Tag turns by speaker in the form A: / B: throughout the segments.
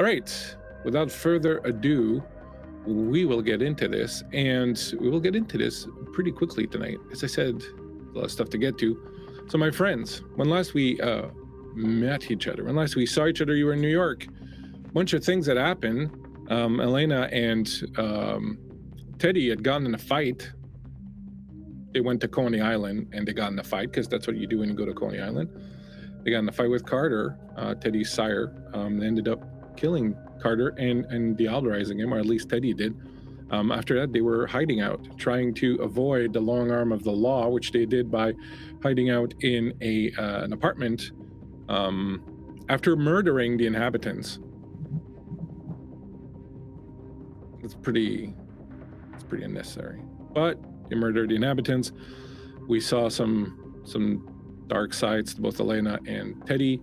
A: All right, without further ado, we will get into this, and we will get into this pretty quickly tonight. As I said, a lot of stuff to get to. So, my friends, when last we met each other, when last we saw each other, you were in New York. A bunch of things that happened. Helena and Teddy had gotten in a fight. They went to Coney Island and they got in a fight, because that's what you do when you go to Coney Island. They got in a fight with Carter, Teddy's sire. They ended up killing Carter and deodorizing him, or at least Teddy did. After that, they were hiding out, trying to avoid the long arm of the law, which they did by hiding out in an apartment after murdering the inhabitants. It's pretty unnecessary. But they murdered the inhabitants. We saw some dark sides to both Helena and Teddy,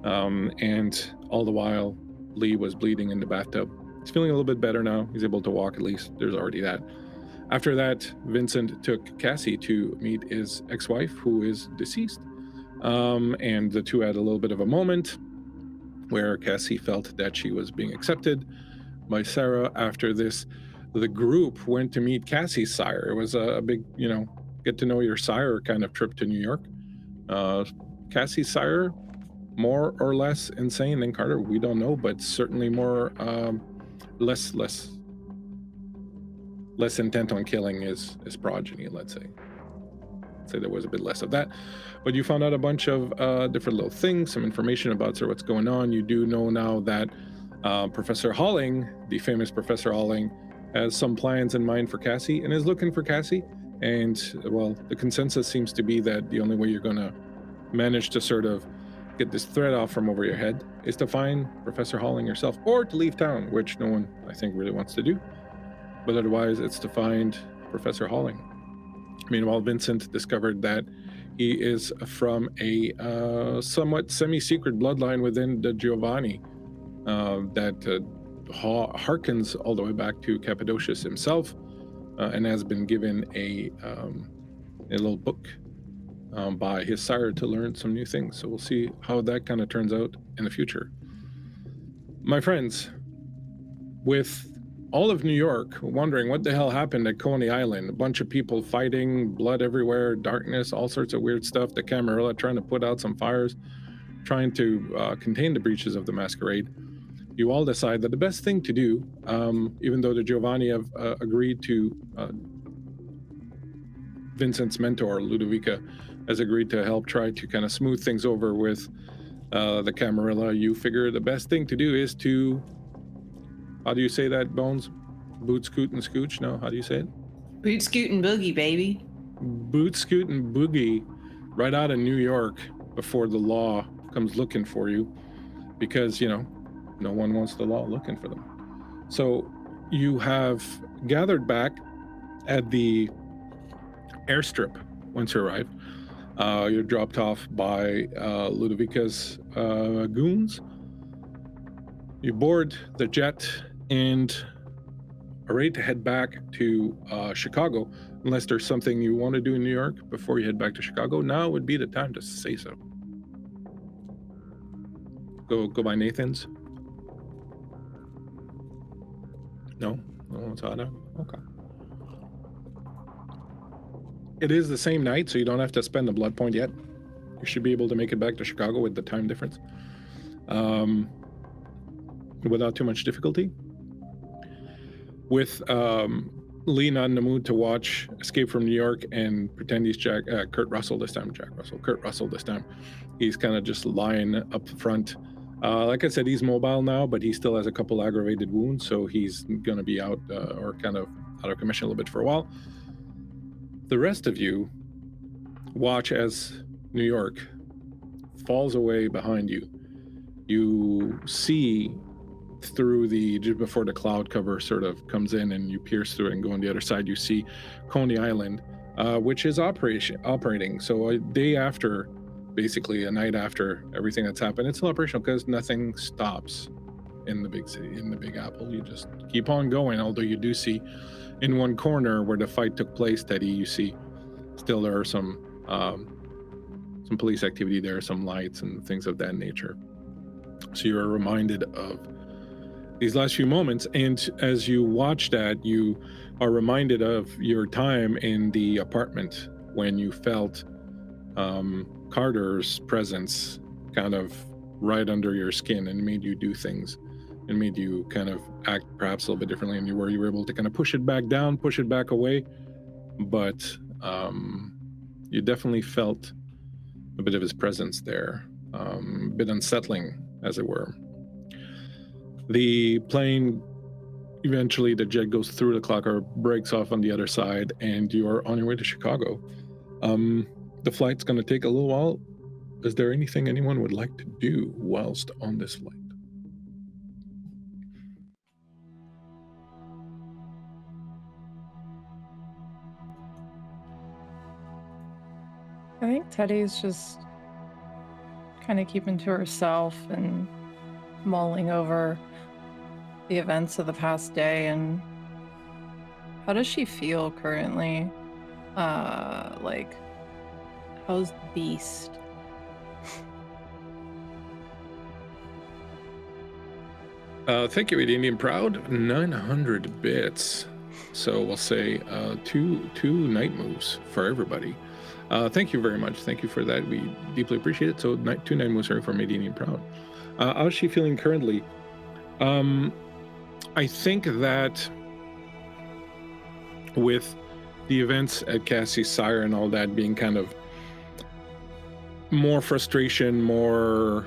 A: and all the while, Lee was bleeding in the bathtub. He's feeling a little bit better now. He's able to walk, at least. There's already that. After that, Vincent took Cassie to meet his ex-wife, who is deceased. And the two had a little bit of a moment where Cassie felt that she was being accepted by Sarah. After this, the group went to meet Cassie's sire. It was a big, get to know your sire kind of trip to New York. Cassie's sire, more or less insane than Carter, we don't know, but certainly more less intent on killing his progeny, let's say. Say there was a bit less of that, but you found out a bunch of different little things, some information about what's going on. You do know now that Professor Halling, the famous Professor Halling, has some plans in mind for Cassie and is looking for Cassie. And well, the consensus seems to be that the only way you're going to manage to sort of get this thread off from over your head is to find Professor Halling yourself, or to leave town, which no one, I think, really wants to do. But otherwise, it's to find Professor Halling. Meanwhile, Vincent discovered that he is from a somewhat semi-secret bloodline within the Giovanni that harkens all the way back to Cappadocius himself, and has been given a little book by his sire to learn some new things. So we'll see how that kind of turns out in the future. My friends, with all of New York wondering what the hell happened at Coney Island, a bunch of people fighting, blood everywhere, darkness, all sorts of weird stuff, the Camarilla trying to put out some fires, trying to contain the breaches of the Masquerade, you all decide that the best thing to do, even though the Giovanni have agreed to, Vincent's mentor, Ludovica, has agreed to help try to kind of smooth things over with the Camarilla, you figure the best thing to do is to, how do you say that, Bones? Boot, scoot, and scooch? No, how do you say it?
B: Boot, scoot, and boogie, baby.
A: Boot, scoot, and boogie right out of New York before the law comes looking for you, because, no one wants the law looking for them. So you have gathered back at the airstrip once you arrive. You're dropped off by Ludovica's goons. You board the jet and are ready to head back to Chicago, unless there's something you want to do in New York before you head back to Chicago. Now would be the time to say so. Go by Nathan's. No, it's hot out. Okay. It is the same night, so you don't have to spend the blood point yet. You should be able to make it back to Chicago with the time difference, without too much difficulty. With Lee not in the mood to watch Escape from New York and pretend he's Kurt Russell this time. Kurt Russell this time. He's kind of just lying up front. Like I said, he's mobile now, but he still has a couple aggravated wounds, so he's going to be out or kind of out of commission a little bit for a while. The rest of you watch as New York falls away behind you. You see through just before the cloud cover sort of comes in and you pierce through it and go on the other side, you see Coney Island, which is operating. So a day after, basically a night after everything that's happened, it's still operational because nothing stops in the big city, in the Big Apple. You just keep on going, although you do see in one corner where the fight took place, Teddy, you see still there are some police activity there, some lights and things of that nature. So you're reminded of these last few moments, and as you watch that, you are reminded of your time in the apartment when you felt Carter's presence kind of right under your skin and made you do things and made you kind of act perhaps a little bit differently, and you were able to kind of push it back down, push it back away, but you definitely felt a bit of his presence there, a bit unsettling, as it were. The plane, eventually the jet goes through the clock or breaks off on the other side, and you're on your way to Chicago. The flight's going to take a little while. Is there anything anyone would like to do whilst on this flight?
C: I think Teddy's just kind of keeping to herself and mulling over the events of the past day. And how does she feel currently? Like, how's Beast?
A: Thank you, Indian Proud. 900 bits. So we'll say two night moves for everybody. Thank you very much. Thank you for that. We deeply appreciate it. So 2 night moves from Indian Proud. How's she feeling currently? I think that with the events at Cassie's Sire and all that being kind of more frustration, more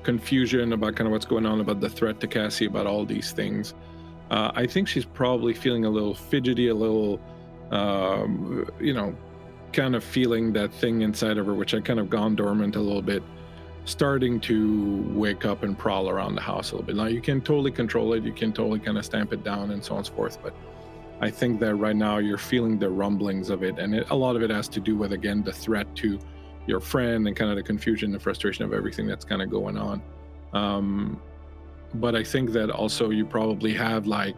A: confusion about kind of what's going on, about the threat to Cassie, about all these things, I think she's probably feeling a little fidgety, a little kind of feeling that thing inside of her which had kind of gone dormant a little bit, starting to wake up and prowl around the house a little bit. Now you can totally control it, you can totally kind of stamp it down and so on and so forth, but I think that right now you're feeling the rumblings of it, and a lot of it has to do with, again, the threat to your friend and kind of the confusion, the frustration of everything that's kind of going on. But I think that also you probably have like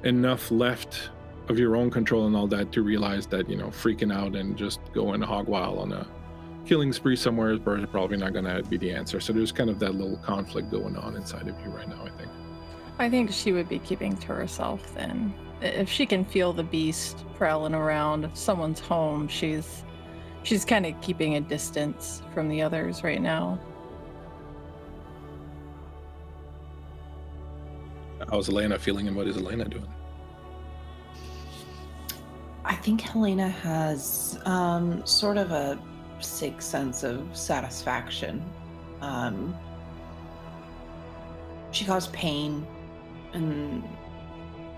A: enough left of your own control and all that to realize that, freaking out and just going hog wild on a killing spree somewhere is probably not going to be the answer. So there's kind of that little conflict going on inside of you right now, I think.
C: I think she would be keeping to herself then. If she can feel the beast prowling around, if someone's home, she's kind of keeping a distance from the others right now.
A: How's Helena feeling, and what is Helena doing?
B: I think Helena has sort of a sick sense of satisfaction. She caused pain, and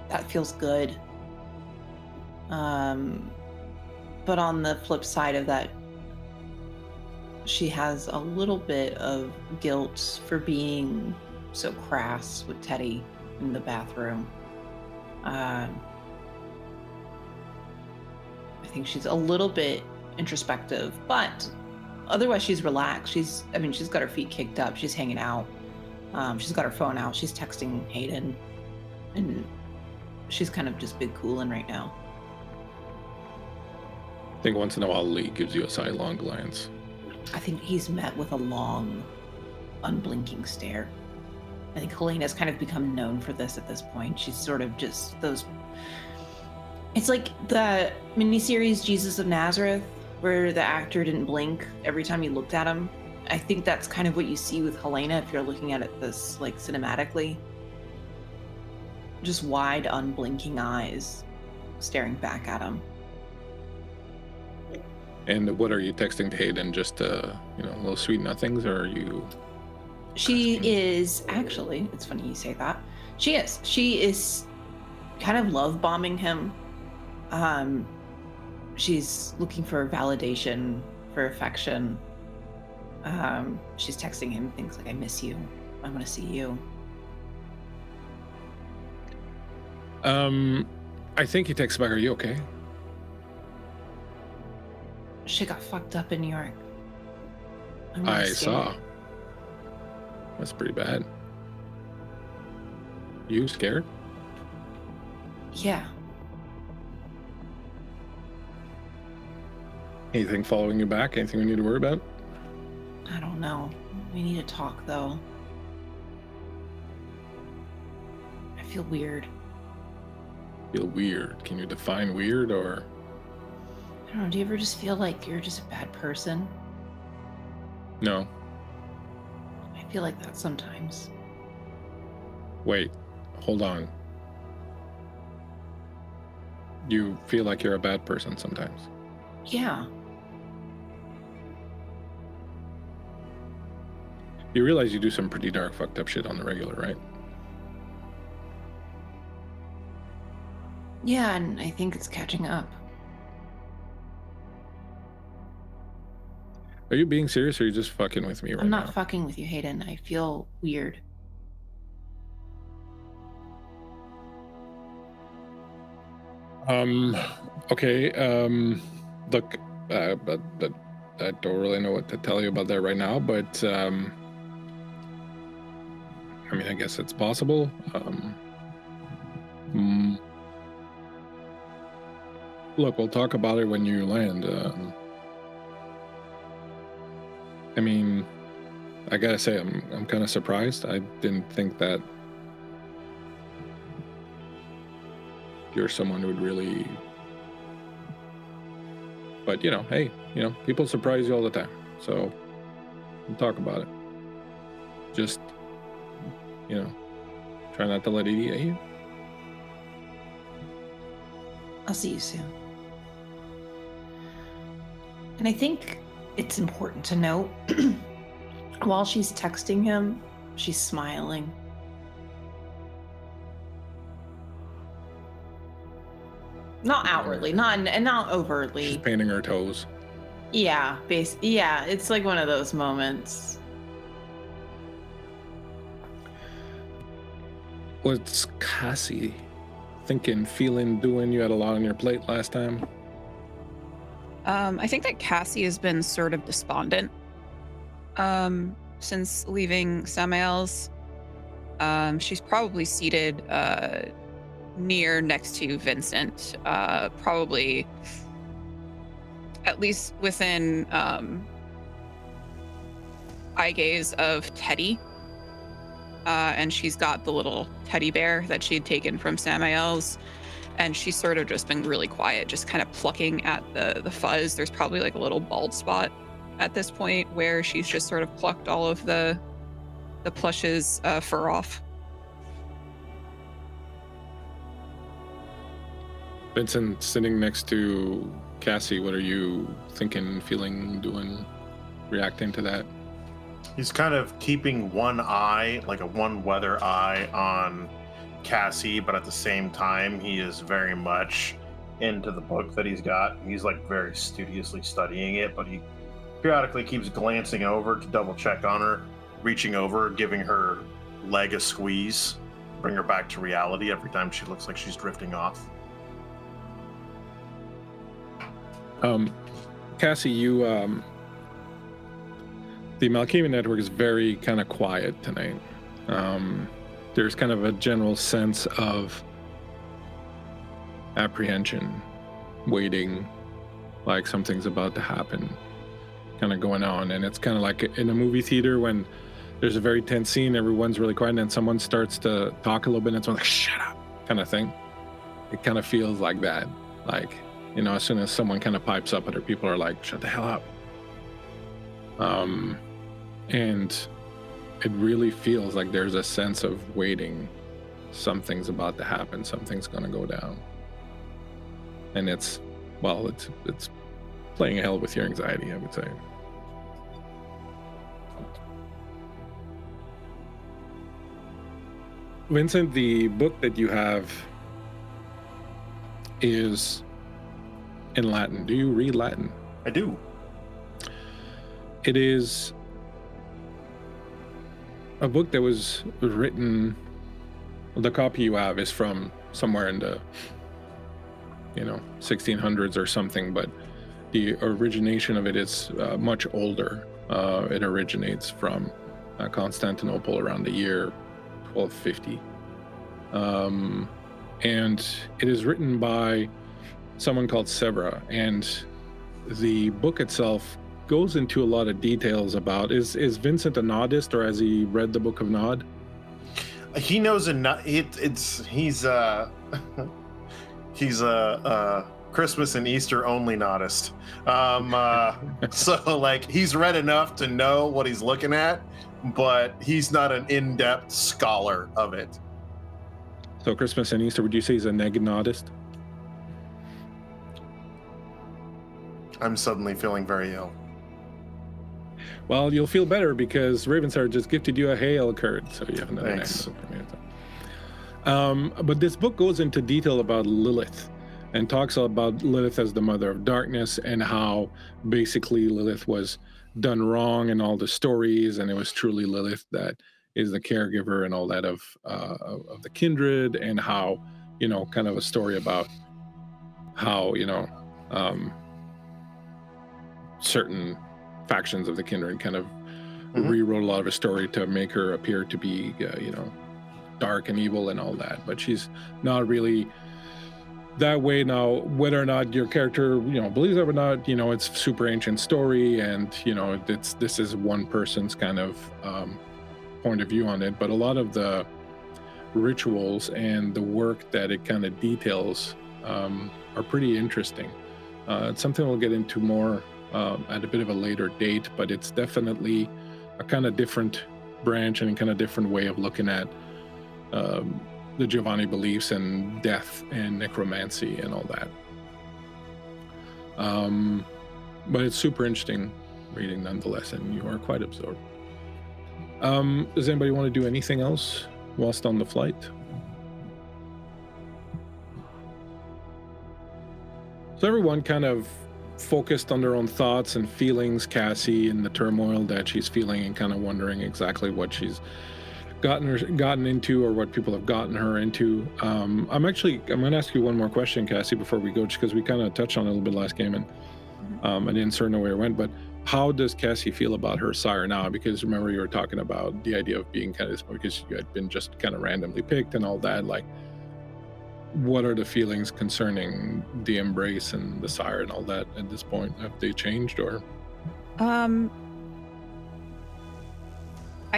B: that feels good. But on the flip side of that, she has a little bit of guilt for being so crass with Teddy in the bathroom. I think she's a little bit introspective, but otherwise she's relaxed. She's got her feet kicked up. She's hanging out. She's got her phone out. She's texting Hayden, and she's kind of just big coolin' right now.
A: I think once in a while Lee gives you a sidelong glance.
B: I think he's met with a long, unblinking stare. I think Helena's kind of become known for this at this point. She's sort of just those... It's like the miniseries Jesus of Nazareth, where the actor didn't blink every time you looked at him. I think that's kind of what you see with Helena if you're looking at it this, like, cinematically. Just wide, unblinking eyes staring back at him.
A: And what are you texting to Hayden? Just little sweet nothings, or are you...
B: She is, actually, it's funny you say that. She is kind of love bombing him. She's looking for validation, for affection. She's texting him things like, I miss you, I want to see you.
A: I think he texts back, are you okay?
B: Shit got fucked up in New York.
A: I saw. That's pretty bad. You scared?
B: Yeah.
A: Anything following you back? Anything we need to worry about?
B: I don't know. We need to talk, though. feel weird.
A: Feel weird. Can you define weird, or?
B: I don't know, do you ever just feel like you're just a bad person?
A: No.
B: I feel like that sometimes.
A: Wait, hold on. You feel like you're a bad person sometimes?
B: Yeah.
A: You realize you do some pretty dark, fucked up shit on the regular, right?
B: Yeah, and I think it's catching up.
A: Are you being serious, or are you just fucking with me right
B: I'm not
A: now?
B: fucking with you, Hayden. I feel weird.
A: Okay, look, but I don't really know what to tell you about that right now, but, I mean, I guess it's possible. Look, we'll talk about it when you land. I mean, I gotta say, I'm kind of surprised. I didn't think that you're someone who would really, but you know, hey, you know, people surprise you all the time, so we'll talk about it. Just, you know, try not to let it eat at you.
B: I'll see you soon. And I think it's important to note, while she's texting him, she's smiling. Not outwardly, not overtly.
A: She's painting her toes.
B: Yeah, yeah, it's like one of those moments.
A: What's Cassie thinking, feeling, doing? You had a lot on your plate last time.
D: I think that Cassie has been sort of despondent since leaving Samael's. She's probably seated near next to Vincent, probably at least within eye gaze of Teddy. And she's got the little teddy bear that she had taken from Samael's. And she's sort of just been really quiet, just kind of plucking at the fuzz. There's probably like a little bald spot at this point where she's just sort of plucked all of the plush's fur off.
A: Vincent sitting next to Cassie, what are you thinking, feeling, doing, reacting to that?
E: He's kind of keeping one eye, like a one weather eye on Cassie, but at the same time, he is very much into the book that he's got. He's like very studiously studying it, but he periodically keeps glancing over to double check on her, reaching over, giving her leg a squeeze, bring her back to reality every time she looks like she's drifting off.
A: Cassie, you, the Malkavian network is very kind of quiet tonight. There's kind of a general sense of apprehension, waiting, like something's about to happen, kind of going on. And it's kind of like in a movie theater when there's a very tense scene, everyone's really quiet, and then someone starts to talk a little bit, and it's like, shut up, kind of thing. It kind of feels like that. Like, you know, as soon as someone kind of pipes up, other people are like, shut the hell up. And it really feels like there's a sense of waiting. Something's about to happen. Something's going to go down. And it's playing hell with your anxiety, I would say. Vincent, the book that you have is in Latin. Do you read Latin?
E: I do.
A: It is a book that was written, the copy you have is from somewhere in the, 1600s or something, but the origination of it is much older. It originates from Constantinople around the year 1250. And it is written by someone called Severa, and the book itself goes into a lot of details about, is Vincent a Nodist, or has he read the Book of Nod?
E: he knows enough. He's he's a Christmas and Easter only nodist. So like he's read enough to know what he's looking at, but he's not an in-depth scholar of it.
A: So Christmas and Easter, would you say he's a negnodist?
E: I'm suddenly feeling very ill.
A: Well, you'll feel better because Ravensheart just gifted you a hail card, so you have another
E: Thanks.
A: But this book goes into detail about Lilith and talks about Lilith as the mother of darkness and how basically Lilith was done wrong in all the stories, and it was truly Lilith that is the caregiver and all that of the kindred, and how, you know, kind of a story about how, you know, certain factions of the kindred kind of rewrote a lot of her story to make her appear to be, you know, dark and evil and all that. But she's not really that way now. Whether or not your character, you know, believes it or not, you know, it's super ancient story, and you know, this is one person's kind of point of view on it. But a lot of the rituals and the work that it kind of details are pretty interesting. It's something we'll get into more at a bit of a later date, but it's definitely a kind of different branch and a kind of different way of looking at the Giovanni beliefs and death and necromancy and all that. But it's super interesting reading nonetheless, and you are quite absorbed. Does anybody want to do anything else whilst on the flight? So everyone kind of focused on their own thoughts and feelings, Cassie, and the turmoil that she's feeling, and kind of wondering exactly what she's gotten into, or what people have gotten her into. I'm going to ask you one more question, Cassie, before we go, just because we kind of touched on it a little bit last game, and I didn't sort of know where it went. But how does Cassie feel about her sire now? Because remember, you were talking about the idea of being kind of, because you had been just kind of randomly picked and all that. Like, what are the feelings concerning the embrace and the sire and all that at this point? Have they changed, or?
D: I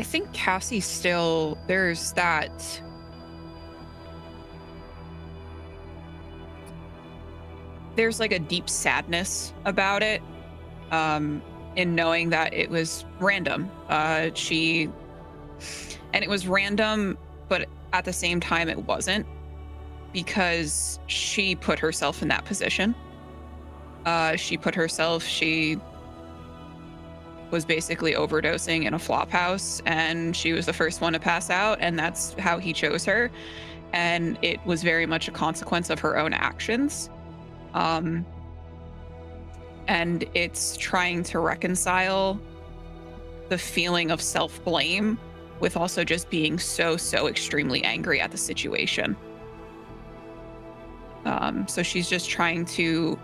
D: think Cassie still, there's that there's like a deep sadness about it, in knowing that it was random. And it was random, but at the same time it wasn't, because she put herself in that position. She was basically overdosing in a flop house, and she was the first one to pass out, and that's how he chose her. And it was very much a consequence of her own actions. And it's trying to reconcile the feeling of self-blame with also just being so extremely angry at the situation. So she's just trying to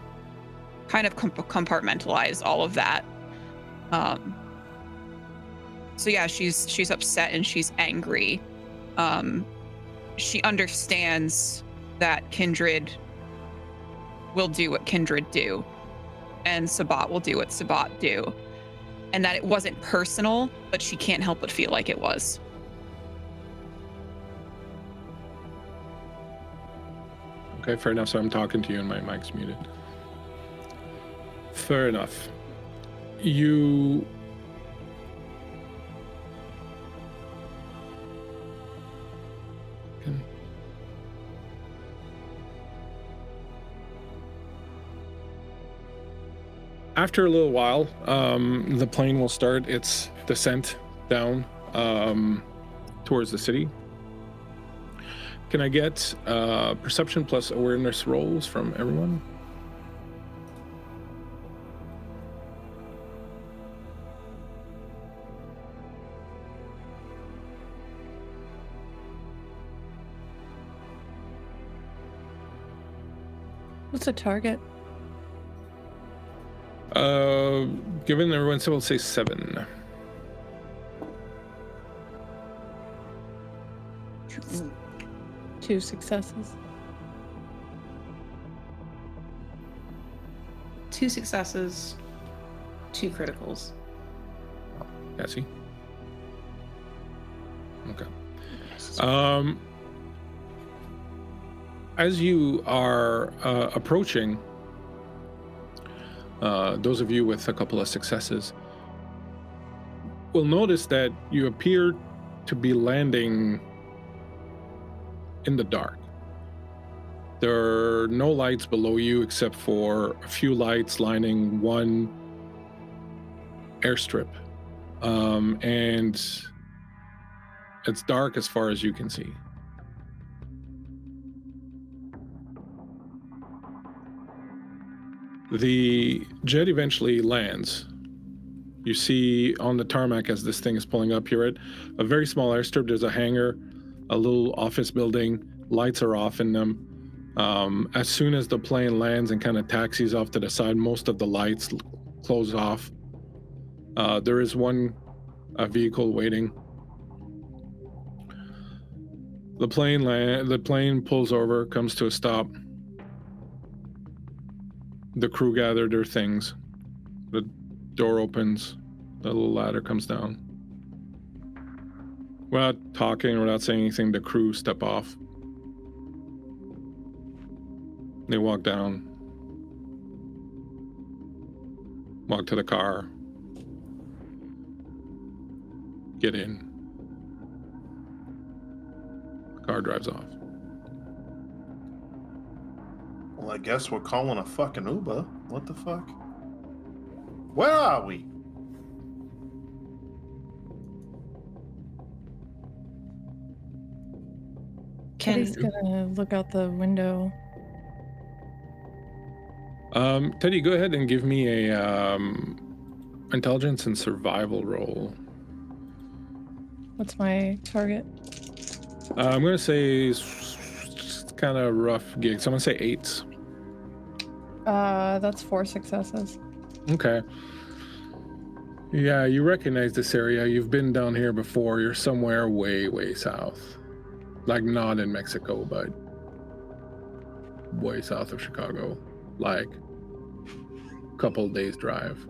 D: kind of compartmentalize all of that. So yeah, she's upset and she's angry. She understands that Kindred will do what Kindred do, and Sabbat will do what Sabbat do, and that it wasn't personal, but she can't help but feel like it was.
A: Okay, fair enough. So I'm talking to you and my mic's muted. Fair enough. You... After a little while, the plane will start its descent down towards the city. Can I get perception plus awareness rolls from everyone?
C: What's the target?
A: Given everyone, so we'll say 7.
C: Two successes.
B: 2 successes, 2 criticals.
A: Cassie? Okay.
E: Jesus.
A: As you are approaching, those of you with a couple of successes will notice that you appear to be landing in the dark. There are no lights below you except for a few lights lining one airstrip. And it's dark as far as you can see. The jet eventually lands. You see on the tarmac as this thing is pulling up, you're at a very small airstrip. There's a hangar, a little office building. Lights are off in them. As soon as the plane lands and kind of taxis off to the side, most of the lights close off. There is one vehicle waiting. The plane pulls over, comes to a stop. The crew gather their things. The door opens. The little ladder comes down. Without talking, without saying anything, the crew step off. They walk down. Walk to the car. Get in. The car drives off.
E: Well, I guess we're calling a fucking Uber. What the fuck? Where are we?
C: Teddy's gonna look out the window.
A: Teddy, go ahead and give me a intelligence and survival roll.
C: What's my target?
A: I'm gonna say it's kind of rough gig, so I'm gonna say 8s.
C: That's 4 successes.
A: Okay. Yeah, you recognize this area. You've been down here before. You're somewhere way, way south. Like, not in Mexico, but way south of Chicago. Like, a couple days drive.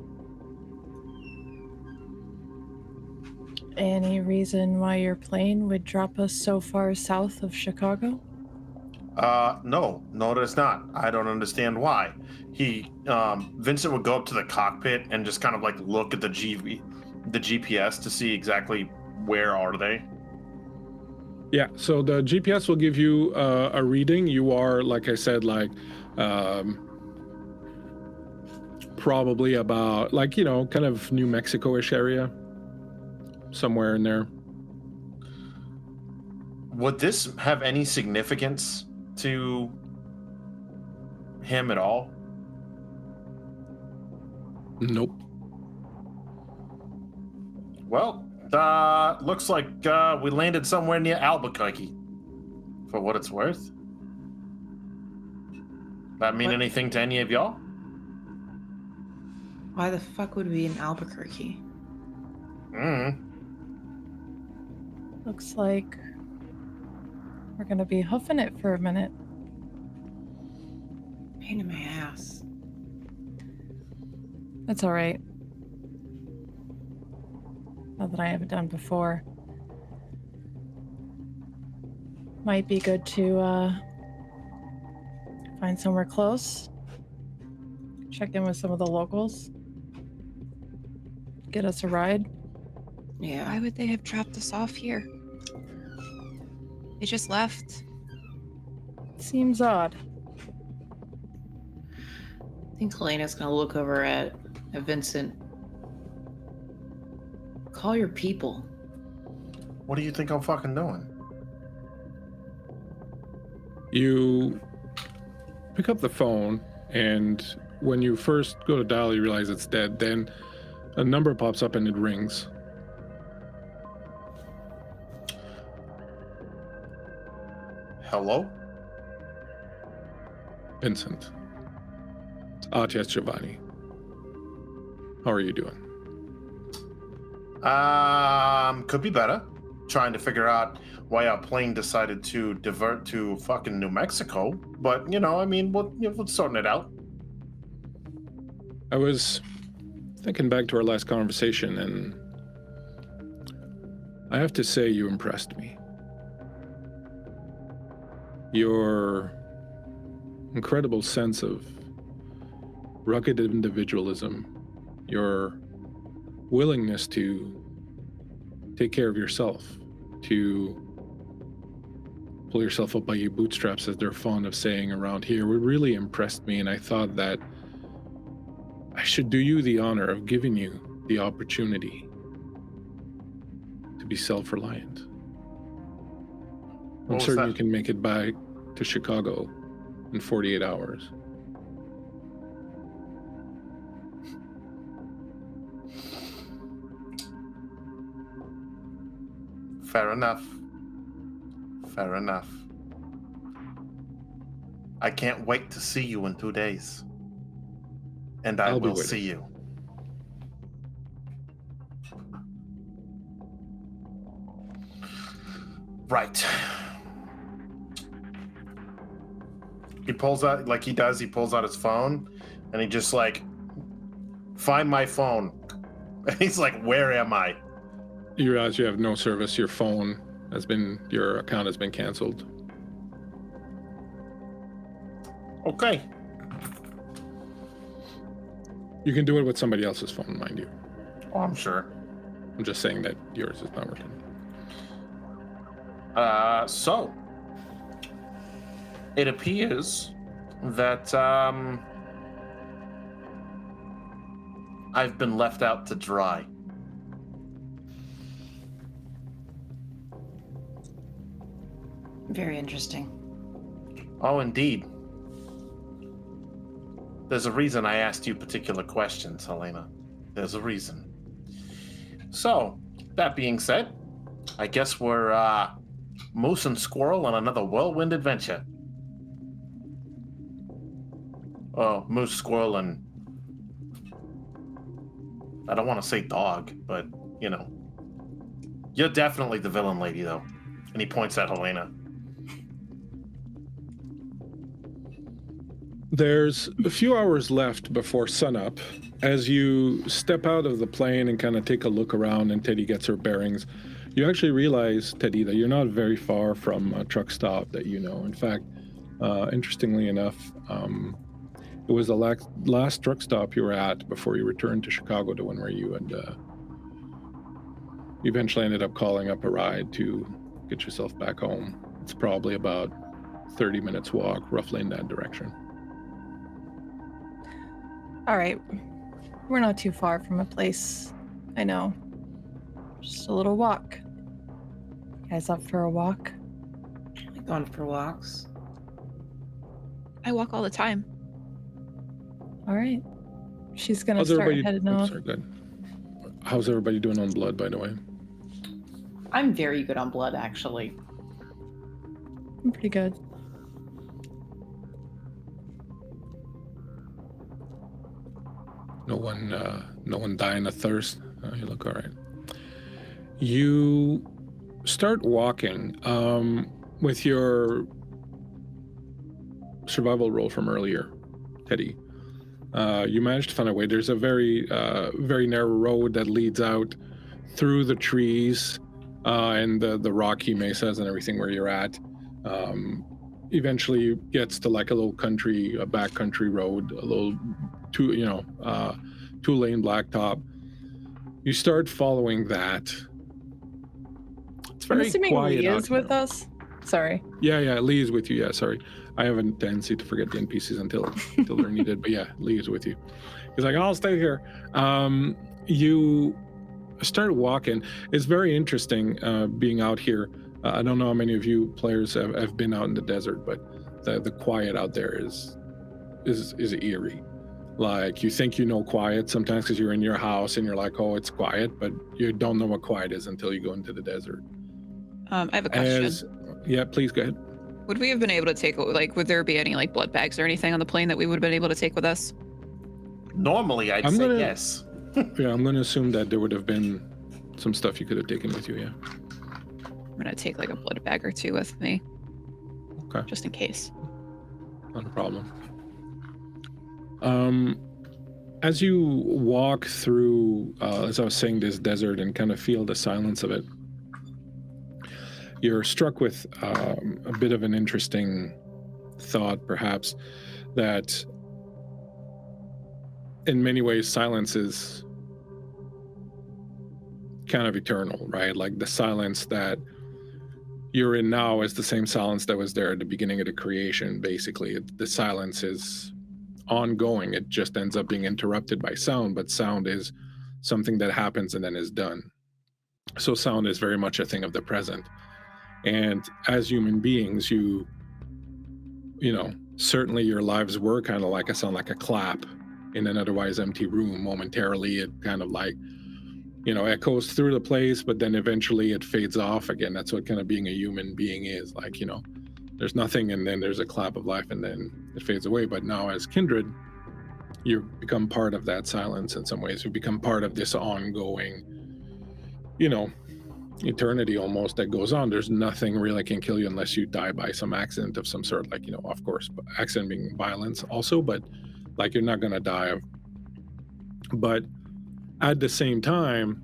C: Any reason why your plane would drop us so far south of Chicago?
E: No, there's not. I don't understand why. Vincent would go up to the cockpit and just kind of like look at the GPS to see exactly where are they.
A: Yeah, so the GPS will give you a reading. You are, like I said, like probably about, like, you know, kind of New Mexico-ish area. Somewhere in there.
E: Would this have any significance to him at all?
A: Nope.
E: Well, looks like we landed somewhere near Albuquerque, for what it's worth. That mean anything to any of y'all?
B: Why the fuck would we be in Albuquerque?
C: Looks like we're gonna be huffing it for a minute.
B: Pain in my ass.
C: That's all right. Not that I haven't done before. Might be good to find somewhere close. Check in with some of the locals. Get us a ride.
B: Yeah.
D: Why would they have dropped us off here? They just left.
C: Seems odd.
B: I think Helena's gonna look over at Vincent. Call your people.
E: What do you think I'm fucking doing?
A: You pick up the phone, and when you first go to dial, you realize it's dead. Then a number pops up and it rings.
E: Hello?
A: Vincent. Yes, Giovanni. How are you doing?
E: Could be better. Trying to figure out why our plane decided to divert to fucking New Mexico. But, you know, I mean, we're sorting it out.
A: I was thinking back to our last conversation, and I have to say you impressed me. your incredible sense of rugged individualism, your willingness to take care of yourself, to pull yourself up by your bootstraps, as they're fond of saying around here, really impressed me, and I thought that I should do you the honor of giving you the opportunity to be self-reliant. I'm certain you can make it back to Chicago in 48 hours.
E: Fair enough. Fair enough. I can't wait to see you in 2 days. And I will see you. Right. He pulls out, like he does, he pulls out his phone and he just like, find my phone. And he's like, where am I?
A: You realize you have no service. Your phone has been, your account has been canceled.
E: Okay.
A: You can do it with somebody else's phone, mind you.
E: Oh, I'm sure.
A: I'm just saying that yours is not working.
E: So it appears that I've been left out to dry.
B: Very interesting.
E: Oh, indeed. There's a reason I asked you particular questions, Helena. There's a reason. So, that being said, I guess we're Moose and Squirrel on another whirlwind adventure. Oh, Moose, Squirrel, and I don't want to say dog, but, you know. You're definitely the villain lady, though. And he points at Helena.
A: There's a few hours left before sunup. As you step out of the plane and kind of take a look around and Teddy gets her bearings, you actually realize, Teddy, that you're not very far from a truck stop that you know. In fact, interestingly enough, it was the last truck stop you were at before you returned to Chicago, to one where you and eventually ended up calling up a ride to get yourself back home. It's probably about 30 minutes walk, roughly in that direction.
C: All right. We're not too far from a place. I know. Just a little walk. You guys up for a walk?
B: Like going for walks.
D: I walk all the time.
C: All right. She's going to start heading off.
A: Sorry, good. How's everybody doing on blood, by the way?
B: I'm very good on blood, actually.
C: I'm pretty good.
A: No one dying of thirst. You look all right. You start walking with your survival roll from earlier, Teddy. You managed to find a way. There's a very narrow road that leads out through the trees and the rocky mesas and everything where you're at. Eventually gets to like a little country, a backcountry road, a little two-lane blacktop. You start following that. It's very quiet.
C: Lee is with us. Sorry.
A: Yeah, Lee is with you. Yeah, sorry. I have a tendency to forget the NPCs until they're needed. But yeah, Lee is with you. He's like, I'll stay here. You start walking. It's very interesting being out here. I don't know how many of you players have been out in the desert, but the quiet out there is eerie. Like, you think you know quiet sometimes because you're in your house and you're like, oh, it's quiet, but you don't know what quiet is until you go into the desert.
D: I have a question.
A: Yeah, please go ahead.
D: Would we have been able to take, like, would there be any, like, blood bags or anything on the plane that we would have been able to take with us?
E: Normally, I'd say yes.
A: Yeah, I'm going to assume that there would have been some stuff you could have taken with you, yeah.
D: I'm going to take, like, a blood bag or two with me.
A: Okay.
D: Just in case.
A: Not a problem. As you walk through, as I was saying, this desert and kind of feel the silence of it, you're struck with a bit of an interesting thought, perhaps, that in many ways silence is kind of eternal, right? Like the silence that you're in now is the same silence that was there at the beginning of the creation, basically. The silence is ongoing. It just ends up being interrupted by sound, but sound is something that happens and then is done. So sound is very much a thing of the present. And as human beings, you know, certainly your lives were kind of like a sound, like a clap in an otherwise empty room. Momentarily, it kind of like, you know, echoes through the place, but then eventually it fades off again. That's what kind of being a human being is. Like, you know, there's nothing and then there's a clap of life and then it fades away. But now as kindred, you become part of that silence in some ways. You become part of this ongoing, you know, eternity almost that goes on. There's nothing really can kill you unless you die by some accident of some sort, like, you know, of course, accident being violence also, but like you're not going to die. But at the same time,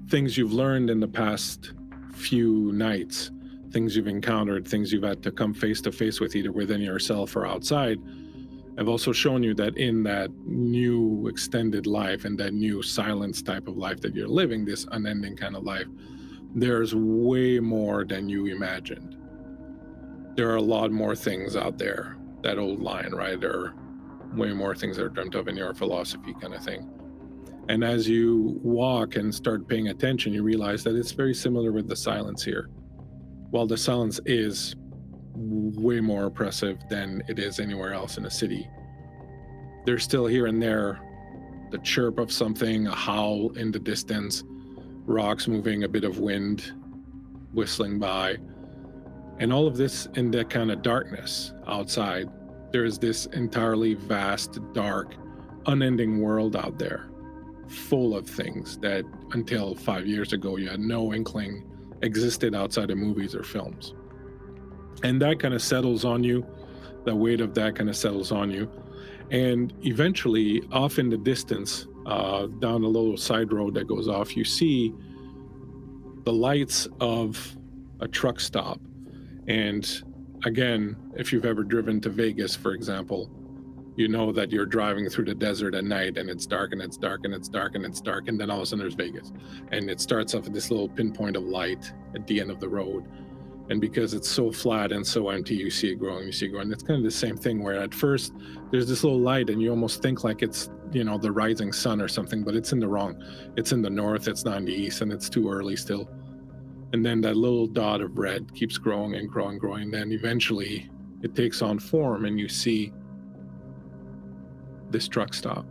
A: things you've learned in the past few nights, things you've encountered, things you've had to come face to face with either within yourself or outside, have also shown you that in that new extended life and that new silence type of life that you're living, this unending kind of life, there's way more than you imagined. There are a lot more things out there. That old line, right? There are way more things that are dreamt of in your philosophy kind of thing. And as you walk and start paying attention, you realize that it's very similar with the silence here. While the silence is way more oppressive than it is anywhere else in a city, there's still here and there the chirp of something, a howl in the distance, rocks moving, a bit of wind whistling by, and all of this in that kind of darkness outside. There is this entirely vast, dark, unending world out there, full of things that until 5 years ago you had no inkling existed outside of movies or films. And that kind of settles on you. The weight of that kind of settles on you. And eventually, off in the distance, down a little side road that goes off, you see the lights of a truck stop. And again, if you've ever driven to Vegas, for example, you know that you're driving through the desert at night and it's dark and it's dark and it's dark and it's dark, and then all of a sudden there's Vegas. And it starts off at this little pinpoint of light at the end of the road. And because it's so flat and so empty, you see it growing, you see it growing. It's kind of the same thing where at first there's this little light and you almost think like it's, you know, the rising sun or something, but it's in the wrong. It's in the north, it's not in the east, and it's too early still. And then that little dot of red keeps growing and growing and growing. Then eventually it takes on form and you see this truck stop,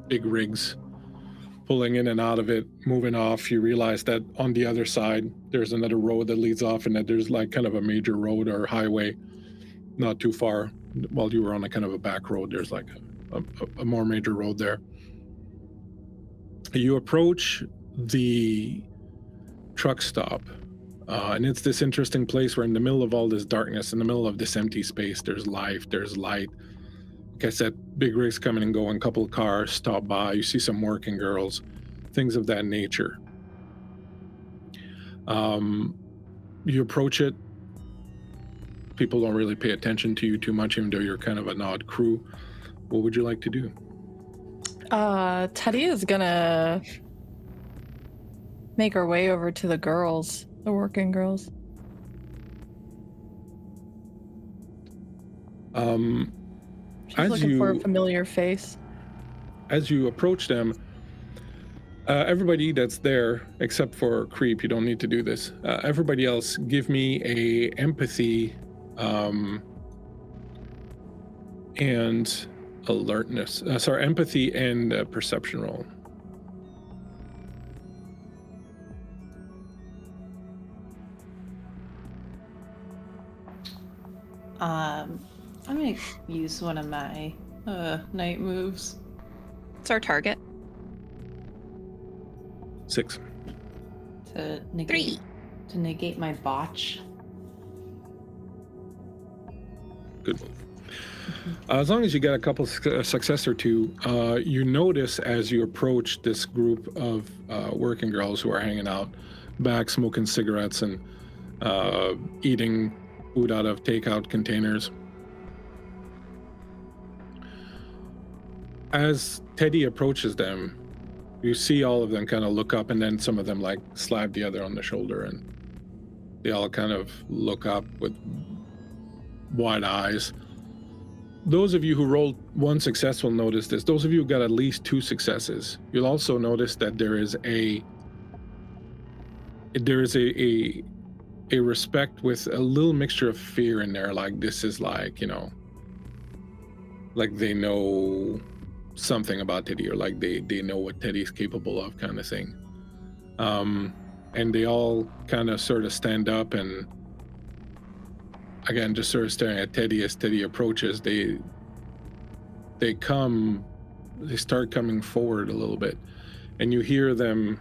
A: big rigs pulling in and out of it, moving off. You realize that on the other side, there's another road that leads off, and that there's like kind of a major road or highway not too far. While you were on a kind of a back road, there's like a more major road there. You approach the truck stop, and it's this interesting place where in the middle of all this darkness, in the middle of this empty space, there's life, there's light. Like I said, big rigs coming and going, a couple of cars stop by, you see some working girls, things of that nature. You approach it, people don't really pay attention to you too much, even though you're kind of an odd crew. What would you like to do?
C: Teddy is gonna make her way over to the girls, the working girls. She's looking for a familiar face.
A: As you approach them, everybody that's there, except for Creep, you don't need to do this. Everybody else, give me a empathy and alertness. Empathy and perception roll.
B: I'm gonna use one of my night moves.
D: What's our target?
A: 6.
B: To negate my botch.
A: Good move. As long as you get a couple success or two, you notice as you approach this group of working girls who are hanging out back, smoking cigarettes and eating food out of takeout containers. As Teddy approaches them, you see all of them kind of look up, and then some of them like slap the other on the shoulder, and they all kind of look up with wide eyes. Those of you who rolled one success will notice this. Those of you who got at least 2 successes, you'll also notice that there is a respect with a little mixture of fear in there. Like, this is like, you know, like they know something about Teddy, or like they know what Teddy's capable of, kind of thing. And they all kind of sort of stand up, and again, just sort of staring at Teddy. As Teddy approaches, they start coming forward a little bit, and you hear them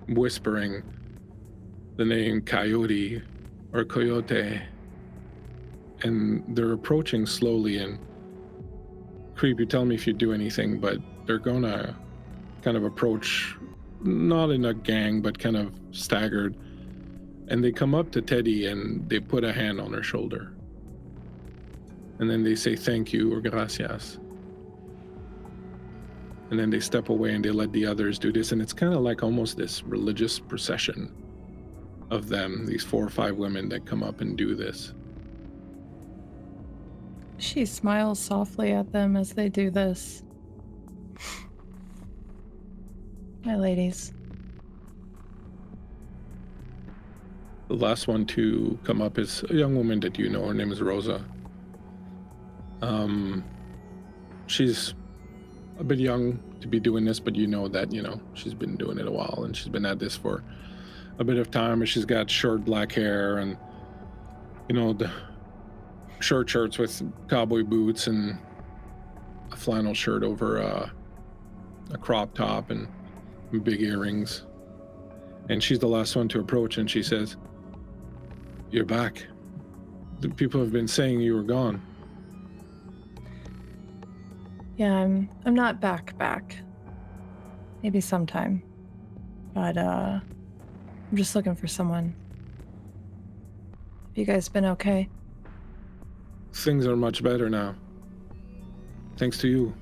A: whispering the name Coyote or Coyote, and they're approaching slowly. And Creep, you tell me if you do anything, but they're gonna kind of approach, not in a gang, but kind of staggered, and they come up to Teddy and they put a hand on her shoulder, and then they say thank you or gracias, and then they step away and they let the others do this. And it's kind of like almost this religious procession of them, these 4 or 5 women that come up and do this.
C: She smiles softly at them as they do this. My ladies.
A: The last one to come up is a young woman that you know. Her name is Rosa. She's a bit young to be doing this, but you know that, you know, she's been doing it a while, and she's been at this for a bit of time. And she's got short black hair, and, you know, the shirts with cowboy boots, and a flannel shirt over a crop top, and big earrings. And she's the last one to approach, and she says, "You're back. The people have been saying you were gone."
C: Yeah, I'm not back. Maybe sometime. But I'm just looking for someone. Have you guys been okay?
A: Things are much better now, thanks to you.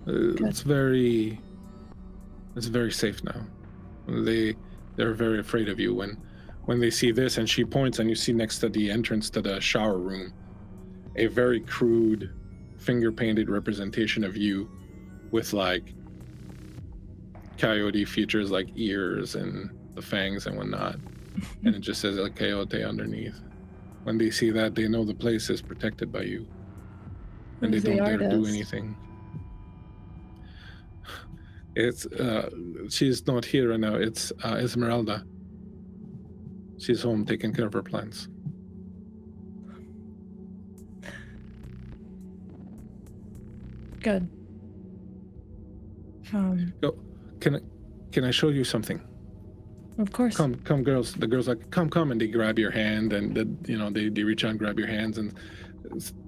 A: It's very safe now. They're very afraid of you when they see this. And she points, and you see next to the entrance to the shower room a very crude finger painted representation of you with like coyote features, like ears and the fangs and whatnot. And it just says El Coyote underneath. When they see that, they know the place is protected by you, and they don't dare do anything. It's she's not here right now. It's Esmeralda. She's home taking care of her plants.
C: Good.
A: Go. Can I show you something?
C: Of course.
A: Come, girls. The girls like, come, and they grab your hand, and they reach out and grab your hands, and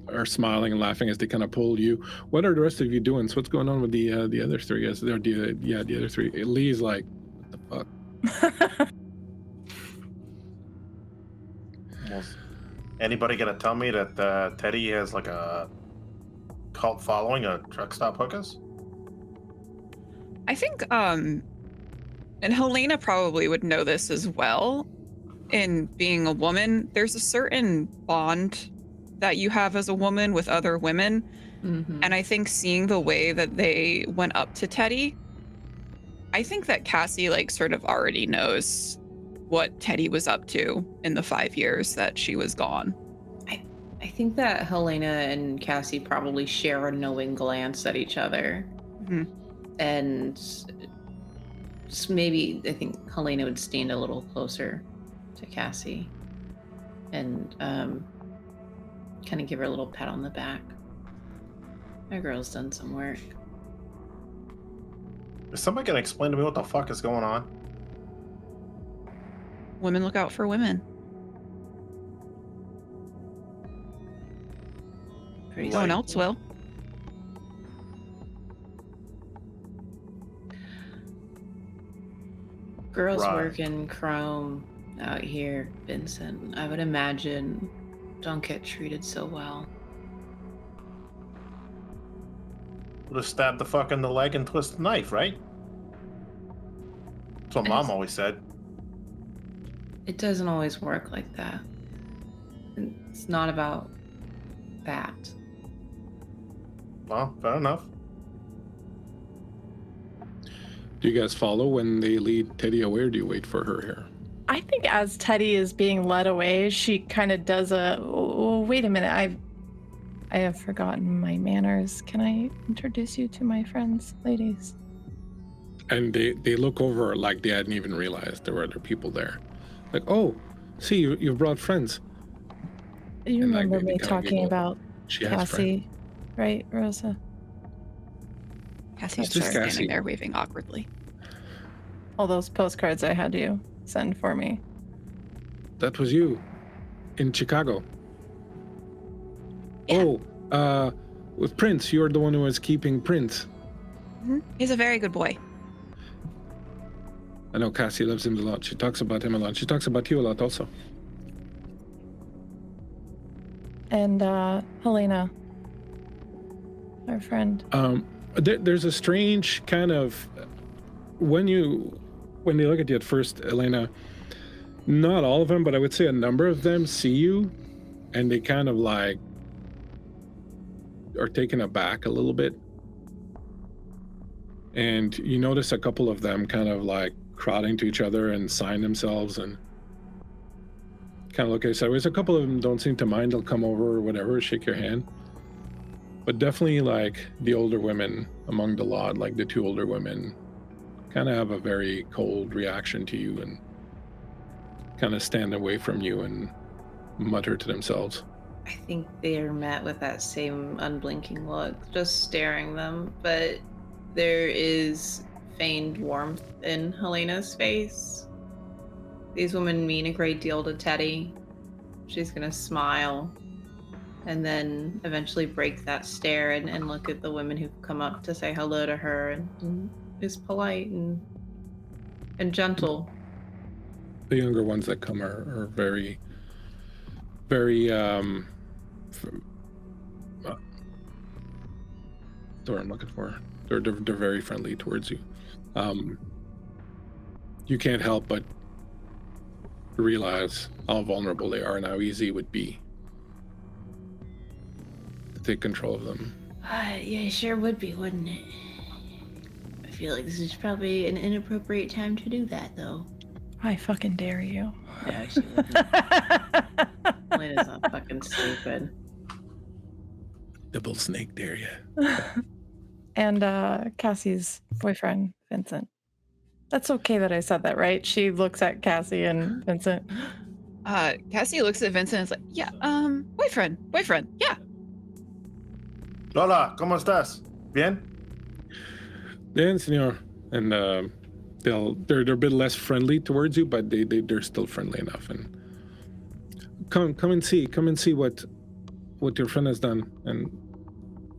A: are smiling and laughing as they kind of pull you. What are the rest of you doing? So what's going on with the other 3? Yes, the other 3. Lee's like, what the fuck?
E: Anybody gonna tell me that Teddy has like a cult following, a truck stop hookers?
D: I think, and Helena probably would know this as well. In being a woman, there's a certain bond that you have as a woman with other women.
B: Mm-hmm.
D: And I think seeing the way that they went up to Teddy, I think that Cassie like sort of already knows what Teddy was up to in the 5 years that she was gone.
B: I think that Helena and Cassie probably share a knowing glance at each other.
D: Mm-hmm.
B: And just maybe I think Helena would stand a little closer to Cassie and kind of give her a little pat on the back. My girl's done some work.
E: Is somebody gonna explain to me what the fuck is going on?
D: Women look out for women. No one else will.
B: Girls
E: Right.
B: work in Chrome out here, Vincent, I would imagine, don't get treated so well.
E: Would have stabbed the fuck in the leg and twist the knife, right? That's what Mom always said.
B: It doesn't always work like that. It's not about that.
E: Well, fair enough.
A: Do you guys follow when they lead Teddy away, or do you wait for her here?
C: I think as Teddy is being led away, she kind of does a, oh, wait a minute, I have forgotten my manners. Can I introduce you to my friends, ladies?
A: And they look over like they hadn't even realized there were other people there. Like, oh, see, you've brought friends.
C: You
A: And, like,
C: remember
A: they
C: me
A: kinda
C: talking
A: giggle.
C: about
A: She has friends.
C: Cassie, right, Rosa?
D: Cassie's
A: Who's
D: just
A: this
D: standing
A: Cassie?
D: there waving awkwardly.
C: All those postcards I had you send for me.
A: That was you in Chicago.
D: Yeah.
A: Oh, with Prince, you're the one who was keeping Prince.
D: He's a very good boy.
A: I know Cassie loves him a lot. She talks about him a lot. She talks about you a lot also.
C: And Helena, our friend.
A: There's a strange kind of when they look at you at first, Helena, not all of them, but I would say a number of them see you and they kind of like are taken aback a little bit. And you notice a couple of them kind of like crowding to each other and sign themselves and kind of look at you sideways. A couple of them don't seem to mind. They'll come over or whatever, shake your hand. But definitely like the older women among the lot, like the two older women, kind of have a very cold reaction to you and kind of stand away from you and mutter to themselves.
B: I think they are met with that same unblinking look, just staring them, but there is feigned warmth in Helena's face. These women mean a great deal to Teddy. She's gonna smile and then eventually break that stare and look at the women who've come up to say hello to her and is polite and gentle.
A: The younger ones that come are very, very, what's the word I'm looking for? They're very friendly towards you. You can't help but realize how vulnerable they are and how easy it would be to take control of them.
B: Yeah, it sure would be, wouldn't it? I feel like this is probably an inappropriate time to do that, though.
C: I fucking dare you.
B: Yeah, she wouldn't. Helena's not fucking stupid.
A: Double snake dare you.
C: And Cassie's boyfriend, Vincent. That's okay that I said that, right? She looks at Cassie and Vincent.
D: Cassie looks at Vincent and is like, yeah, boyfriend, yeah.
E: Hola, ¿cómo estás? Bien?
A: Bien, senor. And they're a bit less friendly towards you, but they're still friendly enough. And come and see what your friend has done. And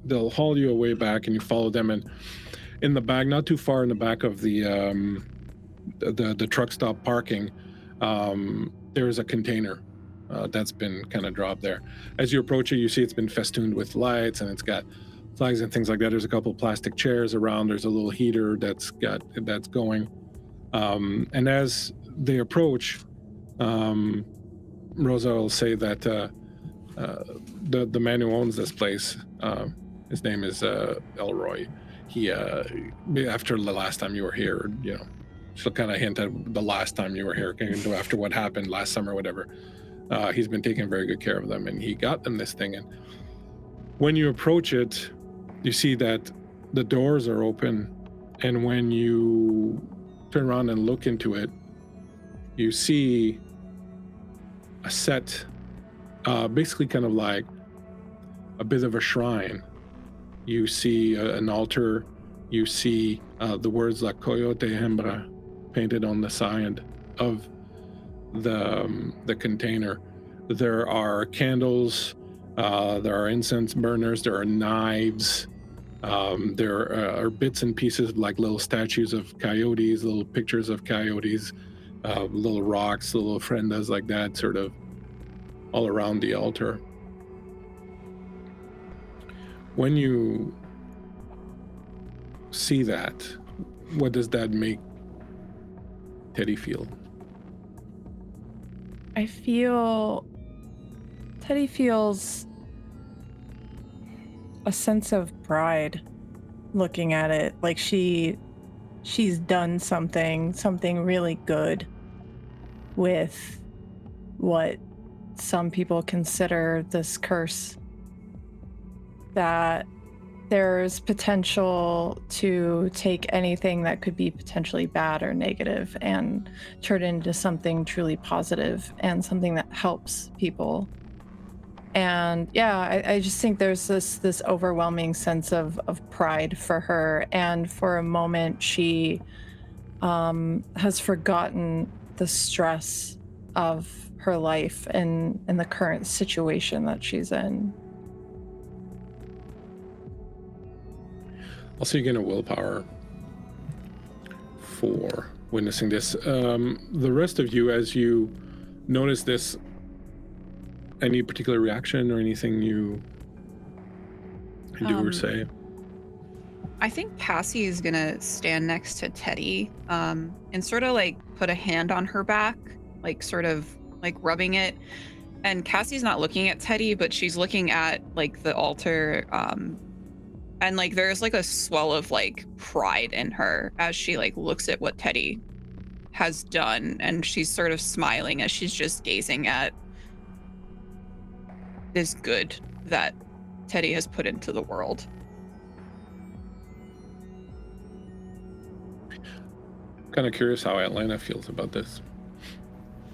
A: they'll haul you away back, and you follow them. And in the back, not too far in the back of the truck stop parking, there is a container that's been kind of dropped there. As you approach it, you see it's been festooned with lights, and it's got flags and things like that. There's a couple of plastic chairs around. There's a little heater that's going. And as they approach, Rosa will say that the man who owns this place, his name is Elroy. He after the last time you were here, she'll kind of hint at the last time you were here, after what happened last summer, or whatever. He's been taking very good care of them, and he got them this thing. And when you approach it, you see that the doors are open, and when you turn around and look into it, you see a set, basically kind of like a bit of a shrine. You see an altar. You see the words "La Coyote Hembra" painted on the side of the container. There are candles. There are incense burners. There are knives. There are bits and pieces of like little statues of coyotes, little pictures of coyotes, little rocks, little ofrendas like that, sort of all around the altar. When you see that, what does that make Teddy feel?
C: Teddy feels a sense of pride looking at it. Like she's done something really good with what some people consider this curse. That there's potential to take anything that could be potentially bad or negative and turn it into something truly positive and something that helps people. And yeah, I just think there's this overwhelming sense of pride for her. And for a moment, she has forgotten the stress of her life and the current situation that she's in.
A: Also, you gain a willpower for witnessing this. The rest of you, as you notice this, any particular reaction or anything you do or say?
D: I think Cassie is gonna stand next to Teddy and sort of like put a hand on her back, like sort of like rubbing it. And Cassie's not looking at Teddy, but she's looking at like the altar. And like there's like a swell of like pride in her as she like looks at what Teddy has done, and she's sort of smiling as she's just gazing at this good that Teddy has put into the world.
A: Kind of curious how Helena feels about this.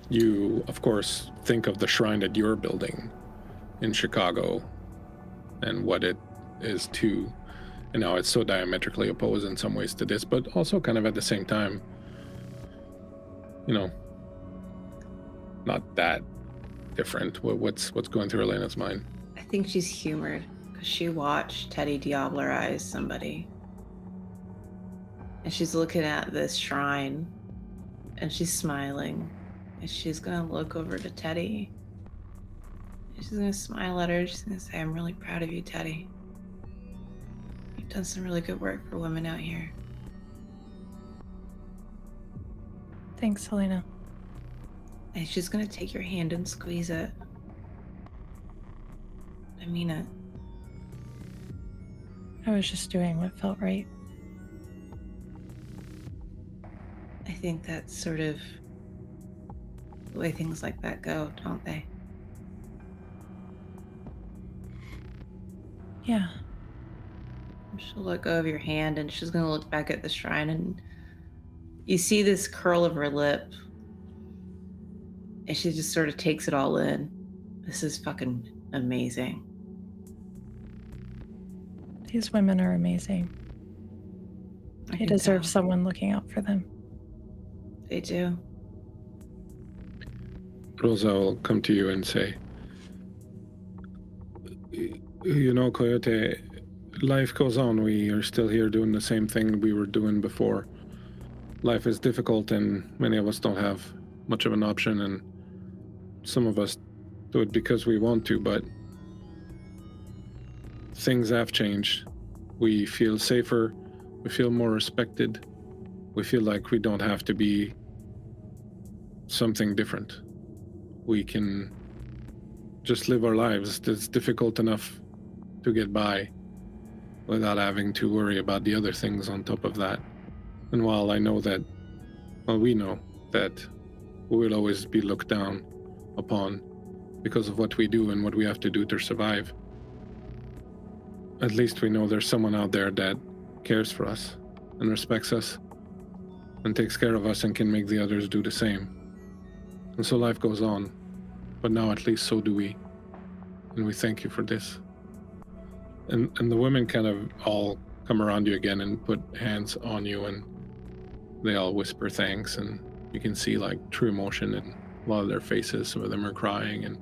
A: You, of course, think of the shrine that you're building in Chicago and what it is to, and how it's so diametrically opposed in some ways to this, but also kind of at the same time, you know, not that different. What's going through Helena's mind?
B: I think she's humored because she watched Teddy Diablerize somebody. And she's looking at this shrine and she's smiling. And she's going to look over to Teddy. And she's going to smile at her. She's going to say, "I'm really proud of you, Teddy. You've done some really good work for women out here."
C: Thanks, Helena.
B: And she's going to take your hand and squeeze it. I mean it.
C: I was just doing what felt right.
B: I think that's sort of the way things like that go, don't they?
C: Yeah.
B: She'll let go of your hand and she's going to look back at the shrine, and you see this curl of her lip. And she just sort of takes it all in. This is fucking amazing.
C: These women are amazing. They deserve someone looking out for them.
B: They do.
A: Rosa will come to you and say, "You know, Coyote, life goes on. We are still here doing the same thing we were doing before. Life is difficult and many of us don't have much of an option, and some of us do it because we want to, but things have changed. We feel safer, we feel more respected, we feel like we don't have to be something different. We can just live our lives. It's difficult enough to get by without having to worry about the other things on top of that. And while I know that, well, we know that we will always be looked down upon because of what we do and what we have to do to survive, at least we know there's someone out there that cares for us and respects us and takes care of us and can make the others do the same. And so life goes on, but now at least so do we. And we thank you for this." And the women kind of all come around you again and put hands on you, and they all whisper thanks, and you can see like true emotion in a lot of their faces. Some of them are crying, and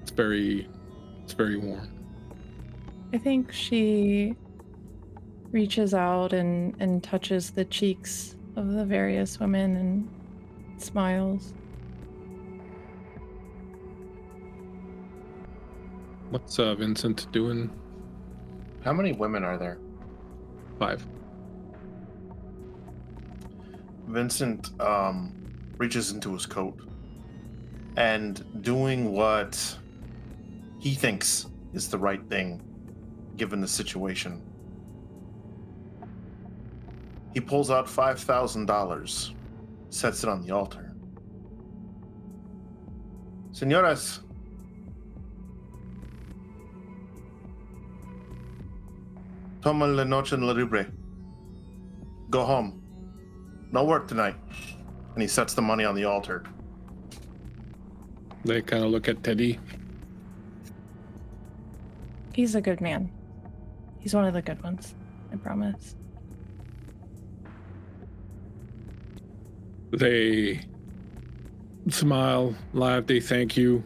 A: it's very warm.
C: I think she reaches out and touches the cheeks of the various women and smiles.
A: What's Vincent doing?
E: How many women are there?
A: 5.
E: Vincent reaches into his coat and doing what he thinks is the right thing given the situation. He pulls out $5,000, sets it on the altar. Señoras, toma la noche libre. Go home. No work tonight. And he sets the money on the altar.
A: They kind of look at Teddy.
C: He's a good man. He's one of the good ones, I promise.
A: They smile, laugh, they thank you.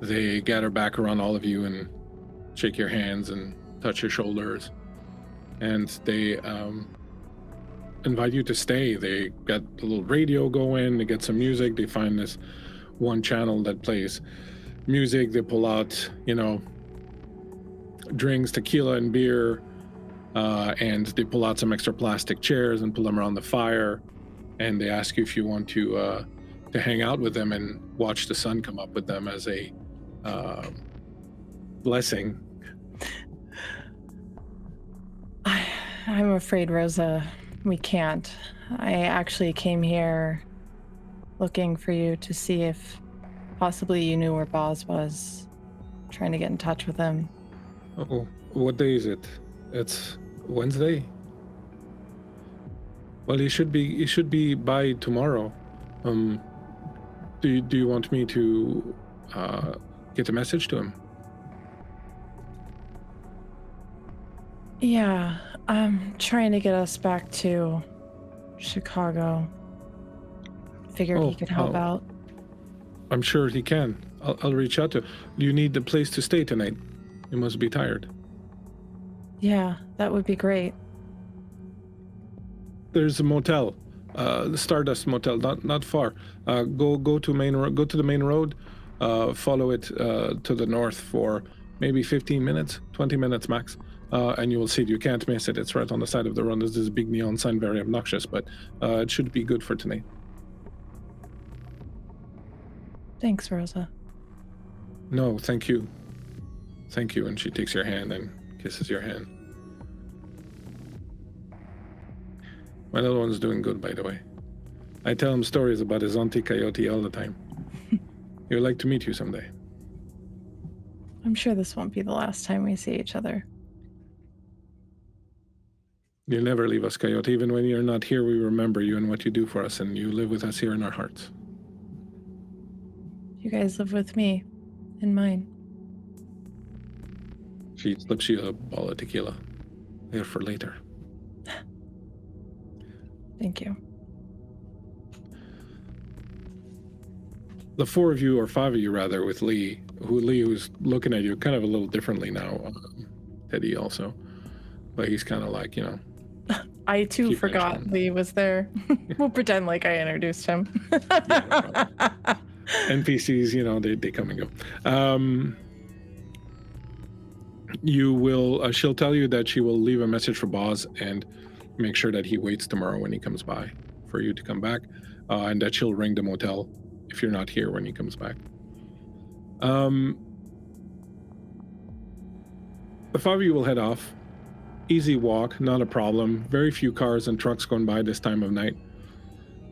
A: They gather back around all of you and shake your hands and touch your shoulders. And they invite you to stay. They got a little radio going, they get some music, they find this one channel that plays music, they pull out, drinks, tequila and beer, and they pull out some extra plastic chairs and pull them around the fire, and they ask you if you want to hang out with them and watch the sun come up with them as a blessing.
C: I'm afraid, Rosa, we can't. I actually came here looking for you to see if possibly you knew where Boz was, trying to get in touch with him.
A: Oh, what day is it? It's Wednesday. Well, he should be by tomorrow. Do you want me to get a message to him?
C: Yeah, I'm trying to get us back to Chicago. Figured he could help out.
A: I'm sure he can. I'll reach out to him. You need a place to stay tonight. You must be tired.
C: Yeah, that would be great.
A: There's a motel, the Stardust Motel, not far. Go to the main road. Follow it to the north for maybe 15 minutes, 20 minutes max, and you will see it. You can't miss it. It's right on the side of the road. There's this big neon sign, very obnoxious, but it should be good for tonight.
C: Thanks, Rosa.
A: No, thank you. Thank you. And she takes your hand and kisses your hand. My little one's doing good, by the way. I tell him stories about his auntie Coyote all the time. He would like to meet you someday.
C: I'm sure this won't be the last time we see each other.
A: You'll never leave us, Coyote. Even when you're not here, we remember you and what you do for us, and you live with us here in our hearts.
C: You guys live with me, in mine.
A: She slips you a bottle of tequila. Here for later.
C: Thank you.
A: The 4 of you, or 5 of you rather, with Lee, who's looking at you kind of a little differently now. Teddy also. But he's kind of like,
C: I too
A: keep
C: forgot
A: mentioning.
C: Lee was there. We'll pretend like I introduced him.
A: Yeah, no problem. NPCs, they come and go. You will, she'll tell you that she will leave a message for Boz and make sure that he waits tomorrow when he comes by for you to come back, and that she'll ring the motel if you're not here when he comes back. The 5 of you will head off. Easy walk, not a problem. Very few cars and trucks going by this time of night.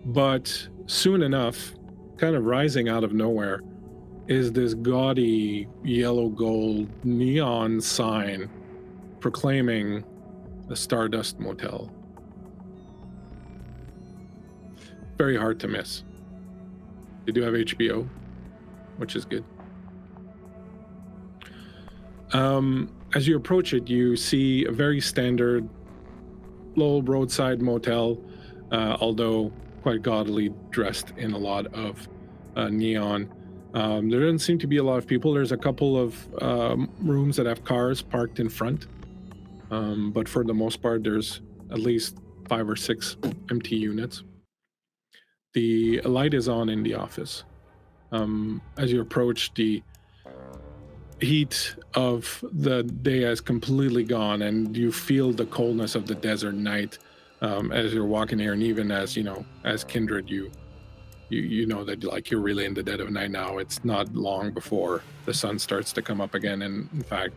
A: But soon enough, kind of rising out of nowhere, is this gaudy yellow gold neon sign proclaiming the Stardust Motel. Very hard to miss. They do have HBO, which is good. As you approach it, you see a very standard little roadside motel, although quite gaudily dressed in a lot of neon. There doesn't seem to be a lot of people. There's a couple of rooms that have cars parked in front, but for the most part, there's at least 5 or 6 empty units. The light is on in the office. As you approach, the heat of the day has completely gone, and you feel the coldness of the desert night as you're walking here. And even as as kindred, you know that like you're really in the dead of night now. It's not long before the sun starts to come up again. And in fact,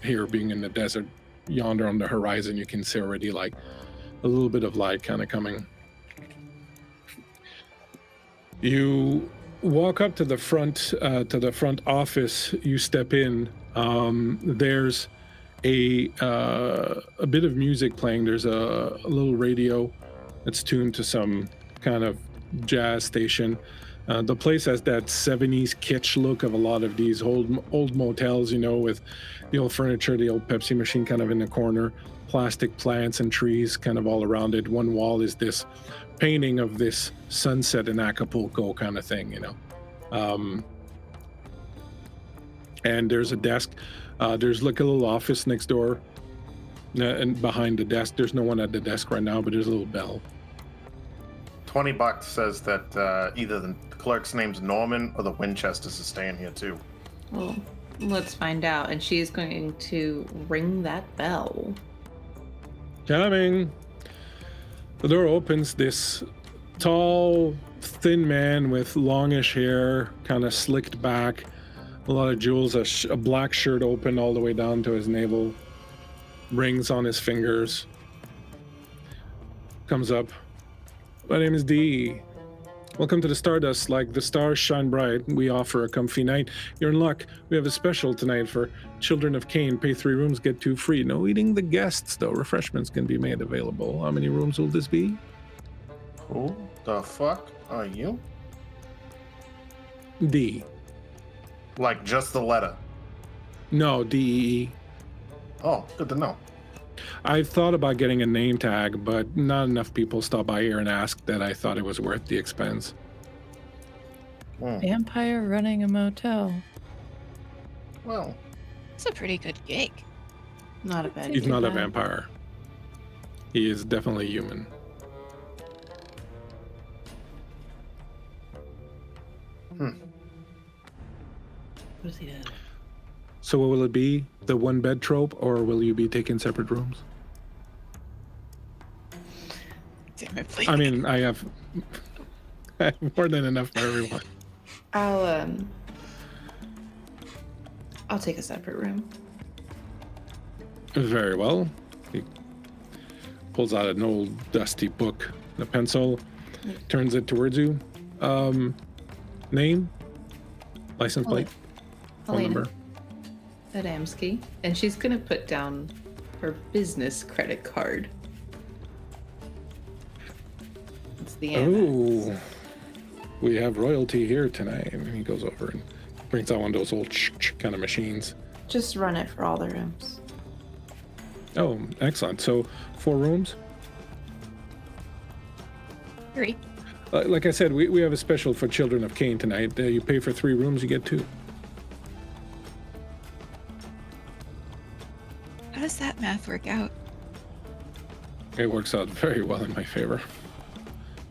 A: here being in the desert, yonder on the horizon, you can see already like a little bit of light kind of coming. You walk up to the front office. You step in. There's a bit of music playing. There's a little radio that's tuned to some kind of jazz station. The place has that 70s kitsch look of a lot of these old motels, with the old furniture, the old Pepsi machine kind of in the corner, plastic plants and trees kind of all around it. One wall is this painting of this sunset in Acapulco kind of thing, and there's a desk. There's like a little office next door, and behind the desk, there's no one at the desk right now, but there's a little bell.
E: $20 says that either the clerk's name's Norman or the Winchesters is staying here too.
B: Well, let's find out. And she's going to ring that bell.
A: Coming. The door opens. This tall, thin man with longish hair, kind of slicked back, a lot of jewels, a black shirt open all the way down to his navel, rings on his fingers. Comes up. My name is D. Welcome to the Stardust. Like the stars shine bright, we offer a comfy night. You're in luck. We have a special tonight for Children of Cain. Pay 3 rooms, get 2 free. No eating the guests, though. Refreshments can be made available. How many rooms will this be?
E: Who the fuck are you?
A: D.
E: Like just the letter?
A: No, D-E-E.
E: Oh, good to know.
A: I've thought about getting a name tag, but not enough people stop by here and ask that I thought it was worth the expense.
C: Vampire running a motel.
E: Well,
D: It's a pretty good gig.
B: Not a bad.
A: He's not a vampire. He is definitely human.
B: What does he do?
A: So what will it be? The 1-bed trope, or will you be taking separate rooms?
D: Damn it, please.
A: I mean, I have more than enough for everyone.
B: I'll take a separate room.
A: Very well. He pulls out an old dusty book, a pencil, turns it towards you. Name, license plate, phone
B: Helena
A: number.
B: Adamski, and she's gonna put down her business credit card. It's the Amex.
A: Oh, we have royalty here tonight. And he goes over and brings out one of those old kind of machines.
B: Just run it for all the rooms.
A: Oh, excellent. So 4 rooms?
D: 3.
A: Like I said, we have a special for Children of Cain tonight. You pay for 3 rooms, you get 2.
D: How does that math work out?
A: It works out very well in my favor.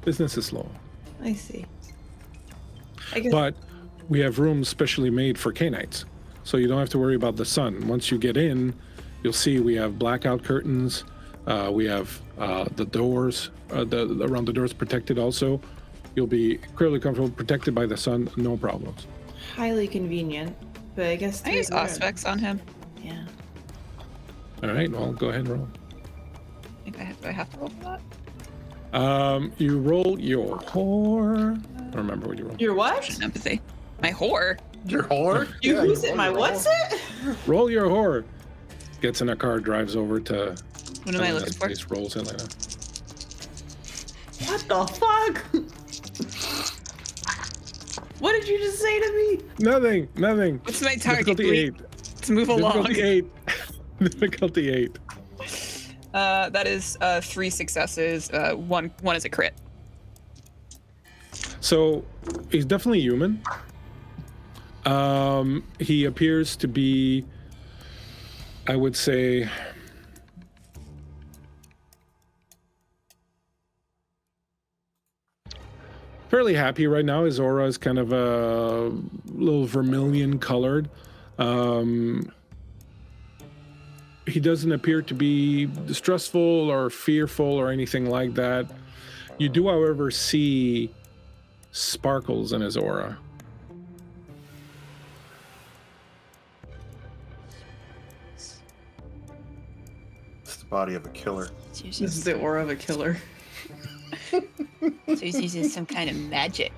A: Business is slow.
B: I see. I guess
A: But we have rooms specially made for Cainites, so you don't have to worry about the sun. Once you get in, you'll see we have blackout curtains. We have the doors, around the doors protected also. You'll be clearly comfortable, protected by the sun, no problems.
B: highly convenient, but I guess
D: I use
B: three rooms.
D: Auspex on him.
B: Yeah.
A: All right, well, go ahead and roll.
D: I think do I have to roll for that?
A: You roll your whore. I don't remember what you roll.
B: Your what?
D: Social empathy. My whore.
E: Your whore?
B: You
E: Yeah,
B: who's
E: you
B: it?
E: roll
B: My
E: your
B: what's
E: whore.
B: it?
A: Roll your whore. Gets in a car, drives over to.
D: What am I looking for?
A: Place, rolls Helena.
B: What the fuck? What did you just say to me?
A: Nothing.
D: What's my target?
A: Difficulty 8.
D: Let's move along.
A: Difficulty 8. Difficulty 8.
D: That is 3 successes. One is a crit.
A: So he's definitely human. He appears to be, I would say, fairly happy right now. His aura is kind of a little vermilion colored. He doesn't appear to be distrustful or fearful or anything like that. You do, however, see sparkles in his aura.
E: It's the body of a killer.
B: This is the aura of a killer.
D: So he's using some kind of magic.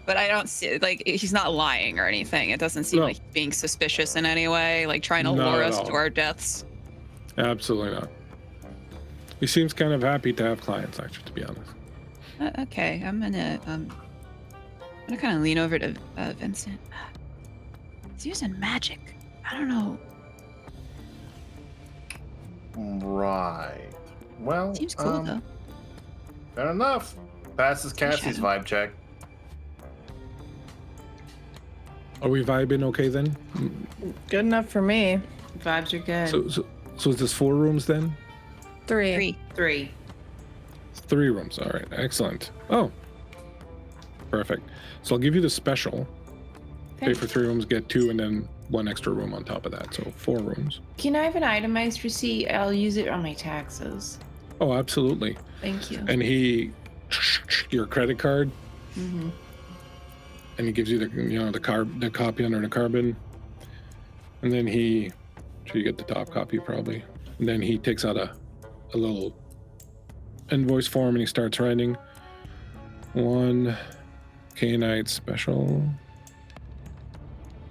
D: But I don't see, like, he's not lying or anything. It doesn't seem
A: No.
D: like he's being suspicious in any way, like trying to
A: Not
D: lure
A: at
D: us
A: all.
D: to our deaths.
A: Absolutely not. He seems kind of happy to have clients, actually, to be honest.
D: Okay, I'm gonna kind of lean over to Vincent. He's using magic. I don't know.
E: Right. Well,
D: Seems cool though.
E: fair enough. Passes Cassie's
D: Shadow.
E: vibe check.
A: Are we vibing okay then?
C: Good enough for me.
B: Vibes are good.
A: So is this 4 rooms then?
C: 3.
B: 3.
A: 3 rooms. All right. Excellent. Oh, perfect. So I'll give you the special. Pay for 3 rooms, get 2, and then 1 extra room on top of that. So 4 rooms.
B: Can I have an itemized receipt? I'll use it on my taxes.
A: Oh, absolutely.
B: Thank you.
A: And he, your credit card,
B: Mm-hmm.
A: and he gives you the copy under the carbon, and then he, so you get the top copy probably, and then he takes out a little invoice form and he starts writing 1 K-Night special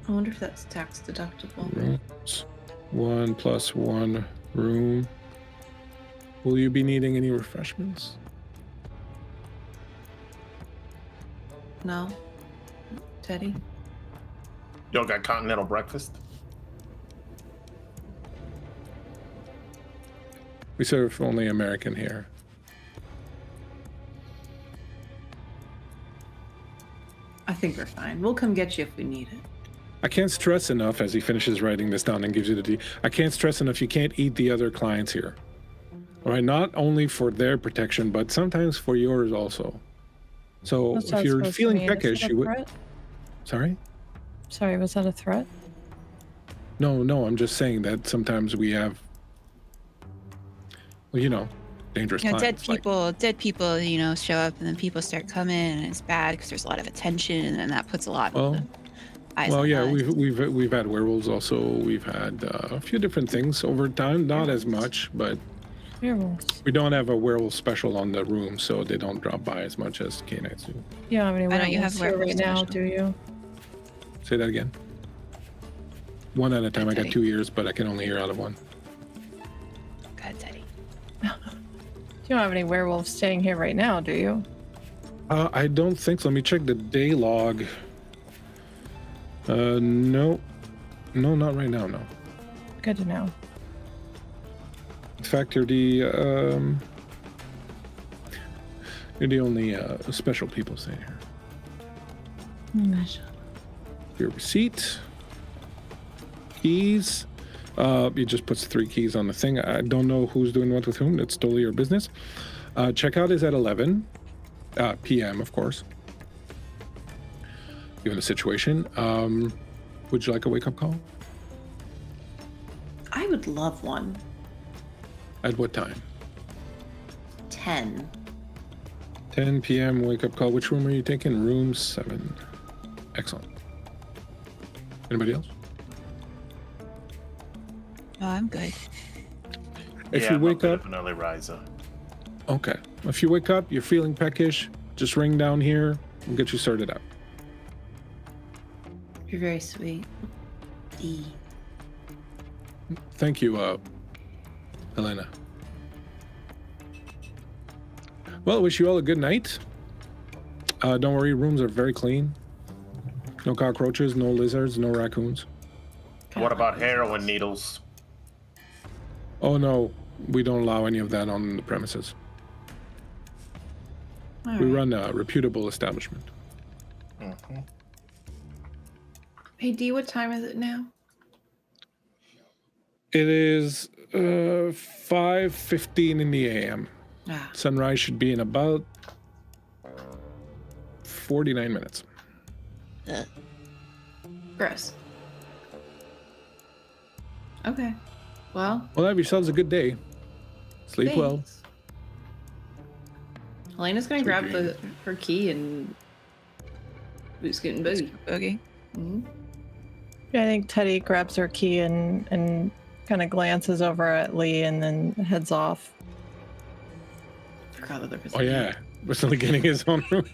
B: I wonder if that's tax deductible.
A: rooms, 1 + 1 room. Will you be needing any refreshments?
B: No? Teddy?
E: Y'all got continental breakfast?
A: We serve only American here.
B: I think we're fine. We'll come get you if we need it.
A: I can't stress enough, as he finishes writing this down and gives you the I can't stress enough, you can't eat the other clients here. All right, not only for their protection, but sometimes for yours also. So
C: What's that
A: if you're
C: supposed to
A: feeling
C: mean? Is
A: peckish,
C: that a
A: you would.
C: threat?
A: Sorry?
C: Sorry, was that a threat?
A: No, I'm just saying that sometimes we have, well, dangerous
D: You know,
A: clients.
D: dead people, show up and then people start coming and it's bad because there's a lot of attention and then that puts a lot
A: Well,
D: of eyes
A: Well,
D: on
A: yeah,
D: us.
A: we've had werewolves also. We've had a few different things over time. Not as much, but
C: Werewolves.
A: we don't have a werewolf special on the room, so they don't drop by as much as K-Nights do.
C: You don't have any
D: Why don't you
C: werewolves
D: have
C: here right
D: werewolves
C: now,
D: special?
C: do you?
A: Say that again. One at a time. I got
D: Teddy.
A: 2 ears, but I can only hear out of one.
D: Go ahead, Teddy.
C: You don't have any werewolves staying here right now, do you?
A: I don't think so. Let me check the day log. No, not right now. No.
C: Good to know.
A: In fact, you're the only special people staying here. Your receipt, keys. He just puts 3 keys on the thing. I don't know who's doing what with whom. That's totally your business. Checkout is at 11 p.m. Of course. Given the situation, would you like a wake-up call?
B: I would love one.
A: At what time?
B: 10.
A: 10 p.m. wake-up call. Which room are you taking? Room 7. Excellent. Anybody else?
D: Oh, I'm good.
A: If
E: Yeah,
A: you
E: I'm a
A: wake
E: bit
A: up,
E: of an early riser.
A: okay. If you wake up, you're feeling peckish, just ring down here. We'll get you sorted out.
B: You're very sweet. D.
A: Thank you, Helena. Well, I wish you all a good night. Don't worry, rooms are very clean. No cockroaches, no lizards, no raccoons.
E: What about heroin needles?
A: Oh no, we don't allow any of that on the premises.
B: All
A: We
B: right.
A: run a reputable establishment.
E: Mhm.
B: Hey, D, what time is it now?
A: It is 5:15 in the a.m.
B: Ah,
A: Sunrise should be in about 49 minutes.
B: gross. Okay. Well,
A: Well, have yourselves a good day. Sleep well.
B: thanks. Helena's gonna
A: Sweet
B: grab
A: dreams.
B: her key and boot scoot and boogie.
D: Boogie.
B: Mhm.
C: Yeah, I think Teddy grabs her key and kind of glances over at Lee and then heads off.
B: Forgot that there was
A: Oh
B: a-
A: yeah, we're still getting his own room.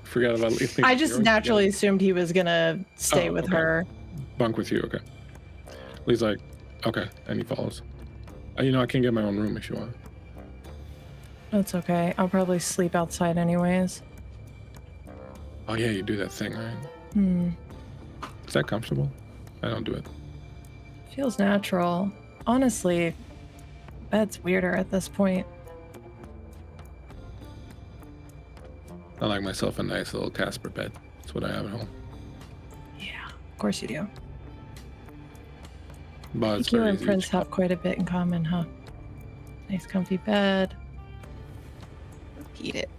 A: Forgot about leaving.
C: I just naturally assumed he was gonna stay
A: Oh,
C: with
A: okay.
C: her.
A: Bunk with you, okay. Lee's like, okay, and he follows. I can get my own room if you want.
C: That's okay. I'll probably sleep outside anyways.
A: Oh yeah, you do that thing, right? Is that comfortable? I don't do it.
C: Feels natural. Honestly, bed's weirder at this point.
A: I like myself a nice little Casper bed. That's what I have at home.
C: Yeah, of course you do.
A: But it's
C: You
A: very
C: and
A: easy.
C: Prince have quite a bit in common, huh? Nice comfy bed.
D: Eat it.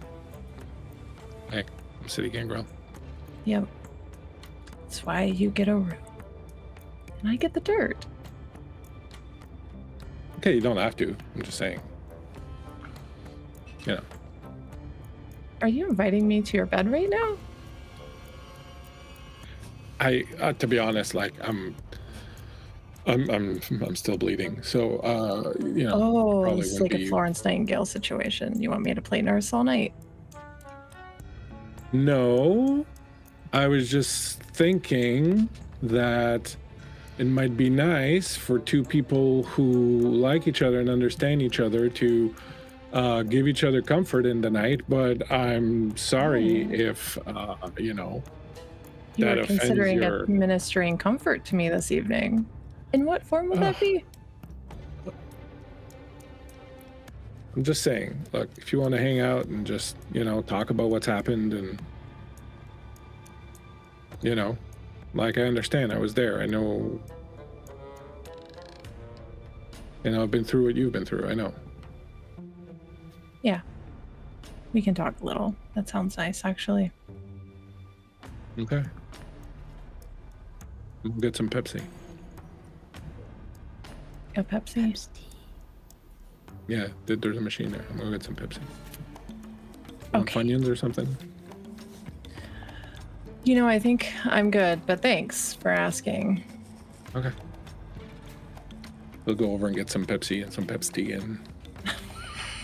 A: I'm City Gangrel.
C: Yep. That's why you get a room. And I get the dirt.
A: Okay, you don't have to. I'm just saying.
C: Are you inviting me to your bed right now?
A: I to be honest, like I'm still bleeding. So
C: Oh,
A: probably
C: it's
A: wouldn't
C: like a
A: be you.
C: Florence Nightingale situation. You want me to play nurse all night?
A: No, I was just thinking that it might be nice for two people who like each other and understand each other to give each other comfort in the night. But I'm sorry if
C: You
A: that
C: were
A: offends
C: considering
A: your.
C: administering comfort to me this evening. In what form would that
A: Ugh.
C: be?
A: I'm just saying, look, if you want to hang out and just talk about what's happened and like I understand, I was there. I know. I've been through what you've been through. I know.
C: We can talk a little. That sounds nice, actually.
A: Okay. We'll get some Pepsi.
C: A Pepsi?
B: Pepsi.
A: Yeah, there's a machine there. I'm gonna get some Pepsi. Want
C: Okay.
A: Funyuns or something?
C: I think I'm good, but thanks for asking.
A: Okay. We'll go over and get some Pepsi and some Pepsi and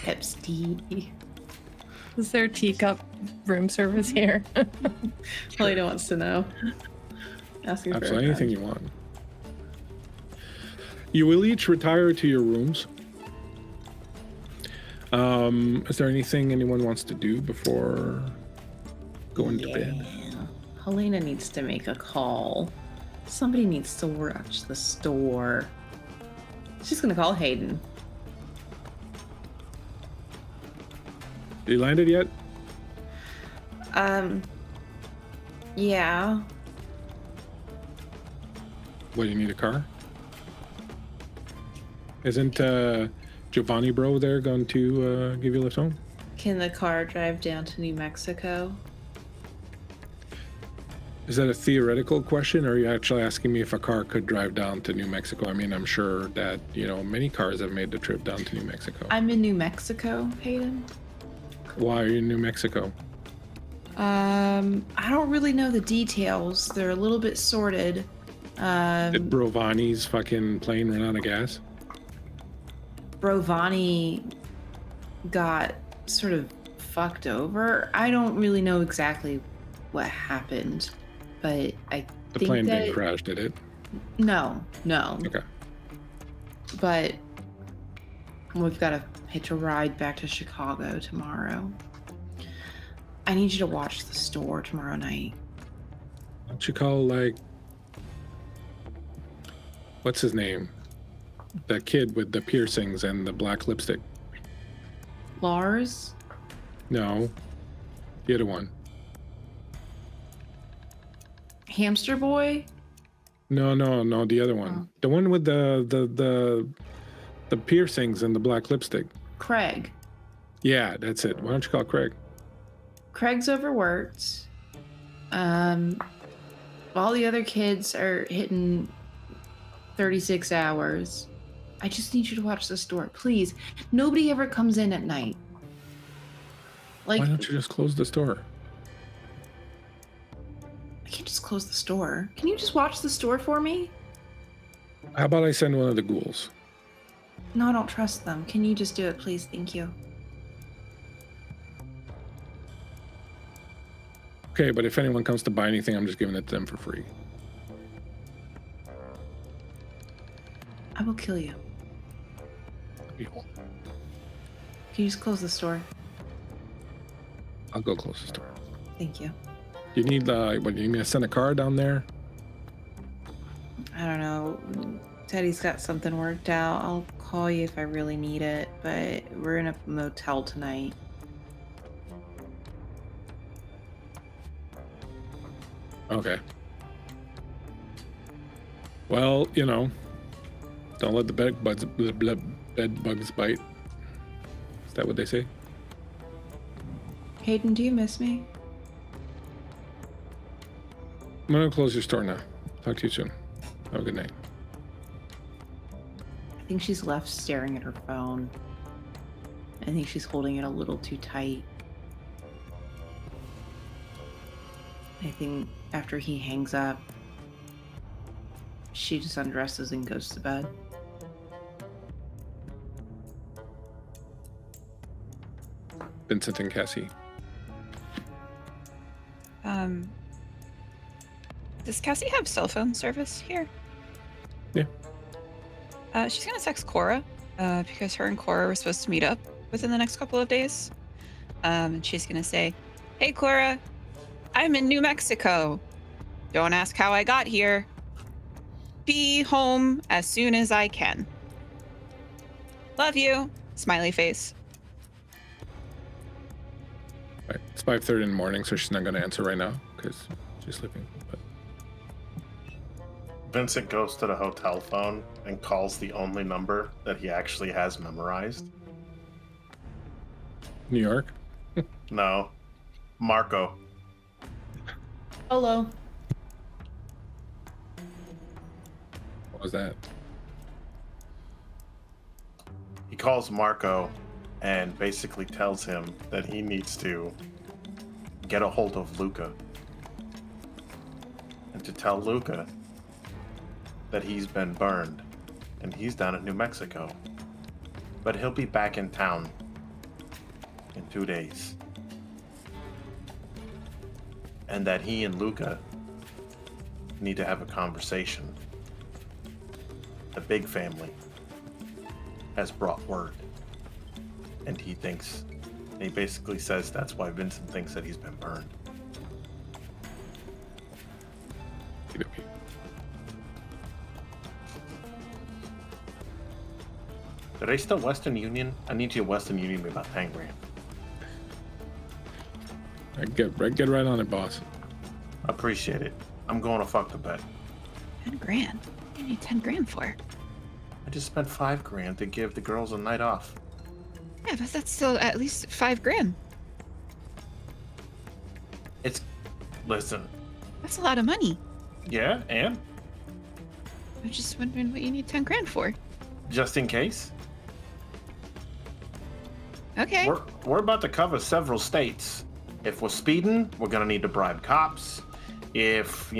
B: Pepsi.
C: Is there teacup room service here?
B: Helena wants to know. Asking for a
A: absolutely anything
B: friend.
A: you want. You will each retire to your rooms. Is there anything anyone wants to do before going to bed?
B: Helena needs to make a call. Somebody needs to watch the store. She's gonna call Hayden.
A: You landed yet?
B: Yeah.
A: What, do you need a car? Isn't Giovanni bro there going to give you a lift home?
B: Can the car drive down to New Mexico?
A: Is that a theoretical question, or are you actually asking me if a car could drive down to New Mexico? I mean, I'm sure that, many cars have made the trip down to New Mexico.
B: I'm in New Mexico, Hayden.
A: Why are you in New Mexico?
B: I don't really know the details. They're a little bit sorted.
A: Did Brovani's fucking plane run out of gas?
B: Brovani got sort of fucked over. I don't really know exactly what happened, but I
A: The
B: think
A: plane
B: that
A: didn't crash, did it?
B: no.
A: Okay.
B: But we've got to hitch a ride back to Chicago tomorrow. I need you to watch the store tomorrow night.
A: Don't you call, what's his name? That kid with the piercings and the black lipstick.
B: Lars?
A: No. The other one.
B: Hamster Boy?
A: No, the other one. The one with the piercings and the black lipstick.
B: Craig.
A: Yeah, that's it. Why don't you call Craig?
B: Craig's overworked. All the other kids are hitting 36 hours. I just need you to watch the store, please. Nobody ever comes in at night. Like,
A: why don't you just close the store?
B: I can't just close the store. Can you just watch the store for me?
A: How about I send one of the ghouls?
B: No, I don't trust them. Can you just do it, please? Thank you.
A: Okay, but if anyone comes to buy anything, I'm just giving it to them for free.
B: I will kill you.
A: You-
B: Can you just close the store?
A: I'll go close the store.
B: Thank you.
A: You need what? You need me to send a car down there?
B: I don't know. Teddy's got something worked out. I'll call you if I really need it, but we're in a motel tonight.
A: Okay. Well, you know, don't let the bed bugs bite. Is that what they say?
B: Hayden, do you miss me?
A: I'm gonna close your store now. Talk to you soon. Have a good night.
B: I think she's left staring at her phone. I think she's holding it a little too tight. I think after he hangs up, she just undresses and goes to bed.
A: Vincent and Cassie.
D: Does Cassie have cell phone service here?
A: Yeah.
D: She's gonna text Cora, because her and Cora were supposed to meet up within the next couple of days. And she's gonna say, "Hey Cora, I'm in New Mexico. Don't ask how I got here. Be home as soon as I can. Love you." Smiley face.
A: Right. It's 5:30 in the morning, so she's not gonna answer right now because she's sleeping. But
E: Vincent goes to the hotel phone and calls the only number that he actually has memorized.
A: New York.
E: No, Marco.
B: Hello.
A: What was that?
E: He calls Marco and basically tells him that he needs to get a hold of Luca and to tell Luca that he's been burned and he's down in New Mexico, but he'll be back in town in 2 days, and that he and Luca need to have a conversation. The big family has brought word, and he basically says that's why Vincent thinks that he's been burned.
A: Okay.
E: Are they still Western Union? I need you to Western Union me about 10 grand.
A: Get right on it, boss.
E: Appreciate it. I'm going to fuck the bed.
D: 10 grand? What do you need 10 grand for?
E: I just spent 5 grand to give the girls a night off.
D: Yeah, but that's still at least 5 grand.
E: Listen.
D: That's a lot of money.
E: Yeah, and?
D: I'm just wondering what you need 10 grand for.
E: Just in case.
D: Okay.
E: We're about to cover several states. If we're speeding, we're gonna need to bribe cops. If,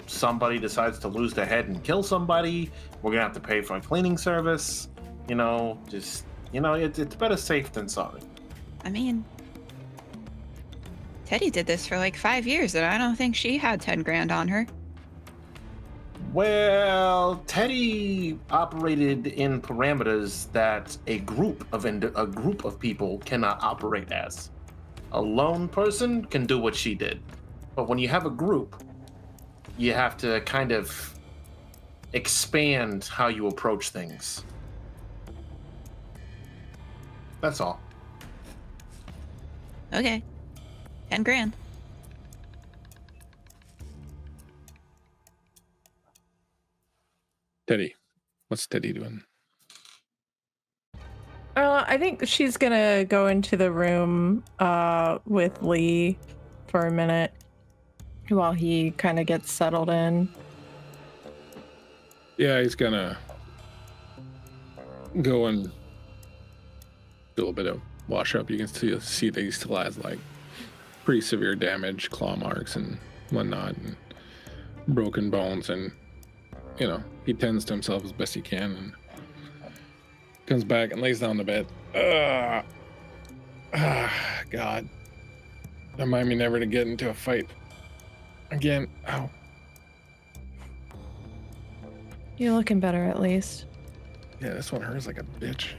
E: somebody decides to lose their head and kill somebody, we're gonna have to pay for a cleaning service. It's better safe than sorry.
D: I mean, Teddy did this for like 5 years, and I don't think she had 10 grand on her.
E: Well, Teddy operated in parameters that a group of people cannot operate as. A lone person can do what she did, but when you have a group, you have to kind of expand how you approach things. That's all.
D: Okay. 10 grand.
A: Teddy. What's Teddy doing?
C: I think she's gonna go into the room with Lee for a minute while he kind of gets settled in.
A: Yeah, he's gonna go and do a little bit of wash up. You can see that he still has like pretty severe damage, claw marks and whatnot, and broken bones, and you know, he tends to himself as best he can and comes back and lays down on the bed. God. Remind me never to get into a fight again. Ow.
C: You're looking better at least.
A: Yeah, this one hurts like a bitch.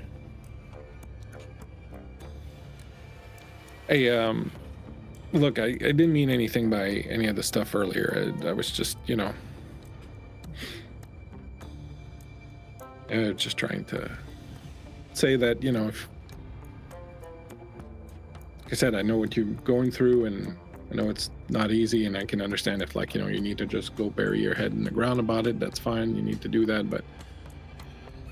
A: Hey, look, I didn't mean anything by any of the stuff earlier. I was just, you know, just trying to say that, you know, if, like I said, I know what you're going through, and I know it's not easy, and I can understand if, like, you know, you need to just go bury your head in the ground about it. That's fine. You need to do that, but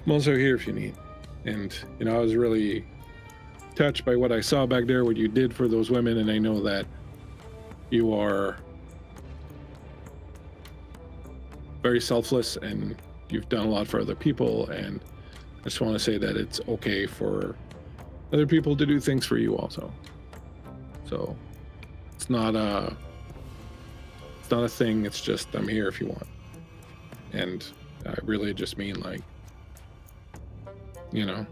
A: I'm also here if you need. And, you know, I was really touched by what I saw back there, what you did for those women, and I know that you are very selfless and you've done a lot for other people, and I just want to say that it's okay for other people to do things for you also. So it's not a thing, it's just I'm here if you want. And I really just mean, like, you know,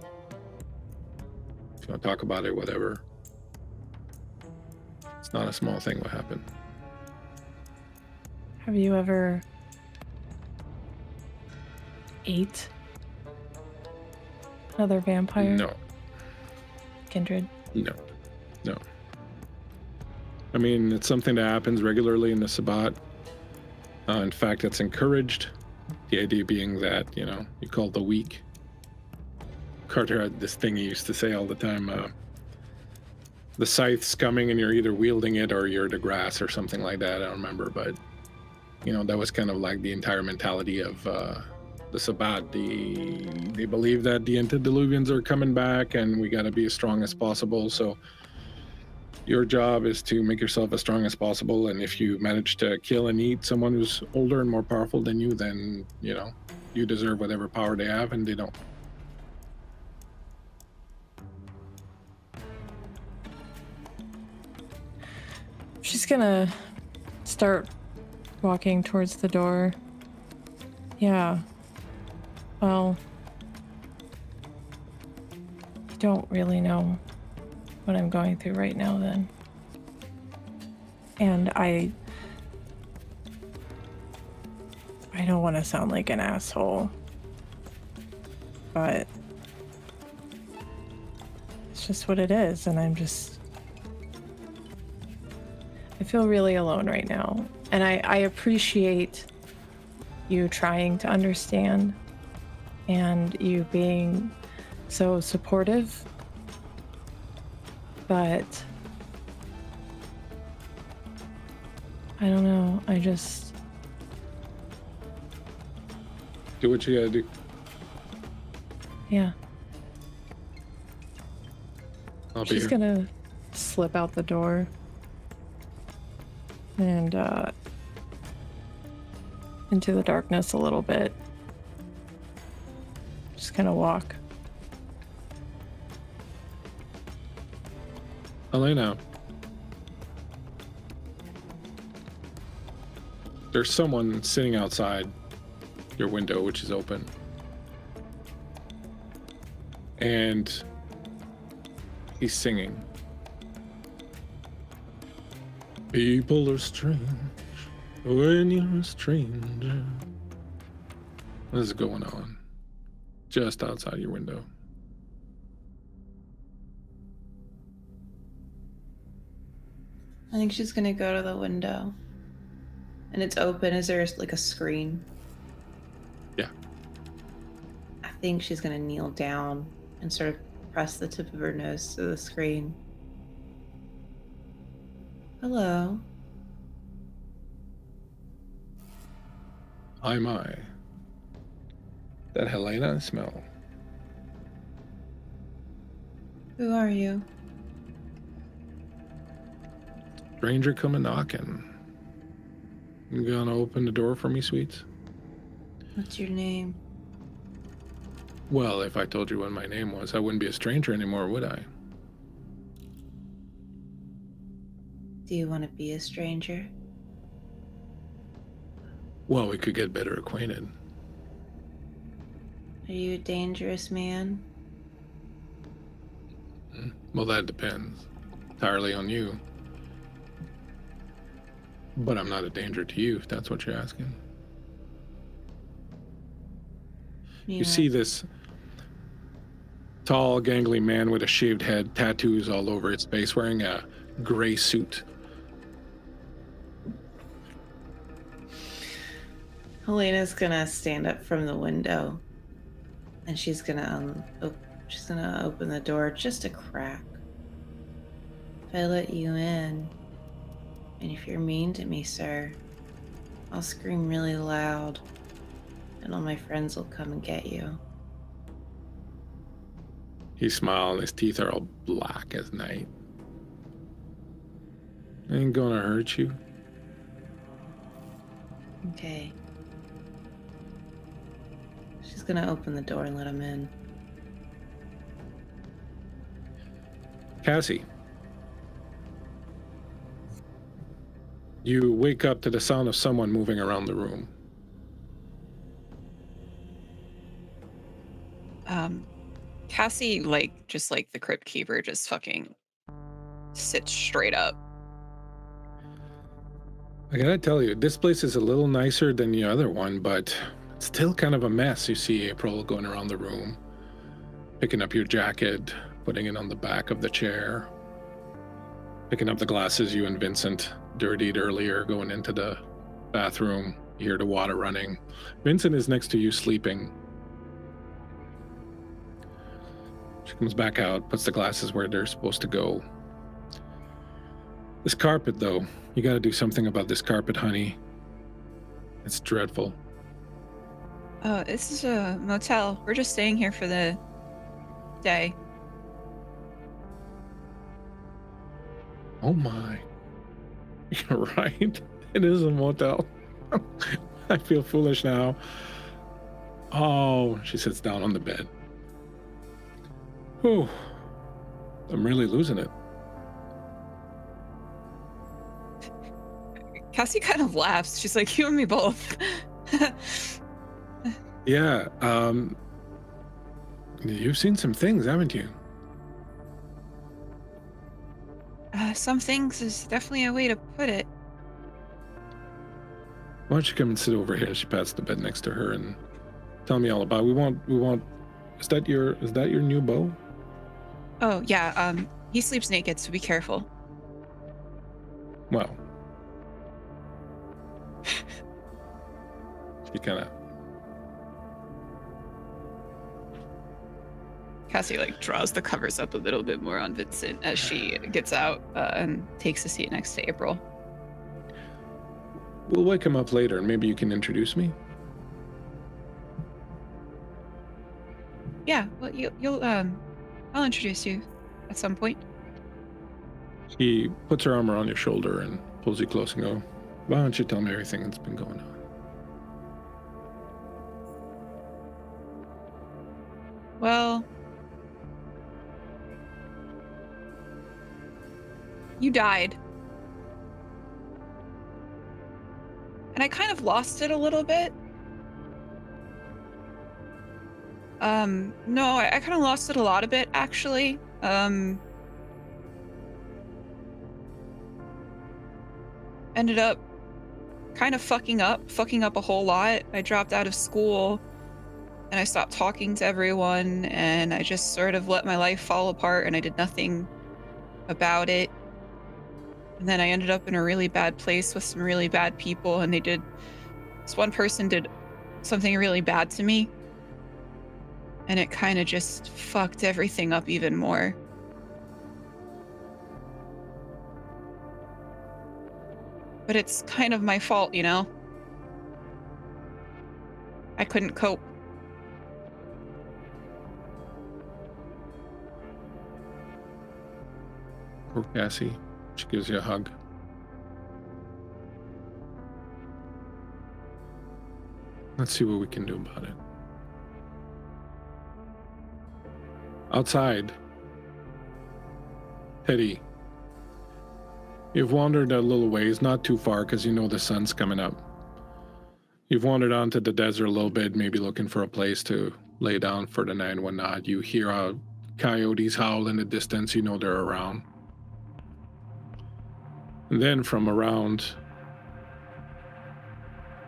A: if you want to talk about it, whatever. It's not a small thing what happened.
C: Have you ever ate another vampire?
A: No.
C: Kindred?
A: No. I mean, it's something that happens regularly in the Sabbat. In fact, it's encouraged. The idea being that, you know, you call the weak. Carter had this thing he used to say all the time, the scythe's coming and you're either wielding it or you're the grass or something like that. I don't remember, but, you know, that was kind of like the entire mentality of the Sabbat. They believe that the antediluvians are coming back and we got to be as strong as possible. So your job is to make yourself as strong as possible, and if you manage to kill and eat someone who's older and more powerful than you, then, you know, you deserve whatever power they have, and they don't.
C: She's gonna start walking towards the door. Yeah. Well, you don't really know what I'm going through right now then. And I don't want to sound like an asshole, but it's just what it is, and I feel really alone right now. And I appreciate you trying to understand and you being so supportive, but I don't know, I just...
A: Do what you gotta do.
C: Yeah.
A: I'll be
C: She's
A: here.
C: gonna slip out the door and into the darkness a little bit. Just kind of walk.
A: Helena, there's someone sitting outside your window, which is open, and he's singing. People are strange when you're a stranger. What is going on just outside your window?
B: I think she's gonna go to the window. And it's open. Is there like a screen?
A: Yeah.
B: I think she's gonna kneel down and sort of press the tip of her nose to the screen. Hello.
A: Hi, my. That Helena smell.
B: Who are you?
A: Stranger coming knocking. You gonna open the door for me, sweets?
B: What's your name?
A: Well, if I told you what my name was, I wouldn't be a stranger anymore, would I?
B: Do you want to be a stranger?
A: Well, we could get better acquainted.
B: Are you a dangerous man?
A: Well, that depends entirely on you. But I'm not a danger to you, if that's what you're asking. You see this tall, gangly man with a shaved head, tattoos all over his face, wearing a gray suit.
B: Helena's gonna stand up from the window, and she's gonna open the door just a crack. If I let you in, and if you're mean to me, sir, I'll scream really loud, and all my friends will come and get you.
A: He smiled, and his teeth are all black as night. Ain't gonna hurt you.
B: Okay. She's gonna open the door and let him in.
A: Cassie. You wake up to the sound of someone moving around the room.
D: Cassie, just like the crypt keeper, just fucking sits straight up.
A: I gotta tell you, this place is a little nicer than the other one, but it's still kind of a mess. You see April going around the room, picking up your jacket, putting it on the back of the chair, picking up the glasses you and Vincent dirtied earlier, going into the bathroom. You hear the water running. Vincent is next to you sleeping. She comes back out, puts the glasses where they're supposed to go. This carpet, though, you gotta do something about this carpet, honey. It's dreadful.
D: Oh, this is a motel. We're just staying here for the day.
A: Oh my. You're right. It is a motel. I feel foolish now. Oh, she sits down on the bed. Whew. I'm really losing it.
D: Cassie kind of laughs. She's like, you and me both.
A: Yeah, you've seen some things, haven't you?
D: Some things is definitely a way to put it.
A: Why don't you come and sit over here? She pats the bed next to her and tell me all about it. We want is that your new beau?
D: Oh, yeah, he sleeps naked, so be careful.
A: Well. She kinda
D: Cassie draws the covers up a little bit more on Vincent as she gets out and takes a seat next to April.
A: We'll wake him up later and maybe you can introduce me.
D: Yeah, well, you'll I'll introduce you at some point.
A: She puts her arm around your shoulder and pulls you close and go, why don't you tell me everything that's been going on?
D: Well, you died. And I kind of lost it a little bit. No, I kind of lost it a lot of bit, actually. Ended up kind of fucking up a whole lot. I dropped out of school and I stopped talking to everyone and I just sort of let my life fall apart and I did nothing about it. And then I ended up in a really bad place with some really bad people and this one person did something really bad to me. And it kind of just fucked everything up even more. But it's kind of my fault, you know? I couldn't cope.
A: Poor Cassie. She gives you a hug. Let's see what we can do about it. Outside, Teddy, you've wandered a little ways, not too far because you know the sun's coming up. You've wandered onto the desert a little bit, maybe looking for a place to lay down for the night and whatnot. You hear coyotes howl in the distance, you know they're around. And then from around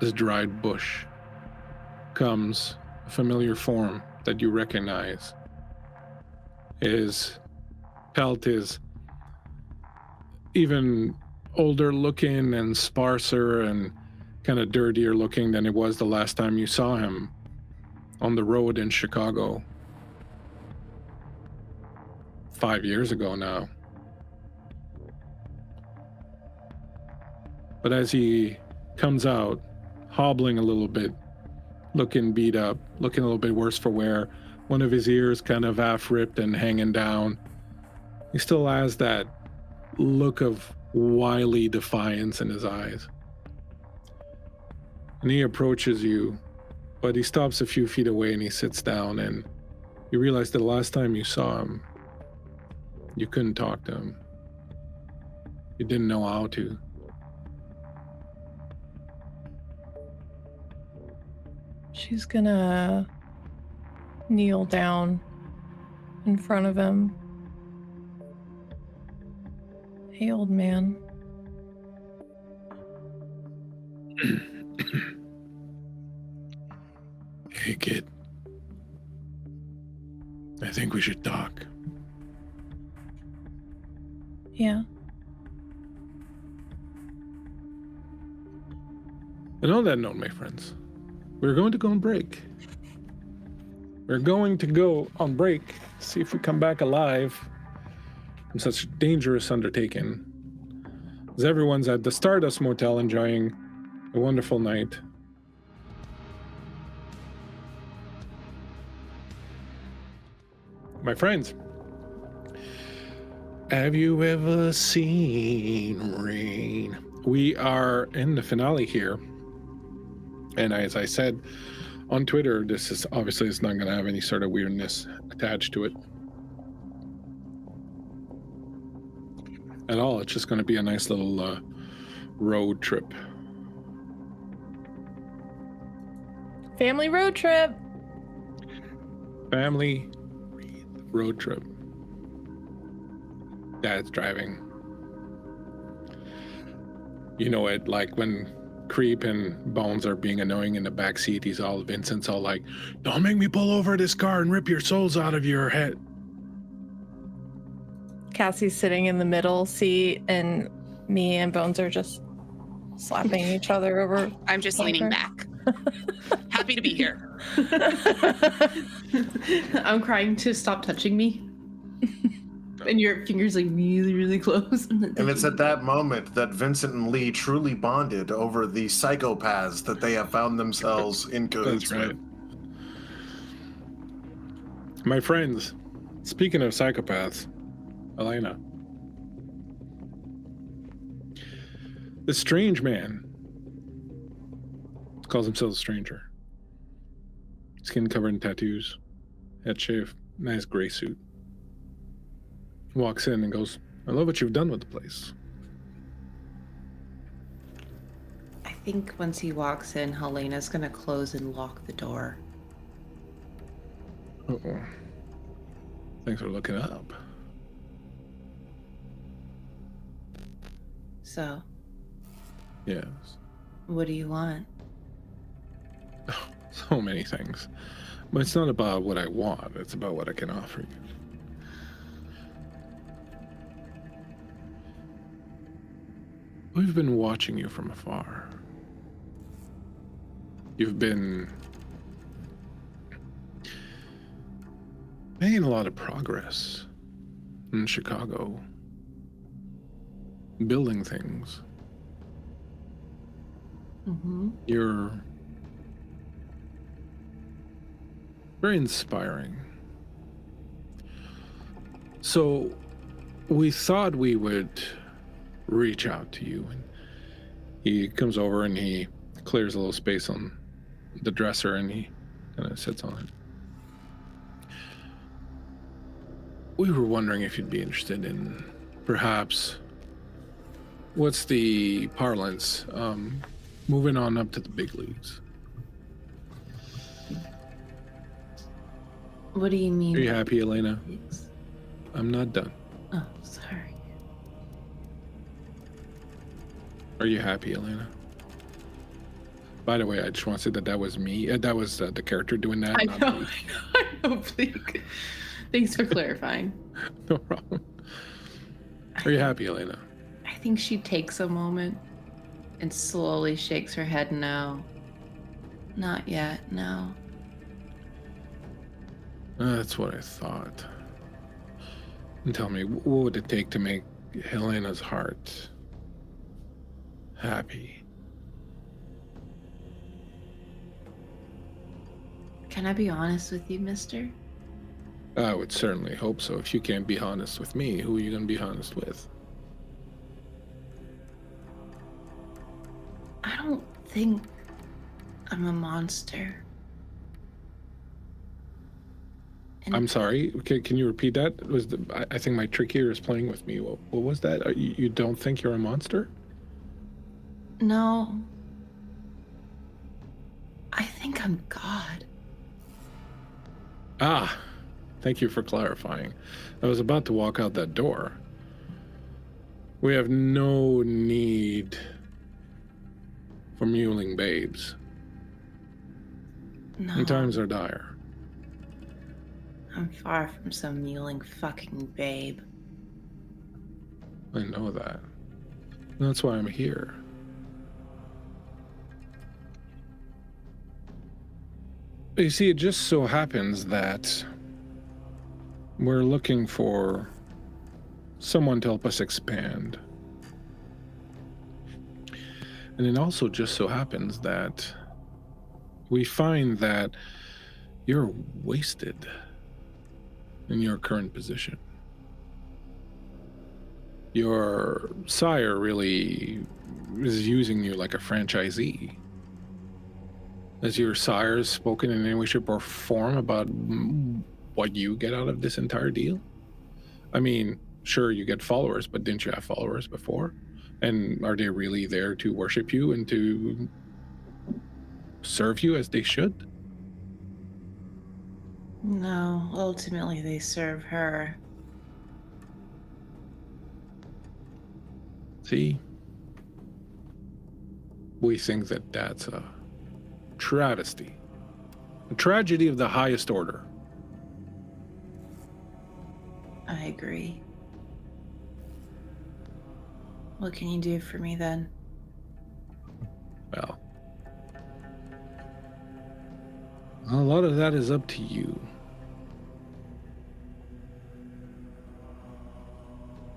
A: this dried bush comes a familiar form that you recognize. His pelt is even older looking and sparser and kind of dirtier looking than it was the last time you saw him on the road in Chicago 5 years ago now. But as he comes out, hobbling a little bit, looking beat up, looking a little bit worse for wear, one of his ears kind of half ripped and hanging down, he still has that look of wily defiance in his eyes. And he approaches you, but he stops a few feet away and he sits down, and you realize that the last time you saw him, you couldn't talk to him. You didn't know how to.
C: She's gonna kneel down in front of him. Hey, old man.
A: Hey, kid. I think we should talk.
C: Yeah.
A: And on that note, my friends, we're going to go on break. We're going to go on break, see if we come back alive from such a dangerous undertaking. As everyone's at the Stardust Motel enjoying a wonderful night. My friends, have you ever seen rain? We are in the finale here. And as I said on Twitter, this is obviously it's not going to have any sort of weirdness attached to it at all. It's just going to be a nice little road trip.
C: Family road trip.
A: Family road trip. Dad's driving. You know it, like when Creep and Bones are being annoying in the back seat, Vincent's all like, "Don't make me pull over this car and rip your souls out of your head."
C: Cassie's sitting in the middle seat, and me and Bones are just slapping each other over.
D: I'm just leaning back. Happy to be here.
B: I'm crying to stop touching me. And your fingers like really, really close.
E: And it's at that moment that Vincent and Lee truly bonded over the psychopaths that they have found themselves in cahoots
A: That's right.
E: with.
A: My friends, speaking of psychopaths, Helena. The strange man calls himself a stranger. Skin covered in tattoos, head shaved, nice gray suit. Walks in and goes, "I love what you've done with the place."
B: I think once he walks in, Helena's gonna close and lock the door.
A: Uh-oh. Things are looking up.
B: So,
A: Yes.
B: what do you want?
A: So many things. But it's not about what I want, it's about what I can offer you. We've been watching you from afar. You've been making a lot of progress in Chicago, building things.
B: Mm-hmm.
A: You're very inspiring. So, we thought we would reach out to you. And he comes over and he clears a little space on the dresser and he kind of sits on it. We were wondering if you'd be interested in perhaps, what's the parlance, moving on up to the big leagues.
B: What do you mean?
A: Are you happy, Helena? I'm not done.
B: Oh, sorry.
A: Are you happy, Helena? By the way, I just want to say that was me. That was the character doing that.
B: I
A: not
B: know.
A: me.
B: I know. Thanks for clarifying.
A: No problem. Are you happy, Helena?
B: I think she takes a moment and slowly shakes her head no. Not yet, no.
A: That's what I thought. And tell me, what would it take to make Helena's heart happy?
B: Can I be honest with you, mister?
A: I would certainly hope so. If you can't be honest with me, who are you going to be honest with?
B: I don't think I'm a monster. And
A: I'm sorry. Okay, can you repeat that? I think my trick here is playing with me. What was that? You don't think you're a monster?
B: no. I think I'm God.
A: Ah, thank you for clarifying. I was about to walk out that door. We have no need for mewling babes.
B: No.
A: And times are dire.
B: I'm far from some mewling fucking babe.
A: I know that. That's why I'm here. You see, it just so happens that we're looking for someone to help us expand. And it also just so happens that we find that you're wasted in your current position. Your sire really is using you like a franchisee. Has your sire spoken in any way, shape, or form about what you get out of this entire deal? I mean, sure, you get followers, but didn't you have followers before? And are they really there to worship you and to serve you as they should?
B: No, ultimately they serve her.
A: See? We think that that's a travesty. A tragedy of the highest order.
B: I agree. What can you do for me then?
A: Well, a lot of that is up to you.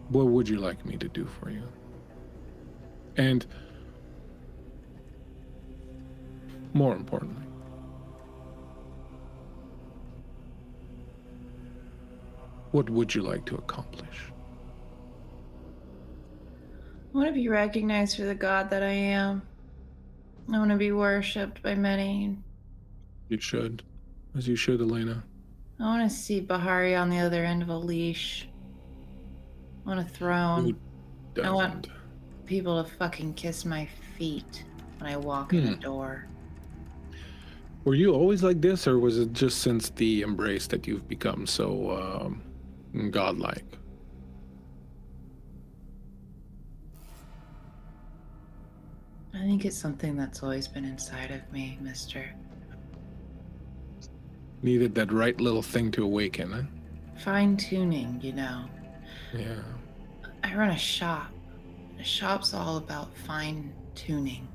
A: What would you like me to do for you? And more importantly, what would you like to accomplish?
B: I want to be recognized for the god that I am. I want to be worshipped by many.
A: You should. As you should, Helena.
B: I want to see Bahari on the other end of a leash. On a throne.
A: Who
B: I want
A: doesn't?
B: people to fucking kiss my feet when I walk in the door.
A: Were you always like this, or was it just since the embrace that you've become so godlike?
B: I think it's something that's always been inside of me, mister.
A: Needed that right little thing to awaken, huh?
B: Fine tuning, you know.
A: Yeah.
B: I run a shop. The shop's all about fine tuning.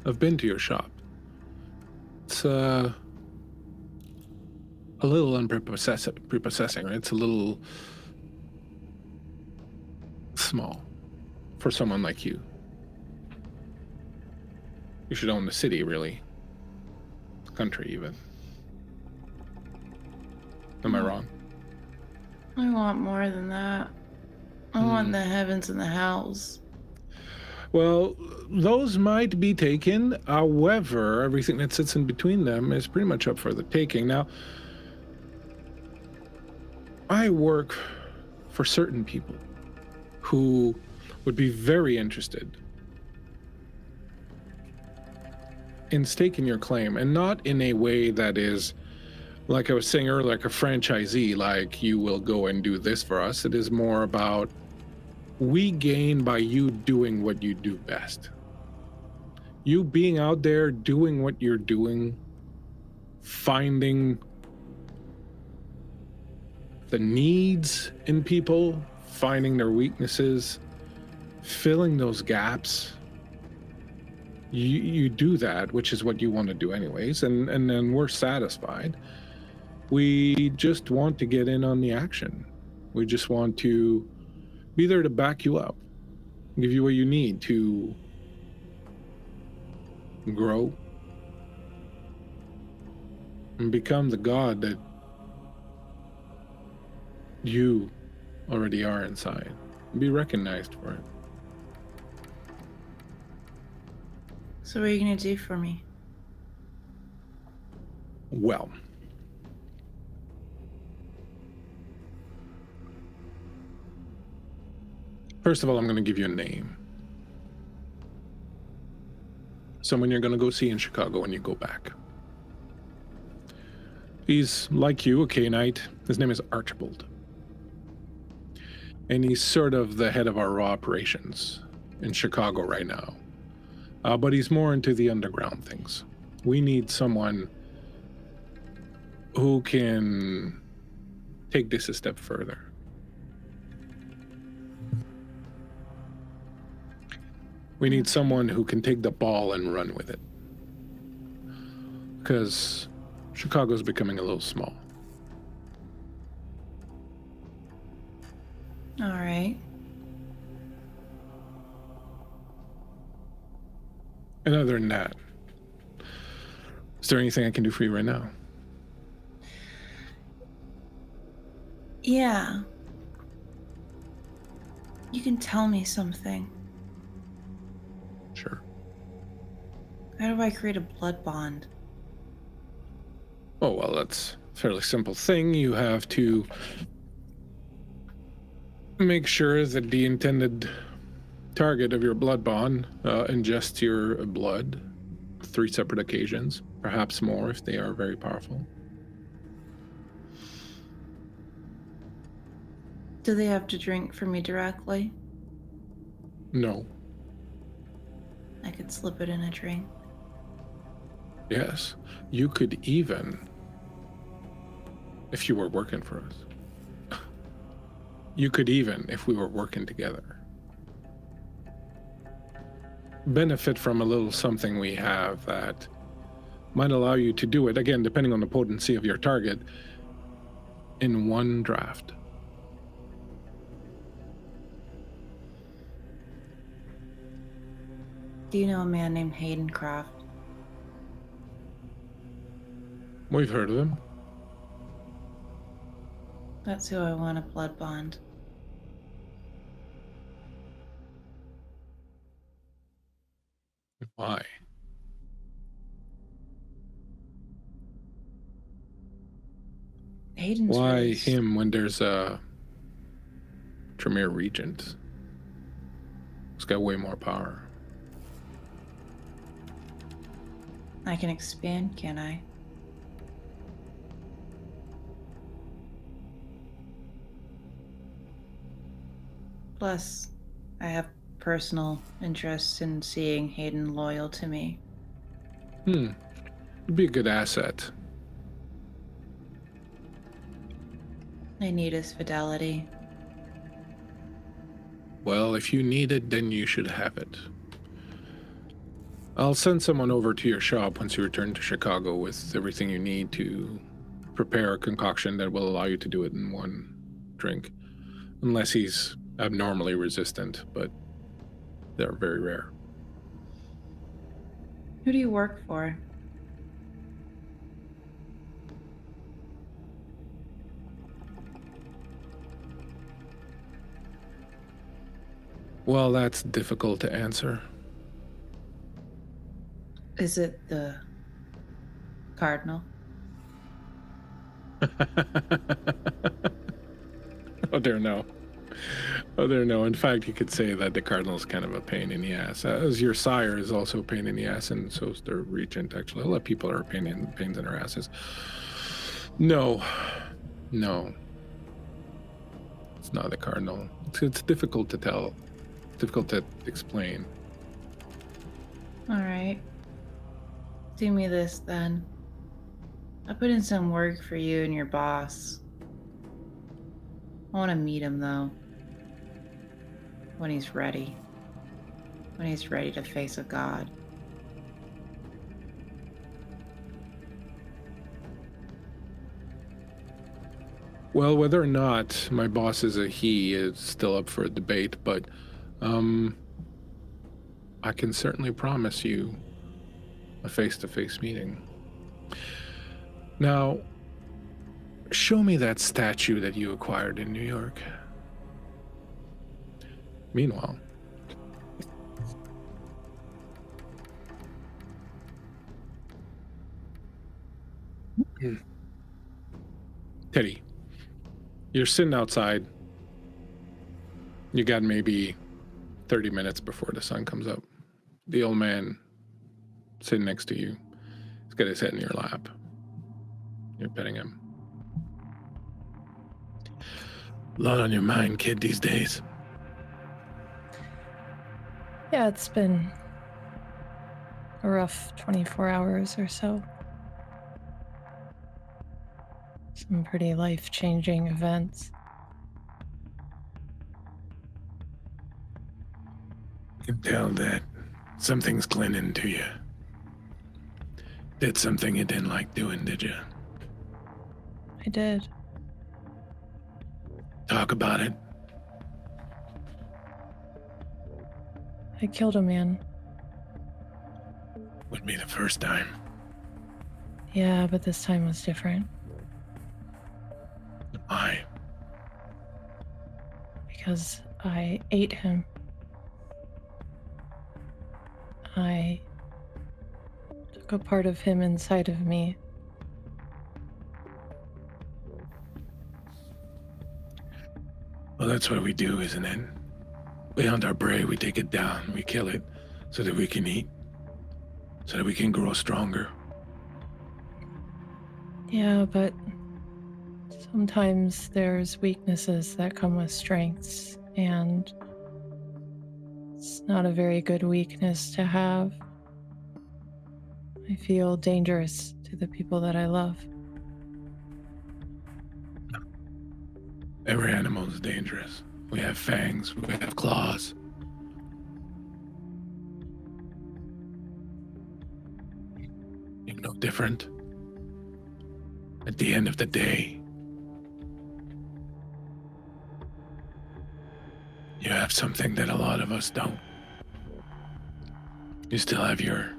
A: I've been to your shop. It's a little unprepossessing, right? It's a little small for someone like you. You should own the city, really. The country, even. Am I wrong?
B: I want more than that. I want the heavens and the hells.
A: Well, those might be taken. However, everything that sits in between them is pretty much up for the taking. Now, I work for certain people who would be very interested in staking your claim, and not in a way that is, like I was saying earlier, like a franchisee, like you will go and do this for us. It is more about we gain by you doing what you do best. You being out there doing what you're doing, finding the needs in people, finding their weaknesses, filling those gaps. You do that, which is what you want to do anyways, and then we're satisfied. We just want to get in on the action. We just want to be there to back you up, give you what you need to grow and become the god that you already are inside. Be recognized for it.
B: So what are you going to do for me?
A: Well, first of all, I'm going to give you a name. Someone you're going to go see in Chicago when you go back. He's, like you, a K-Knight. His name is Archibald. And he's sort of the head of our raw operations in Chicago right now. But he's more into the underground things. We need someone who can take this a step further. We need someone who can take the ball and run with it. Because Chicago's becoming a little small.
B: All right.
A: And other than that, is there anything I can do for you right now?
B: Yeah. You can tell me something.
A: Sure.
B: How do I create a blood bond?
A: Oh, well, that's a fairly simple thing. You have to make sure that the intended target of your blood bond ingests your blood 3 separate occasions, perhaps more if they are very powerful.
B: Do they have to drink from me directly?
A: No.
B: I could slip it in a drink.
A: Yes. You could even, if you were working for us, you could even, if we were working together, benefit from a little something we have that might allow you to do it, again, depending on the potency of your target, in one draft.
B: Do you know a man named Hayden Croft?
A: We've heard of him.
B: That's who I want a blood bond.
A: Why?
B: Hayden's
A: Why
B: really
A: him when there's a Tremere Regent? He's got way more power.
B: I can expand, can I? Plus, I have personal interest in seeing Hayden loyal to me.
A: It'd be a good asset.
B: I need his fidelity.
A: Well, if you need it, then you should have it. I'll send someone over to your shop once you return to Chicago with everything you need to prepare a concoction that will allow you to do it in one drink. Unless he's abnormally resistant, but they're very rare.
B: Who do you work for?
A: Well, that's difficult to answer.
B: Is it the cardinal?
A: Oh, dear, no. Oh, there, no. In fact, you could say that the cardinal's kind of a pain in the ass. As your sire is also a pain in the ass, and so is the regent, actually. A lot of people are pains in their asses. No. It's not the cardinal. It's difficult to tell. It's difficult to explain.
B: All right. Do me this then. I put in some work for you and your boss. I want to meet him though. When he's ready. When he's ready to face a god.
A: Well, whether or not my boss is a he is still up for a debate, but I can certainly promise you a face-to-face meeting. Now, show me that statue that you acquired in New York. Meanwhile, Teddy, you're sitting outside. You got maybe 30 minutes before the sun comes up. The old man sitting next to you. He's got his head in your lap. You're petting him. A lot on your mind, kid, these days.
C: Yeah, it's been a rough 24 hours or so. Some pretty life-changing events.
A: I can tell that something's clinging to you. Did something you didn't like doing, did you?
C: I did.
A: Talk about it.
C: I killed a man.
A: Would be the first time.
C: Yeah, but this time was different.
A: Why?
C: Because I ate him. I took a part of him inside of me.
A: Well, that's what we do, isn't it? We hunt our prey, we take it down, we kill it, so that we can eat, so that we can grow stronger.
C: Yeah, but sometimes there's weaknesses that come with strengths, and it's not a very good weakness to have. I feel dangerous to the people that I love.
A: Every animal is dangerous. We have fangs, we have claws. You're no different. At the end of the day, you have something that a lot of us don't. You still have your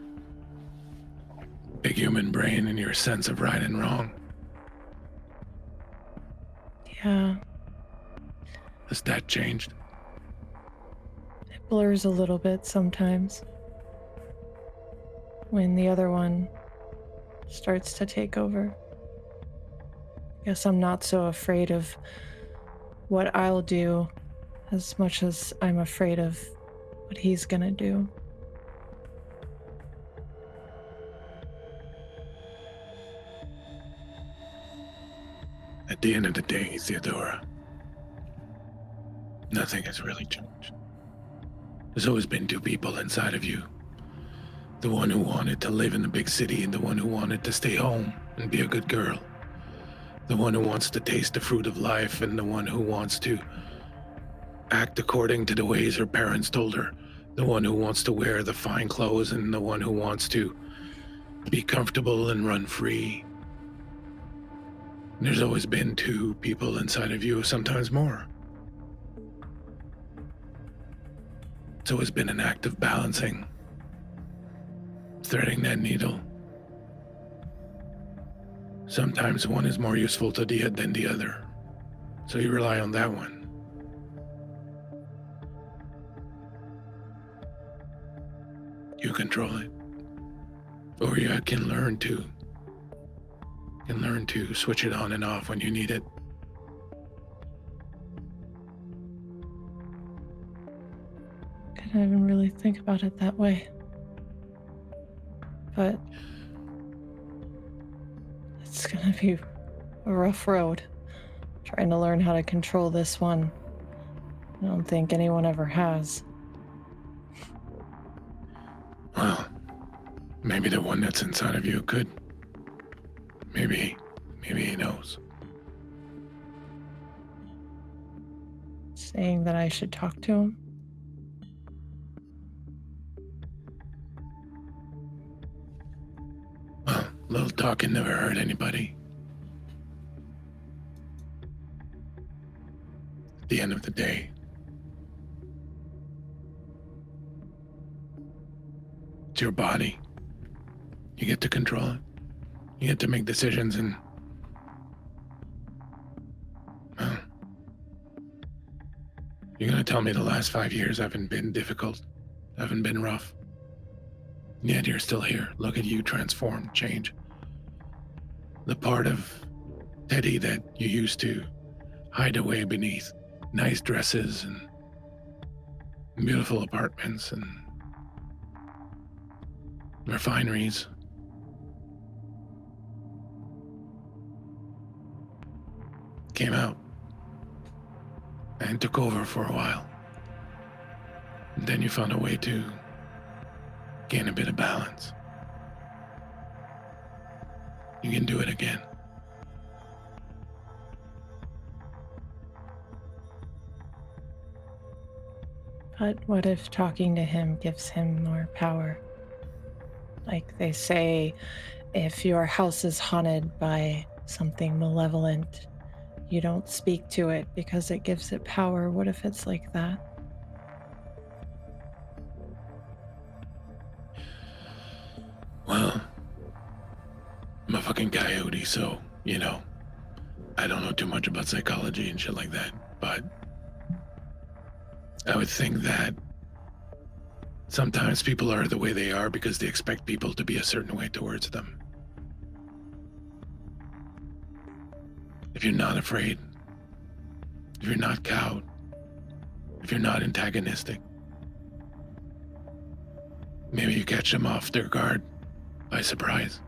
A: big human brain and your sense of right and wrong.
C: Yeah,
A: Has that changed?
C: it blurs a little bit sometimes when the other one starts to take over. Guess I'm not so afraid of what I'll do as much as I'm afraid of what he's gonna do.
A: At the end of the day, Theodora, nothing has really changed. There's always been two people inside of you. The one who wanted to live in the big city and the one who wanted to stay home and be a good girl. The one who wants to taste the fruit of life and the one who wants to act according to the ways her parents told her. The one who wants to wear the fine clothes and the one who wants to be comfortable and run free. There's always been two people inside of you, sometimes more. It's always been an act of balancing, threading that needle. Sometimes one is more useful to than the other, so you rely on that one. you control it. Or you can learn to switch it on and off when you need it.
C: I didn't even really think about it that way. But it's gonna be a rough road trying to learn how to control this one. I don't think anyone ever has.
A: Well, maybe the one that's inside of you could. Maybe he knows.
C: Saying that I should talk to him?
A: Well, a little talking never hurt anybody. At the end of the day, it's your body. You get to control it. You get to make decisions, and well, you're gonna tell me the last 5 years haven't been difficult, haven't been rough. And yet you're still here. Look at you transform, change. The part of Teddy that you used to hide away beneath nice dresses and beautiful apartments and refineries. Came out and took over for a while. And then you found a way to gain a bit of balance. You can do it again.
C: But what if talking to him gives him more power? Like they say, if your house is haunted by something malevolent, you don't speak to it because it gives it power. What if it's like that?
A: Well, I'm a fucking coyote, so, I don't know too much about psychology and shit like that, but I would think that sometimes people are the way they are because they expect people to be a certain way towards them. If you're not afraid, if you're not cowed, if you're not antagonistic, maybe you catch them off their guard by surprise.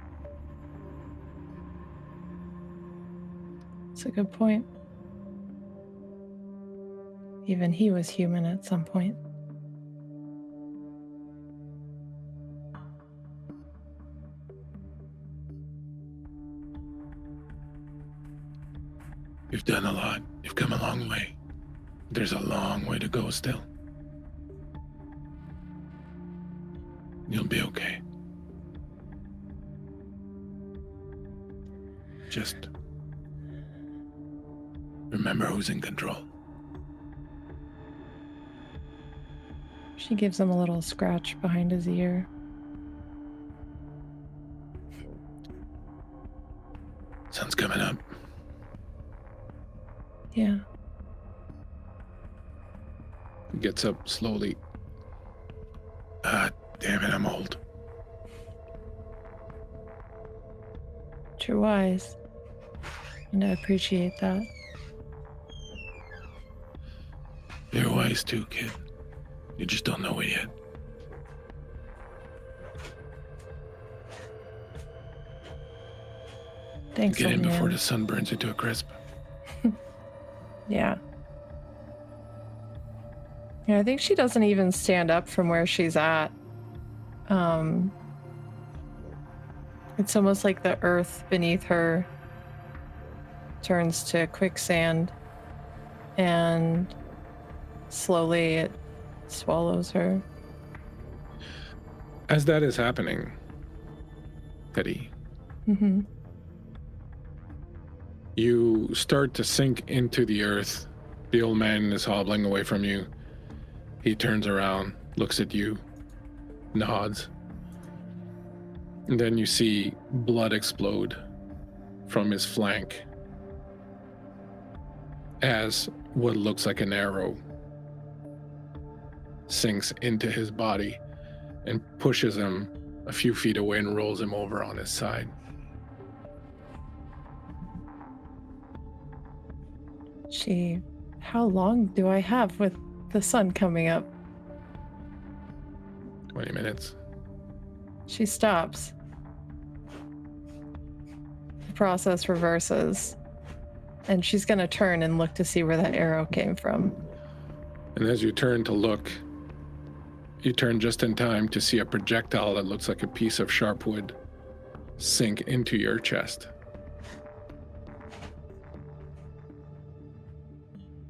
C: That's a good point. Even he was human at some point.
A: You've done a lot. You've come a long way. There's a long way to go still. You'll be okay. Just remember who's in control.
C: She gives him a little scratch behind his ear.
A: Sun's coming up.
C: Yeah.
A: He gets up slowly. Damn it, I'm old.
C: But you're wise. And I appreciate that.
A: You're wise too, kid. You just don't know it yet.
C: Thanks,
A: Get in
C: old
A: before
C: man.
A: the sun burns you to a crisp.
C: Yeah. Yeah, I think she doesn't even stand up from where she's at. It's almost like the earth beneath her turns to quicksand and slowly it swallows her.
A: As that is happening, Teddy,
C: Mm-hmm.
A: you start to sink into the earth. The old man is hobbling away from you. He turns around, looks at you, nods. And then you see blood explode from his flank as what looks like an arrow sinks into his body and pushes him a few feet away and rolls him over on his side.
C: Gee, how long do I have with the sun coming up?
A: 20 minutes.
C: She stops. The process reverses. And she's going to turn and look to see where that arrow came from.
A: And as you turn to look, you turn just in time to see a projectile that looks like a piece of sharp wood sink into your chest.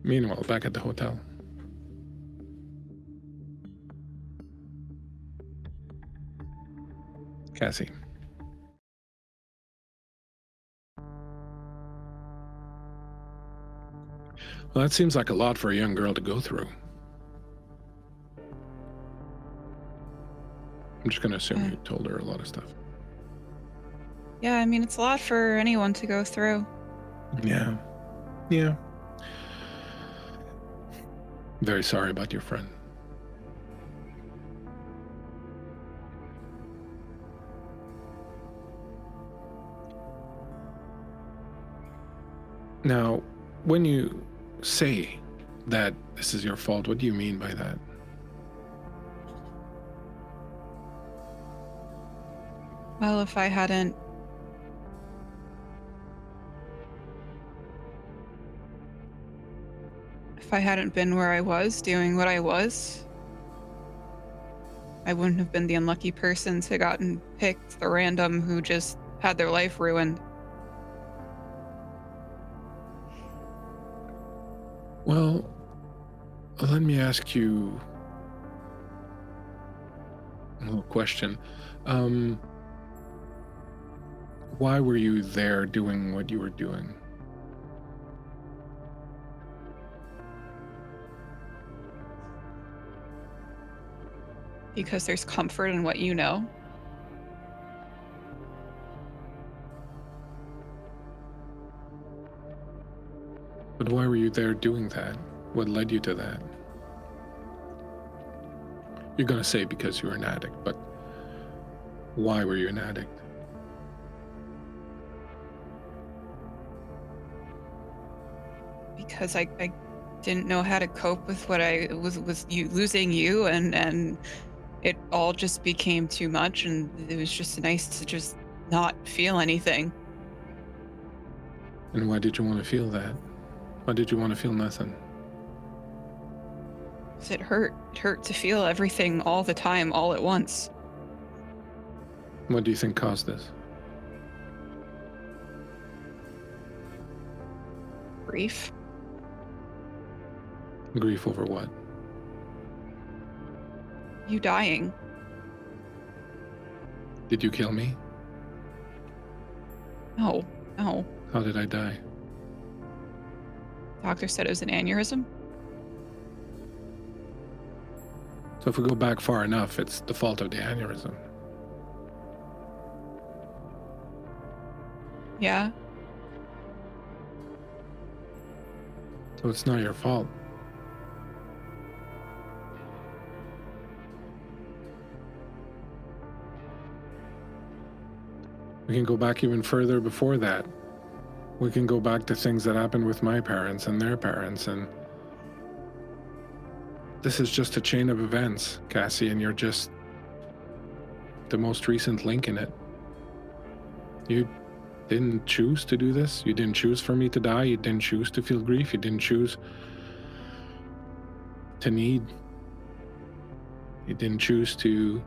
A: Meanwhile, back at the hotel. Cassie. Well, that seems like a lot for a young girl to go through. I'm just going to assume you told her a lot of stuff.
D: Yeah, I mean, it's a lot for anyone to go through.
A: Yeah. Yeah. Very sorry about your friend. Now, when you say that this is your fault, what do you mean by that?
D: Well, if I hadn't been where I was, doing what I was, I wouldn't have been the unlucky person to gotten picked, the random who just had their life ruined.
A: Well, let me ask you a little question. Why were you there doing what you were doing?
D: Because there's comfort in what you know.
A: But why were you there doing that? What led you to that? You're going to say because you were an addict, but why were you an addict?
D: Because I didn't know how to cope with what I was you losing you, and it all just became too much, and it was just nice to just not feel anything.
A: And why did you want to feel that? Why did you want to feel nothing?
D: 'Cause it hurt. It hurt to feel everything all the time, all at once.
A: What do you think caused this?
D: Grief.
A: Grief over what?
D: You dying.
A: Did you kill me?
D: No.
A: How did I die?
D: Doctor said it was an aneurysm.
A: So if we go back far enough, it's the fault of the aneurysm.
D: Yeah.
A: So it's not your fault. We can go back even further before that. We can go back to things that happened with my parents and their parents, and this is just a chain of events, Cassie, and you're just the most recent link in it. You didn't choose to do this. You didn't choose for me to die. You didn't choose to feel grief. You didn't choose to need. You didn't choose to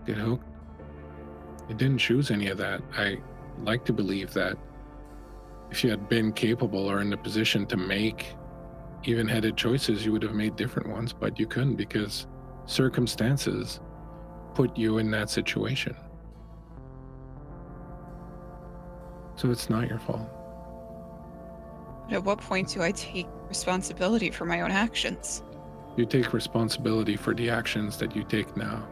A: get hooked. You didn't choose any of that. I like to believe that if you had been capable or in the position to make even-headed choices, you would have made different ones, but you couldn't because circumstances put you in that situation. So it's not your fault.
D: But at what point do I take responsibility for my own actions?
A: You take responsibility for the actions that you take now.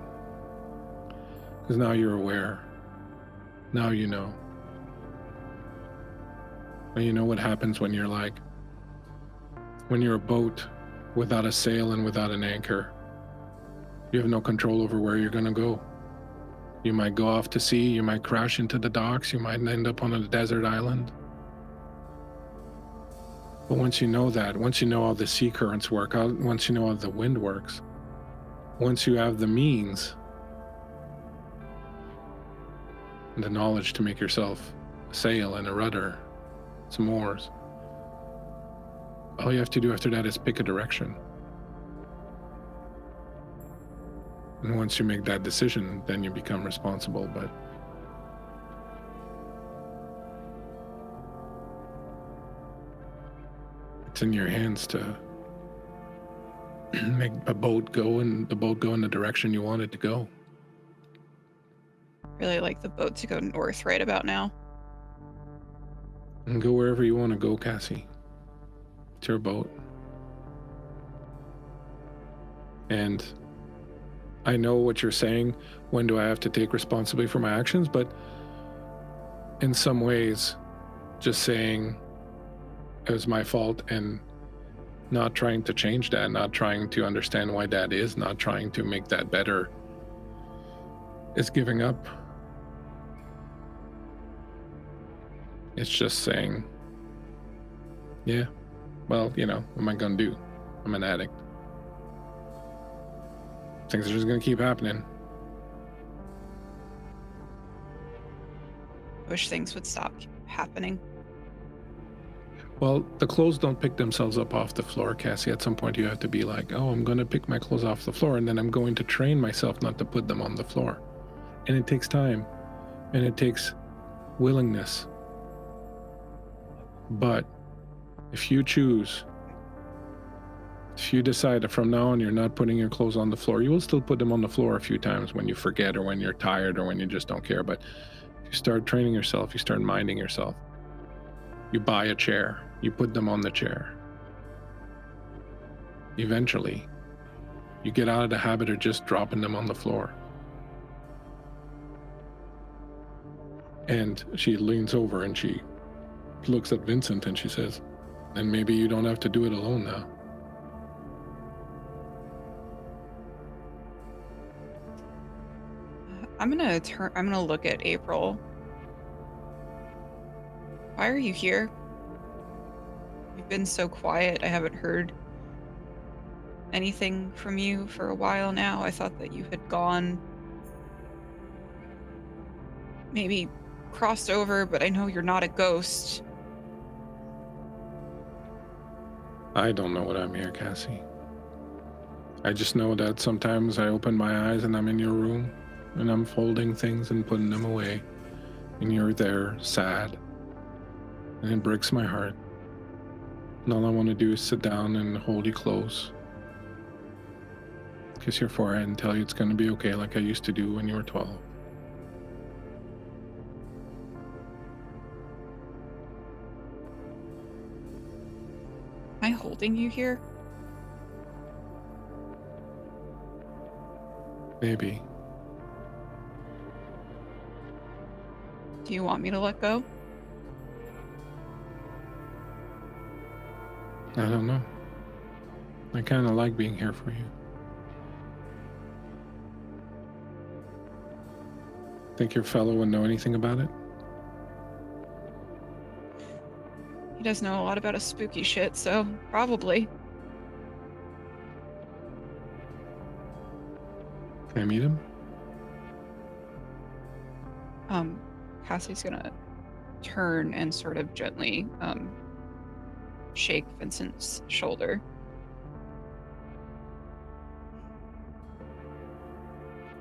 A: Because now you're aware. Now you know. And you know what happens when you're when you're a boat without a sail and without an anchor. You have no control over where you're going to go. You might go off to sea, you might crash into the docks, you might end up on a desert island. But once you know that, once you know how the sea currents work, once you know how the wind works, once you have the means and the knowledge to make yourself a sail and a rudder, some oars, all you have to do after that is pick a direction. And once you make that decision, then you become responsible. But it's in your hands to make a boat go and the boat go in the direction you want it to go.
D: Really like the boat to go north right about now.
A: And go wherever you want to go, Cassie. It's your boat. And I know what you're saying. When do I have to take responsibility for my actions? But in some ways, just saying it was my fault and not trying to change that, not trying to understand why that is, not trying to make that better, is giving up. It's just saying, yeah, well, what am I going to do? I'm an addict. Things are just going to keep happening.
D: I wish things would stop happening.
A: Well, the clothes don't pick themselves up off the floor, Cassie. At some point you have to be like, oh, I'm going to pick my clothes off the floor, and then I'm going to train myself not to put them on the floor. And it takes time, and it takes willingness. But if you decide that from now on you're not putting your clothes on the floor, you will still put them on the floor a few times when you forget or when you're tired or when you just don't care. But you start training yourself, you start minding yourself. You buy a chair, you put them on the chair. Eventually, you get out of the habit of just dropping them on the floor. And she leans over and she looks at Vincent and she says, and maybe you don't have to do it alone now.
D: I'm gonna look at April. Why are you here? You've been so quiet. I haven't heard anything from you for a while now. I thought that you had gone, maybe crossed over, but I know you're not a ghost.
A: I don't know what I'm here, Cassie. I just know that sometimes I open my eyes and I'm in your room and I'm folding things and putting them away, and you're there, sad, and it breaks my heart. And all I want to do is sit down and hold you close, kiss your forehead and tell you it's going to be okay, like I used to do when you were 12.
D: Am I holding you here?
A: Maybe.
D: Do you want me to let go?
A: I don't know. I kind of like being here for you. Think your fellow would know anything about it?
D: He does know a lot about a spooky shit, so probably.
A: Can I meet him?
D: Cassie's gonna turn and sort of gently shake Vincent's shoulder.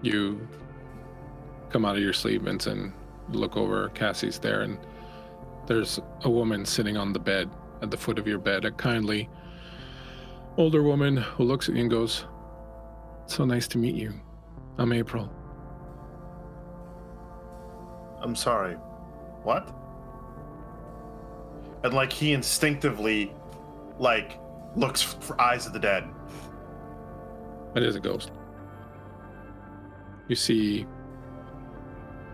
A: You come out of your sleep, Vincent, look over, Cassie's there, and there's a woman sitting on the bed at the foot of your bed, a kindly older woman who looks at you and goes, "So nice to meet you. I'm April."
E: I'm sorry. What? And like he instinctively looks for eyes of the dead.
A: It is a ghost. You see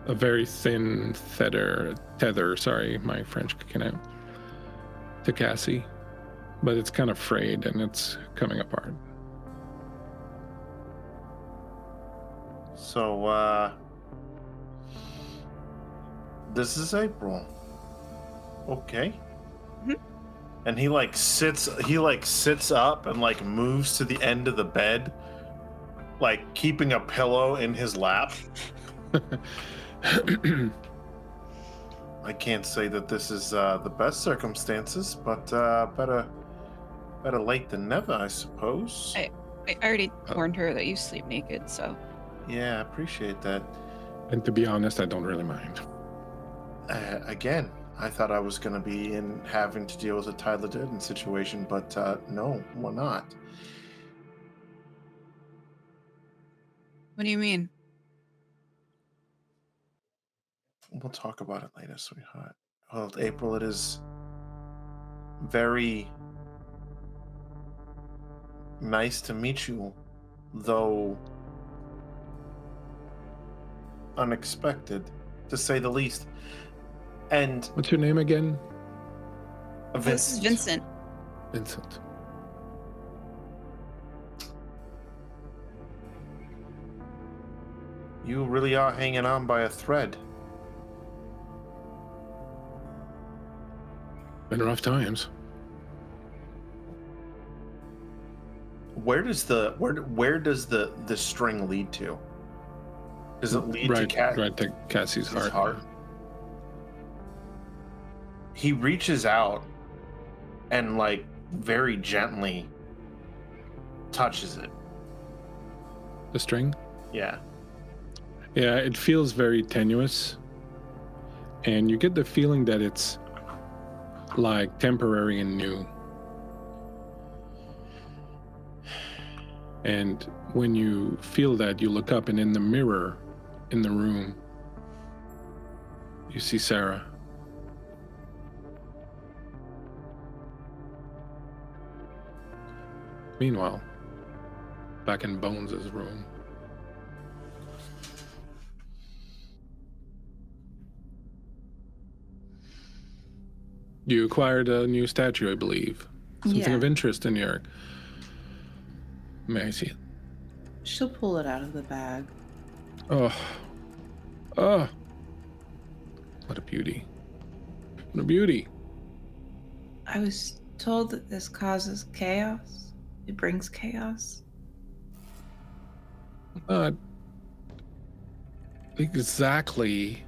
A: a very thin tether, sorry, my French kicking out, to Cassie, but it's kind of frayed and it's coming apart.
E: So, this is April. Okay.
D: Mhm.
E: And he sits up and moves to the end of the bed, keeping a pillow in his lap. I can't say that this is the best circumstances, but better late than never, I suppose.
D: I already warned her that you sleep naked, so.
E: Yeah, I appreciate that.
A: And to be honest, I don't really mind.
E: Again, I thought I was going to be having to deal with a Tyler Durden situation, but no, we're not.
D: What do you mean?
E: We'll talk about it later, sweetheart. Well, April, it is very nice to meet you, though unexpected, to say the least. And
A: What's your name again?
D: This is Vincent.
A: Vincent.
E: You really are hanging on by a thread.
A: Been rough times.
E: Where does the string lead to? Does it lead
A: right
E: to
A: Cassie's heart?
E: He reaches out and very gently touches it.
A: The string?
E: Yeah.
A: Yeah, it feels very tenuous. And you get the feeling that it's temporary and new. And when you feel that, you look up, and in the mirror in the room, you see Sarah. Meanwhile, back in Bones' room. You acquired a new statue, I believe. Something of interest in your... May I see it?
B: She'll pull it out of the bag.
A: Oh. What a beauty. What a beauty.
B: I was told that this causes chaos. It brings chaos.
A: Not exactly.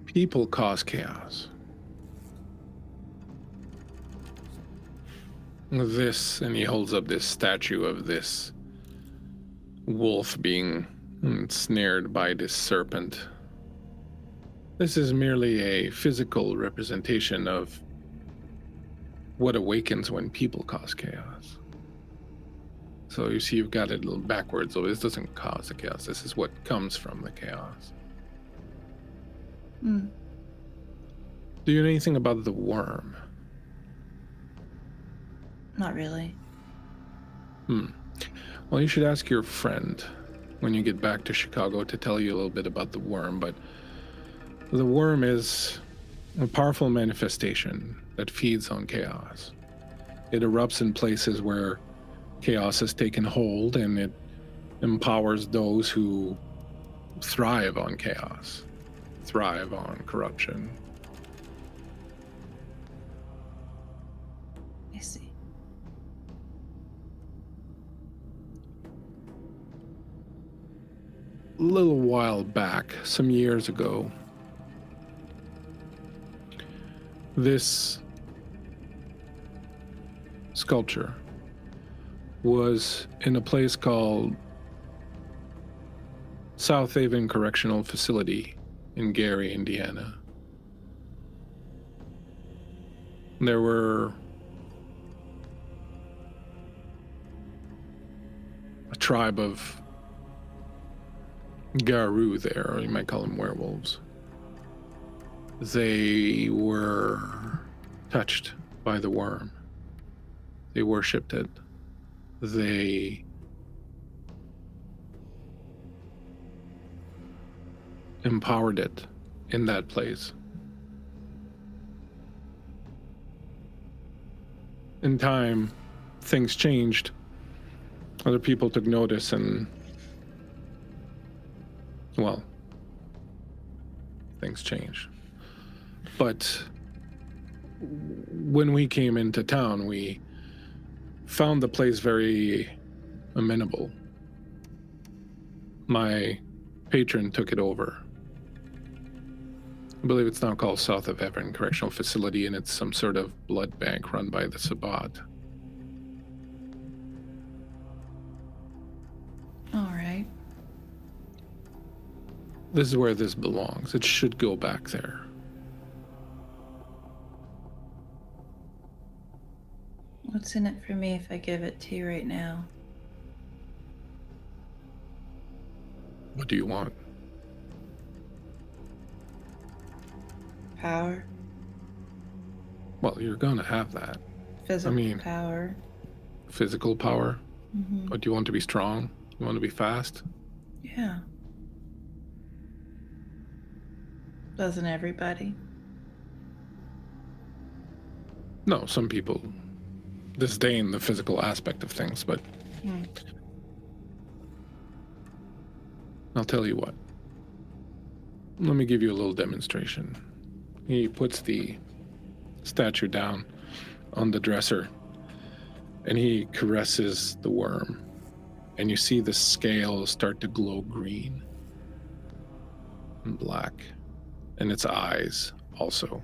A: People cause chaos. This, and he holds up this statue of this wolf being snared by this serpent. This is merely a physical representation of what awakens when people cause chaos. So you see, you've got it a little backwards. So this doesn't cause the chaos. This is what comes from the chaos.
B: Mm.
A: Do you know anything about the worm?
B: Not really.
A: Well, you should ask your friend when you get back to Chicago to tell you a little bit about the worm, but the worm is a powerful manifestation that feeds on chaos. It erupts in places where chaos has taken hold, and it empowers those who thrive on chaos, thrive on corruption.
B: I see.
A: A little while back, some years ago, this sculpture was in a place called South Haven Correctional Facility in Gary, Indiana. There were a tribe of Garou there, or you might call them werewolves. They were touched by the worm. They worshipped it. They empowered it in that place. in time, things changed. Other people took notice and, well, things changed. But when we came into town, we found the place very amenable. My patron took it over. I believe it's now called South of Heaven Correctional Facility, and it's some sort of blood bank run by the Sabbat.
B: All right.
A: This is where this belongs. It should go back there.
B: What's in it for me if I give it to you right now?
A: What do you want?
B: Power.
A: Well, you're gonna have that.
B: Physical power.
A: Physical power.
B: Mm-hmm.
A: But do you want to be strong? You want to be fast?
B: Yeah. Doesn't everybody?
A: No, some people disdain the physical aspect of things, but I'll tell you what. Let me give you a little demonstration. He puts the statue down on the dresser and he caresses the worm, and you see the scales start to glow green and black, and its eyes also.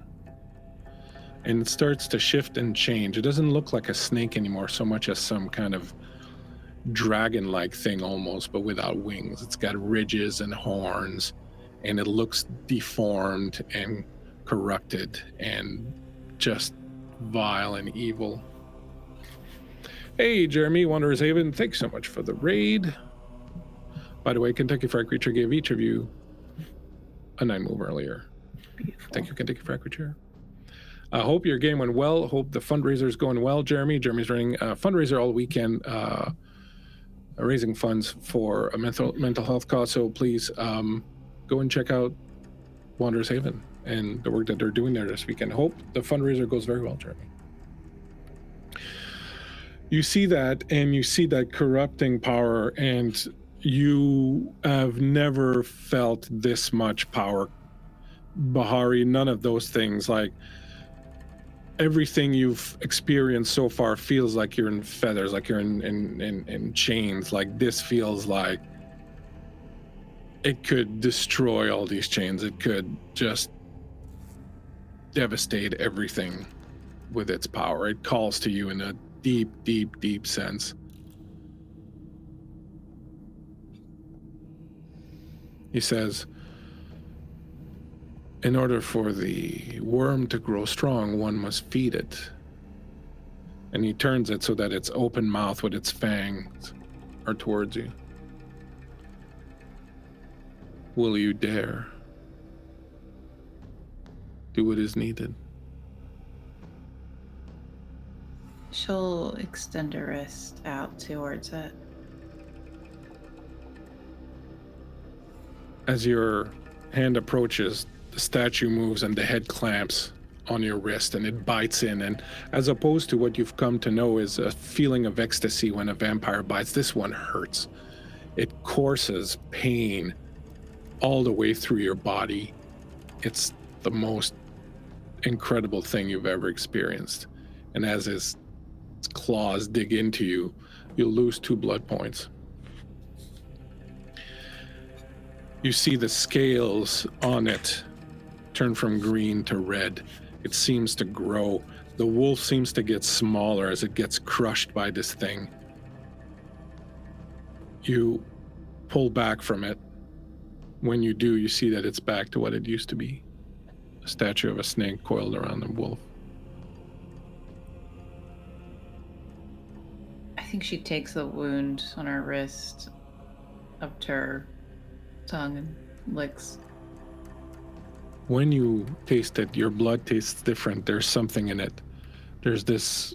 A: And it starts to shift and change. It doesn't look like a snake anymore so much as some kind of dragon-like thing almost, but without wings. It's got ridges and horns, and it looks deformed and corrupted and just vile and evil. Hey, Jeremy, Wanderer's Haven, thanks so much for the raid. By the way, Kentucky Fried Creature gave each of you a 9 move earlier.
B: Beautiful.
A: Thank you, Kentucky Fried Creature. I hope your game went well. Hope the fundraiser's going well, Jeremy. Jeremy's running a fundraiser all weekend, raising funds for a mental health cause. So please go and check out Wanderer's Haven and the work that they're doing there this weekend. Hope the fundraiser goes very well, Jeremy. You see that, and you see that corrupting power, and you have never felt this much power, Bahari. None of those things. Like, everything you've experienced so far feels like you're in feathers, like you're in chains. Like, this feels like it could destroy all these chains. It could just devastate everything with its power. It calls to you in a deep, deep, deep sense. He says, in order for the worm to grow strong, one must feed it. And he turns it so that its open mouth with its fangs are towards you. Will you dare do what is needed?
B: She'll extend her wrist out towards it.
A: As your hand approaches, the statue moves and the head clamps on your wrist and it bites in. And as opposed to what you've come to know is a feeling of ecstasy when a vampire bites, this one hurts. It courses pain all the way through your body. It's the most incredible thing you've ever experienced. And as its claws dig into you, you'll lose 2 blood points. You see the scales on it turn from green to red. It seems to grow. The wolf seems to get smaller as it gets crushed by this thing. You pull back from it. When you do, you see that it's back to what it used to be. A statue of a snake coiled around a wolf.
B: I think she takes the wound on her wrist up to her tongue and licks.
A: When you taste it, your blood tastes different. There's something in it. There's this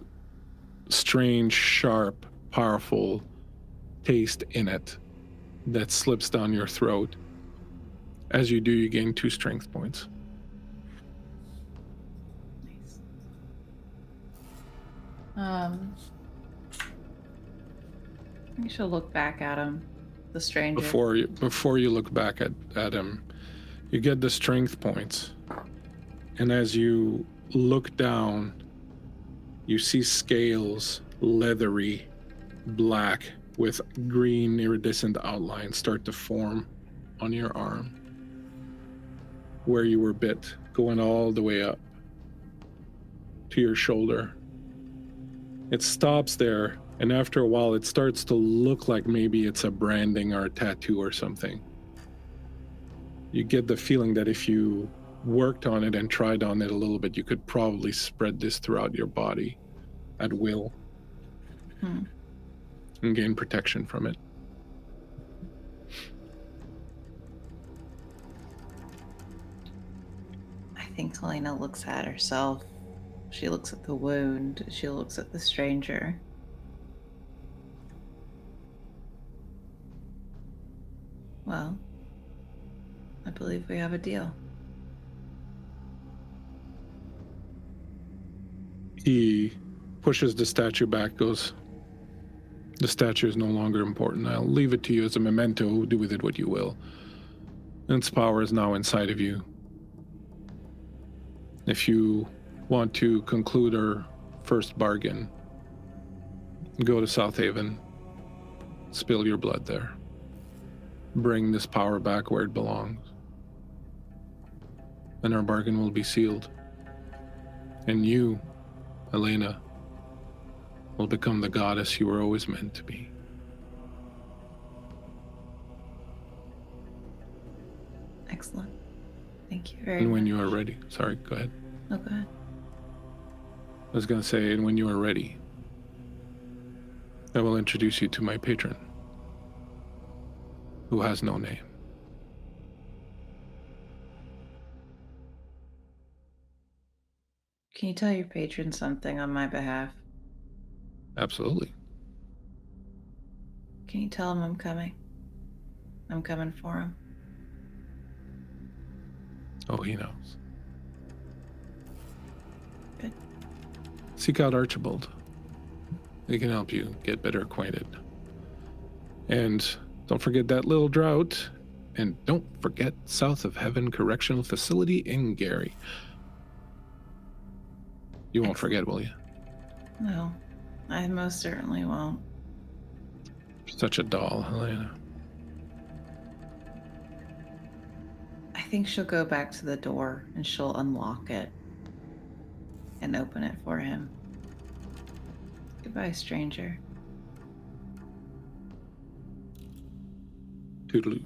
A: strange, sharp, powerful taste in it that slips down your throat. As you do, you gain 2 strength points.
B: Nice. I think she'll look back at him, the stranger.
A: Before you look back at him, you get the strength points. And as you look down, you see scales, leathery, black, with green iridescent outlines start to form on your arm, where you were bit, going all the way up to your shoulder. It stops there, and after a while it starts to look like maybe it's a branding or a tattoo or something. You get the feeling that if you worked on it and tried on it a little bit, you could probably spread this throughout your body at will. And gain protection from it.
B: I think Helena looks at herself. She looks at the wound. She looks at the stranger. Well, I believe we have a deal.
A: He pushes the statue back, goes, "The statue is no longer important. I'll leave it to you as a memento. Do with it what you will. Its power is now inside of you. If you want to conclude our first bargain, go to South Haven, spill your blood there. Bring this power back where it belongs. And our bargain will be sealed. And you, Helena, will become the goddess you were always meant to be."
B: Excellent. Thank you very
A: And
B: much.
A: when you are ready, sorry, go ahead.
B: Oh, go ahead.
A: I was going to say, and when you are ready, I will introduce you to my patron, who has no name.
B: Can you tell your patron something on my behalf?
A: Absolutely.
B: Can you tell him I'm coming? I'm coming for him.
A: Oh, he knows.
B: Good.
A: Seek out Archibald. He can help you get better acquainted. And don't forget that little drought. And don't forget South of Heaven Correctional Facility in Gary. You won't forget, will you?
B: No, I most certainly won't.
A: Such a doll, Helena.
B: I think she'll go back to the door and she'll unlock it and open it for him. Goodbye, stranger.
A: Toodaloo.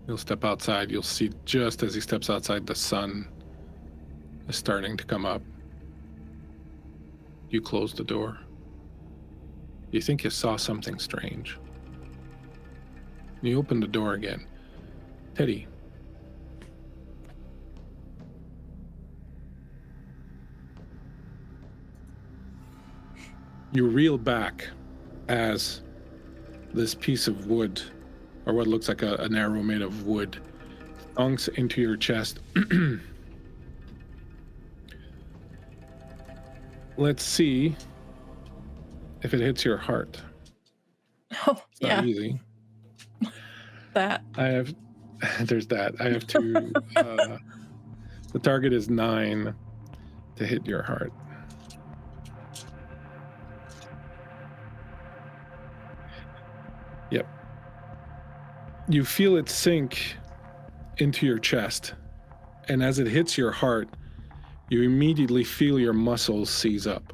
A: He'll step outside. You'll see just as he steps outside, the sun is starting to come up. You close the door. You think you saw something strange. You open the door again. Teddy. You reel back as this piece of wood, or what looks like an arrow made of wood, thunks into your chest. Let's see if it hits your heart.
C: Oh,
A: It's not
C: yeah.
A: easy.
C: That.
A: There's that. I have to, the target is 9 to hit your heart. Yep. You feel it sink into your chest, and as it hits your heart, you immediately feel your muscles seize up.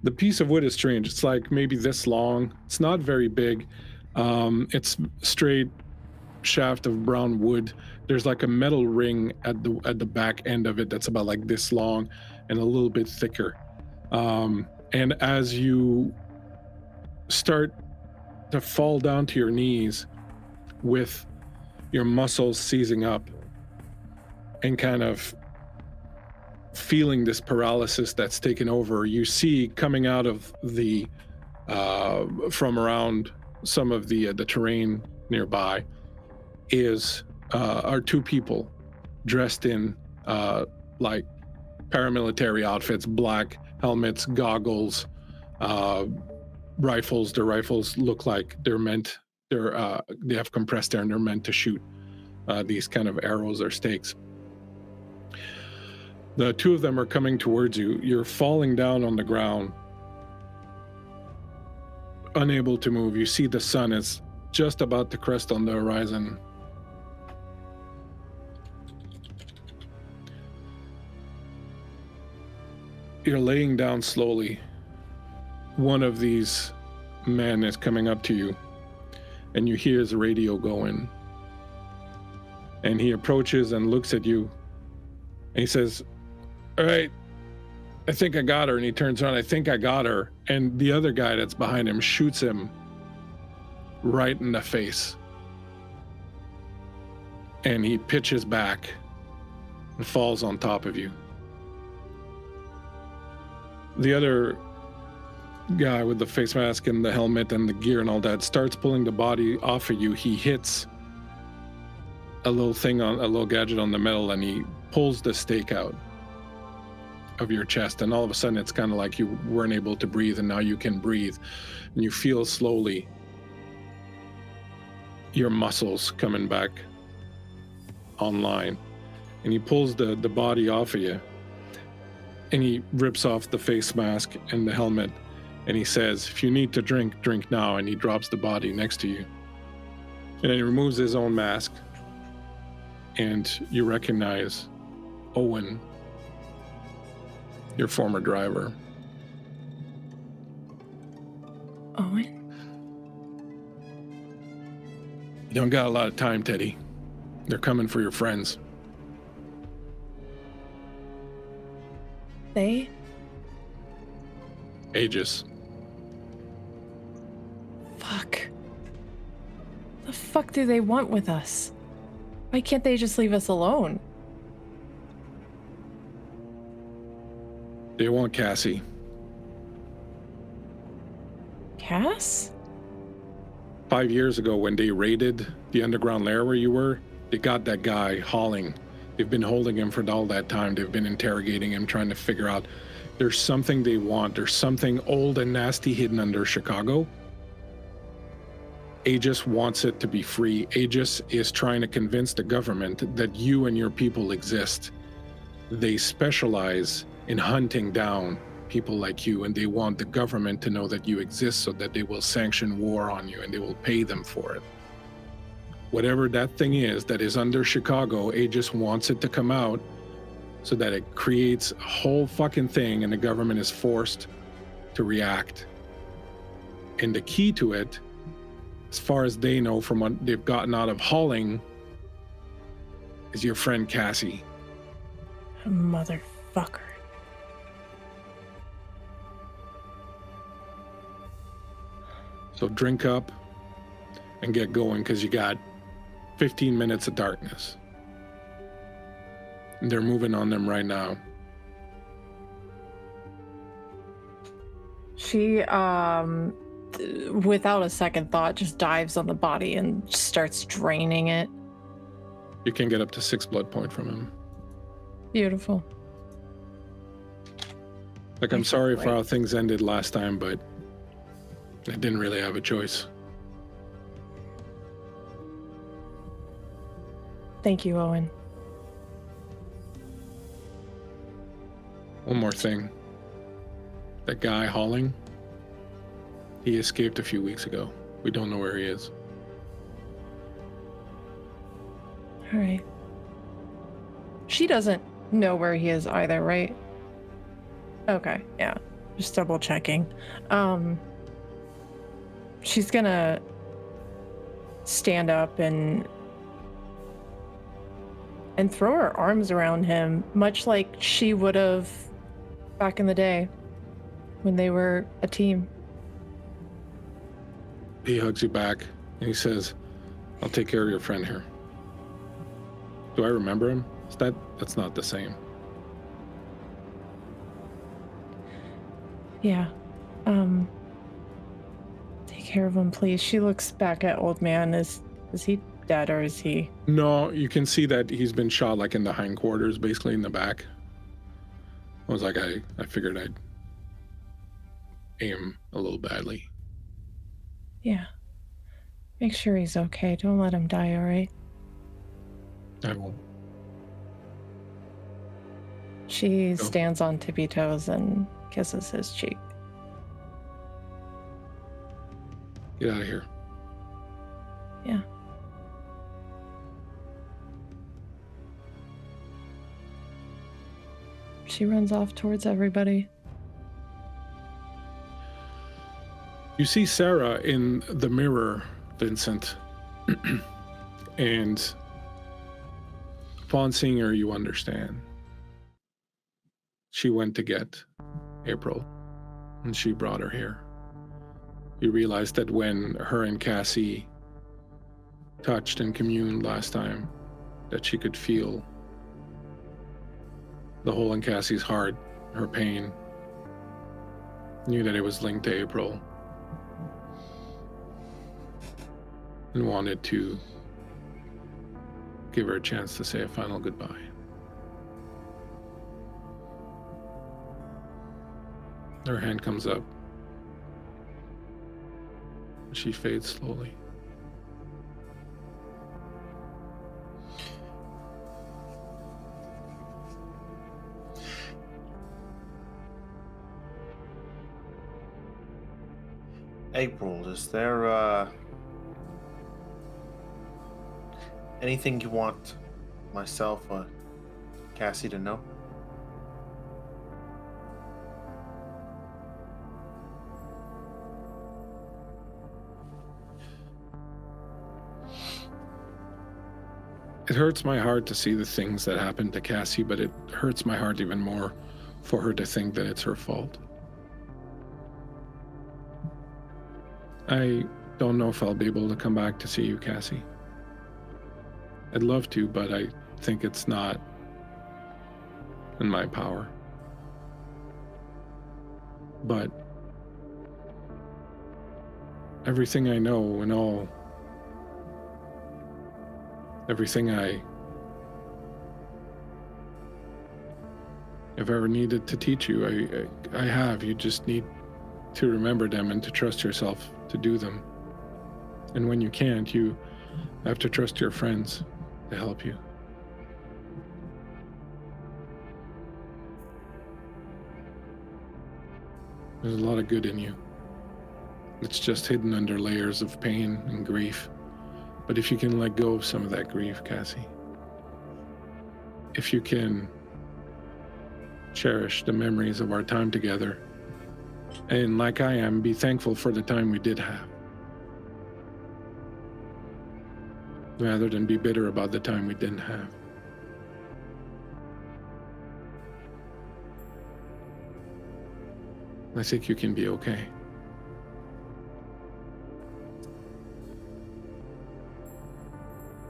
A: The piece of wood is strange. It's like maybe this long. It's not very big. It's straight shaft of brown wood. There's like a metal ring at the back end of it that's about like this long and a little bit thicker. And as you start to fall down to your knees with your muscles seizing up and kind of feeling this paralysis that's taken over, you see coming out of the from around some of the terrain nearby are 2 people dressed in like paramilitary outfits, black helmets, goggles, rifles. Their rifles look like they have compressed air and they're meant to shoot these kind of arrows or stakes. The two of them are coming towards you. You're falling down on the ground, unable to move. You see the sun is just about to crest on the horizon. You're laying down slowly. One of these men is coming up to you, and you hear his radio going. And he approaches and looks at you, and he says, "All right, I think I got her." And he turns around, "I think I got her." And the other guy that's behind him shoots him right in the face. And he pitches back and falls on top of you. The other guy with the face mask and the helmet and the gear and all that starts pulling the body off of you. He hits a little gadget on the metal, and he pulls the stake out of your chest, and all of a sudden it's kind of like you weren't able to breathe, and now you can breathe, and you feel slowly your muscles coming back online. And he pulls the body off of you, and he rips off the face mask and the helmet, and he says, "If you need to drink, drink now." And he drops the body next to you, and then he removes his own mask, and you recognize Owen, your former driver.
C: Owen?
A: You don't got a lot of time, Teddy. They're coming for your friends.
C: They?
A: Aegis.
C: Fuck. The fuck do they want with us? Why can't they just leave us alone?
A: They want Cassie.
C: Cass?
A: 5 years ago, when they raided the underground lair where you were, they got that guy hauling. They've been holding him for all that time. They've been interrogating him, trying to figure out there's something they want. There's something old and nasty hidden under Chicago. Aegis wants it to be free. Aegis is trying to convince the government that you and your people exist. They specialize in hunting down people like you, and they want the government to know that you exist so that they will sanction war on you and they will pay them for it. Whatever that thing is that is under Chicago, Aegis wants it to come out so that it creates a whole fucking thing and the government is forced to react. And the key to it, as far as they know from what they've gotten out of hauling, is your friend Cassie.
C: Motherfucker.
A: So drink up and get going, because you got 15 minutes of darkness. And they're moving on them right now.
C: She, without a second thought, just dives on the body and starts draining it.
A: You can get up to 6 blood point from him.
C: Beautiful.
A: Like, I'm sorry for how things ended last time, but I didn't really have a choice.
C: Thank you, Owen.
A: One more thing. That guy hauling, he escaped a few weeks ago. We don't know where he is.
C: All right. She doesn't know where he is either, right? Okay, yeah. Just double checking. She's gonna stand up and throw her arms around him, much like she would have back in the day when they were a team.
A: He hugs you back and he says, "I'll take care of your friend here." Do I remember him? That's not the same.
C: Yeah. Take care of him, please. She looks back at old man. Is he dead or is he?
A: No, you can see that he's been shot like in the hindquarters, basically in the back. I was like, I figured I'd aim a little badly.
C: Yeah. Make sure he's okay. Don't let him die, all right?
A: I won't.
C: She stands on tippy toes and kisses his cheek.
A: Get out of here.
C: Yeah. She runs off towards everybody.
A: You see Sarah in the mirror, Vincent. And upon seeing her, you understand. She went to get April, and she brought her here. You realize that when her and Cassie touched and communed last time, that she could feel the hole in Cassie's heart, her pain, knew that it was linked to April, and wanted to give her a chance to say a final goodbye. Her hand comes up. She fades slowly.
E: April, is there anything you want myself or Cassie to know?
A: It hurts my heart to see the things that happened to Cassie, but it hurts my heart even more for her to think that it's her fault. I don't know if I'll be able to come back to see you, Cassie. I'd love to, but I think it's not in my power. But everything I know and all, everything I've ever needed to teach you, I have. You just need to remember them and to trust yourself to do them. And when you can't, you have to trust your friends to help you. There's a lot of good in you. It's just hidden under layers of pain and grief. But if you can let go of some of that grief, Cassie, if you can cherish the memories of our time together, and like I am, be thankful for the time we did have, rather than be bitter about the time we didn't have. I think you can be okay.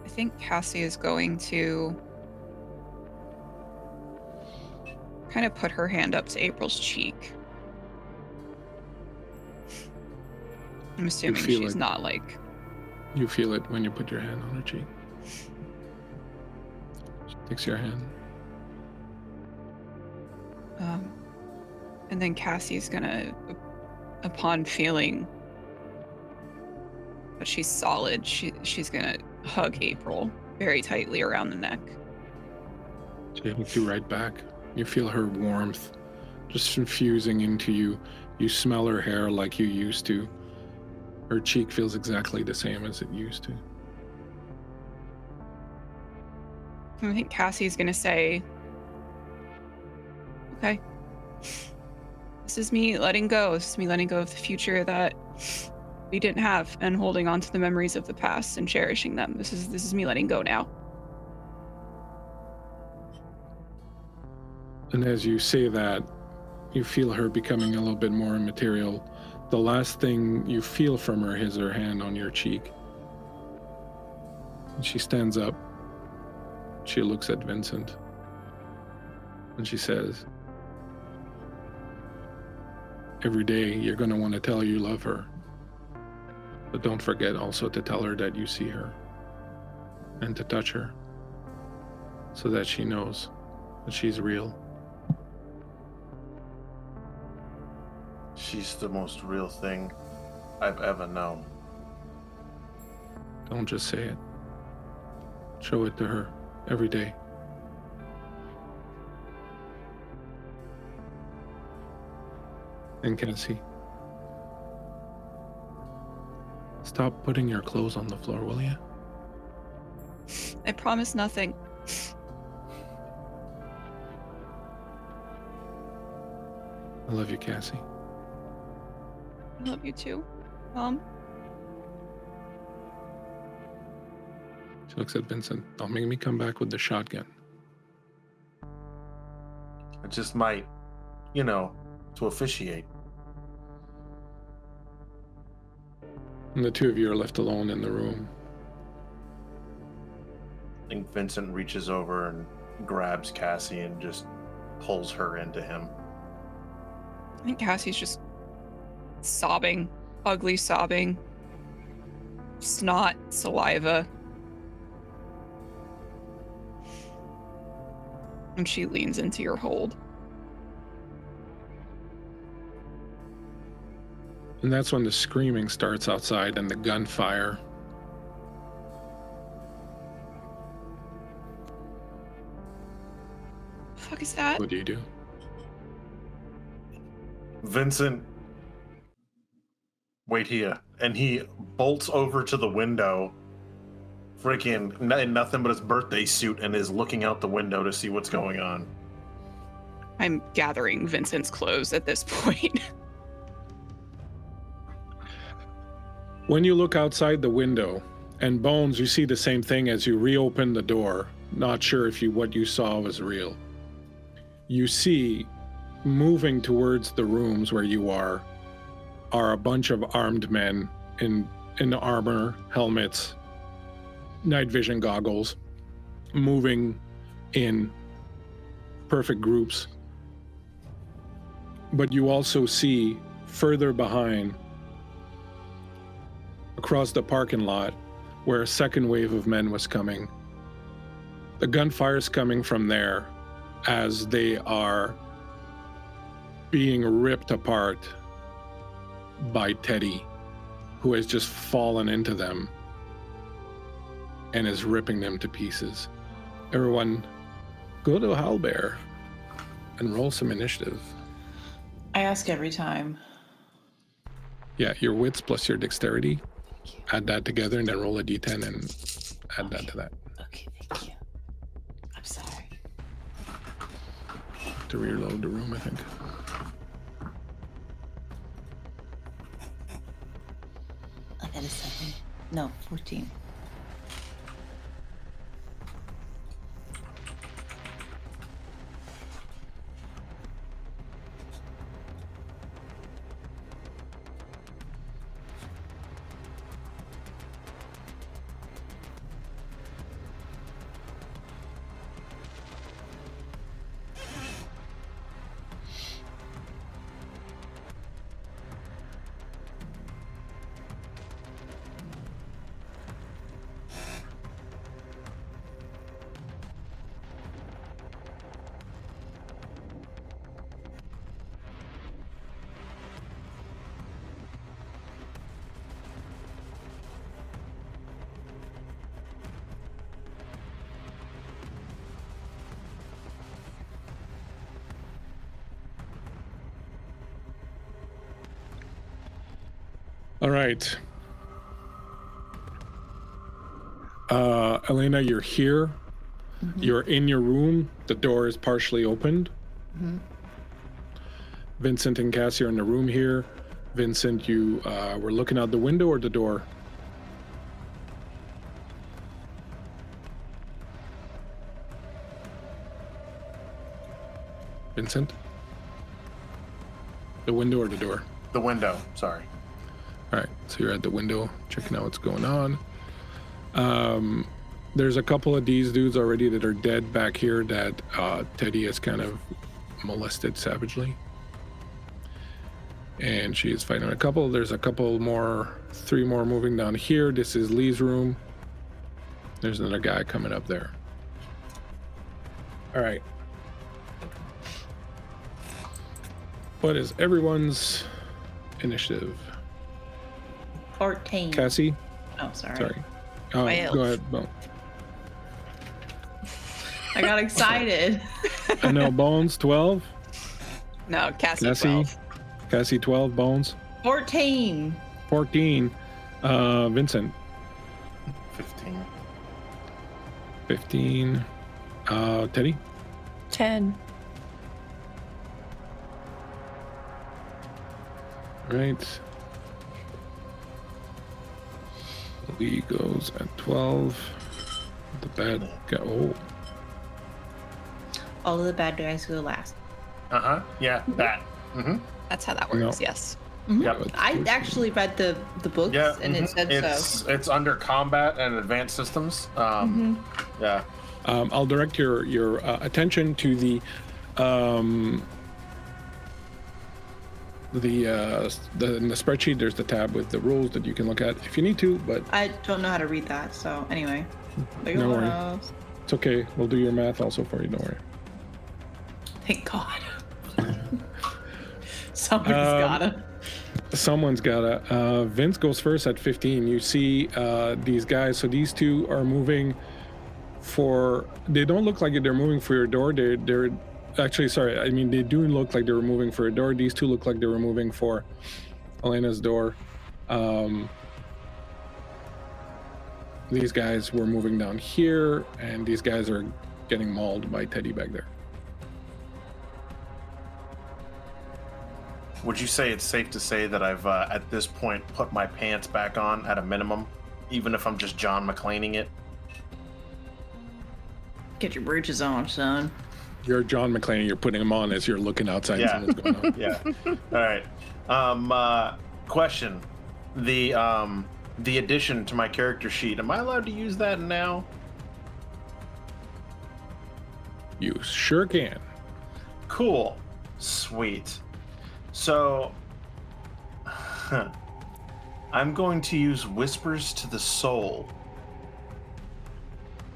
D: I think Cassie is going to kind of put her hand up to April's cheek. I'm assuming she's not like...
A: You feel it when you put your hand on her cheek. She takes your hand.
D: And then Cassie's gonna, upon feeling that she's solid, she's gonna hug April very tightly around the neck.
A: She hugs you right back. You feel her warmth just infusing into you. You smell her hair like you used to. Her cheek feels exactly the same as it used to.
D: I think Cassie's gonna say, okay, this is me letting go. This is me letting go of the future that we didn't have and holding on to the memories of the past and cherishing them. This is me letting go now.
A: And as you say that, you feel her becoming a little bit more immaterial. The last thing you feel from her is her hand on your cheek. And she stands up. She looks at Vincent. And she says, every day you're going to want to tell her you love her. But don't forget also to tell her that you see her. And to touch her. So that she knows that she's real.
E: She's the most real thing I've ever known.
A: Don't just say it. Show it to her every day. And Cassie, stop putting your clothes on the floor, will you?
D: I promise nothing.
A: I love you, Cassie.
D: I love you too, Mom.
A: She looks at Vincent. Don't make me come back with the shotgun.
E: I just might, to officiate.
A: And the two of you are left alone in the room.
E: I think Vincent reaches over and grabs Cassie and just pulls her into him.
D: I think Cassie's just sobbing, ugly sobbing, snot, saliva. And she leans into your hold.
A: And that's when the screaming starts outside and the gunfire.
D: The fuck is that?
A: What do you do?
E: Vincent, wait here. And he bolts over to the window, freaking in nothing but his birthday suit, and is looking out the window to see what's going on.
D: I'm gathering Vincent's clothes at this point.
A: When you look outside the window, and Bones, you see the same thing as you reopen the door, not sure if what you saw was real. You see, moving towards the rooms where you are a bunch of armed men in armor, helmets, night vision goggles, moving in perfect groups. But you also see further behind, across the parking lot, where a second wave of men was coming. The gunfire's coming from there as they are being ripped apart by Teddy, who has just fallen into them and is ripping them to pieces. Everyone, go to Halbear and roll some initiative.
B: I ask every time.
A: Yeah, your wits plus your dexterity. Add that together and then roll a d10 and add that to that.
B: Okay, thank you. I'm sorry.
A: To reload the room, I think.
B: I got a 7. No, 14.
A: All right. Helena, you're here. Mm-hmm. You're in your room. The door is partially opened. Mm-hmm. Vincent and Cassie are in the room here. Vincent, you were looking out the window or the door? Vincent? The window or the door?
E: The window, sorry.
A: All right, so you're at the window checking out what's going on. There's a couple of these dudes already that are dead back here that Teddy has kind of molested savagely. And she is fighting a couple. There's a couple more, 3 more moving down here. This is Lee's room. There's another guy coming up there. All right. What is everyone's initiative.
B: 14.
A: Cassie?
B: Oh, sorry.
A: Sorry.
D: My
A: Go
D: elf.
A: ahead, Bone.
B: I got excited.
A: I know, Bones, 12.
D: No, Cassie,
A: Cassie?
D: 12.
A: Cassie, 12. Bones,
B: 14.
A: 14. Vincent,
E: 15.
A: 15. Teddy?
C: 10.
A: Right. Lee goes at 12. The bad guy. Oh,
B: All of the bad guys go last.
E: Yeah, that. Mm-hmm.
D: That's how that
A: No.
D: works, yes.
E: Yep.
B: I actually read the books
E: Yeah,
B: and it said so.
E: it's under combat and advanced systems. Yeah.
A: I'll direct your attention to the in the spreadsheet. There's the tab with the rules that you can look at if you need to, but
B: I don't know how to read that, so anyway.
A: No worry. It's okay. We'll do your math also for you. Don't worry.
B: Thank God. Somebody's gotta.
A: Someone's gotta. Vince goes first at 15. You see these guys. So these two are moving for. They don't look like they're moving for your door. They're actually, sorry. I mean, they do look like they were moving for a door. These two look like they were moving for Helena's door. These guys were moving down here, and these guys are getting mauled by Teddy back there.
E: Would you say it's safe to say that I've, at this point, put my pants back on at a minimum, even if I'm just John McClaning it?
B: Get your britches on, son.
A: You're John McClane. You're putting them on as you're looking outside and seeing what's going on.
E: Yeah. All right. Question: the addition to my character sheet. Am I allowed to use that now?
A: You sure can.
E: Cool. Sweet. So, I'm going to use Whispers to the Soul.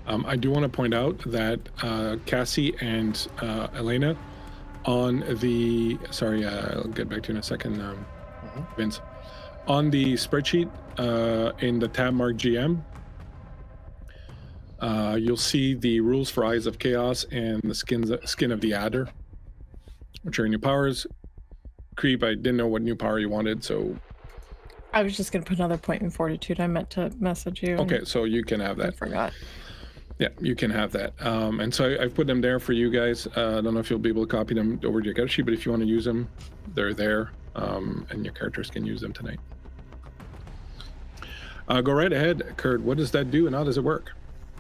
A: I do want to point out that Cassie and Helena on the, sorry, I'll get back to you in a second, Vince. On the spreadsheet in the tab marked GM, you'll see the rules for Eyes of Chaos and the skin of the Adder, which are new powers. Creep, I didn't know what new power you wanted, so...
C: I was just going to put another point in Fortitude. I meant to message you.
A: Okay, so you can have
C: I
A: that.
C: forgot.
A: Yeah, you can have that. And so I've put them there for you guys. I don't know if you'll be able to copy them over to your character sheet, but if you want to use them, they're there, and your characters can use them tonight. Go right ahead, Kurt. What does that do, and how does it work?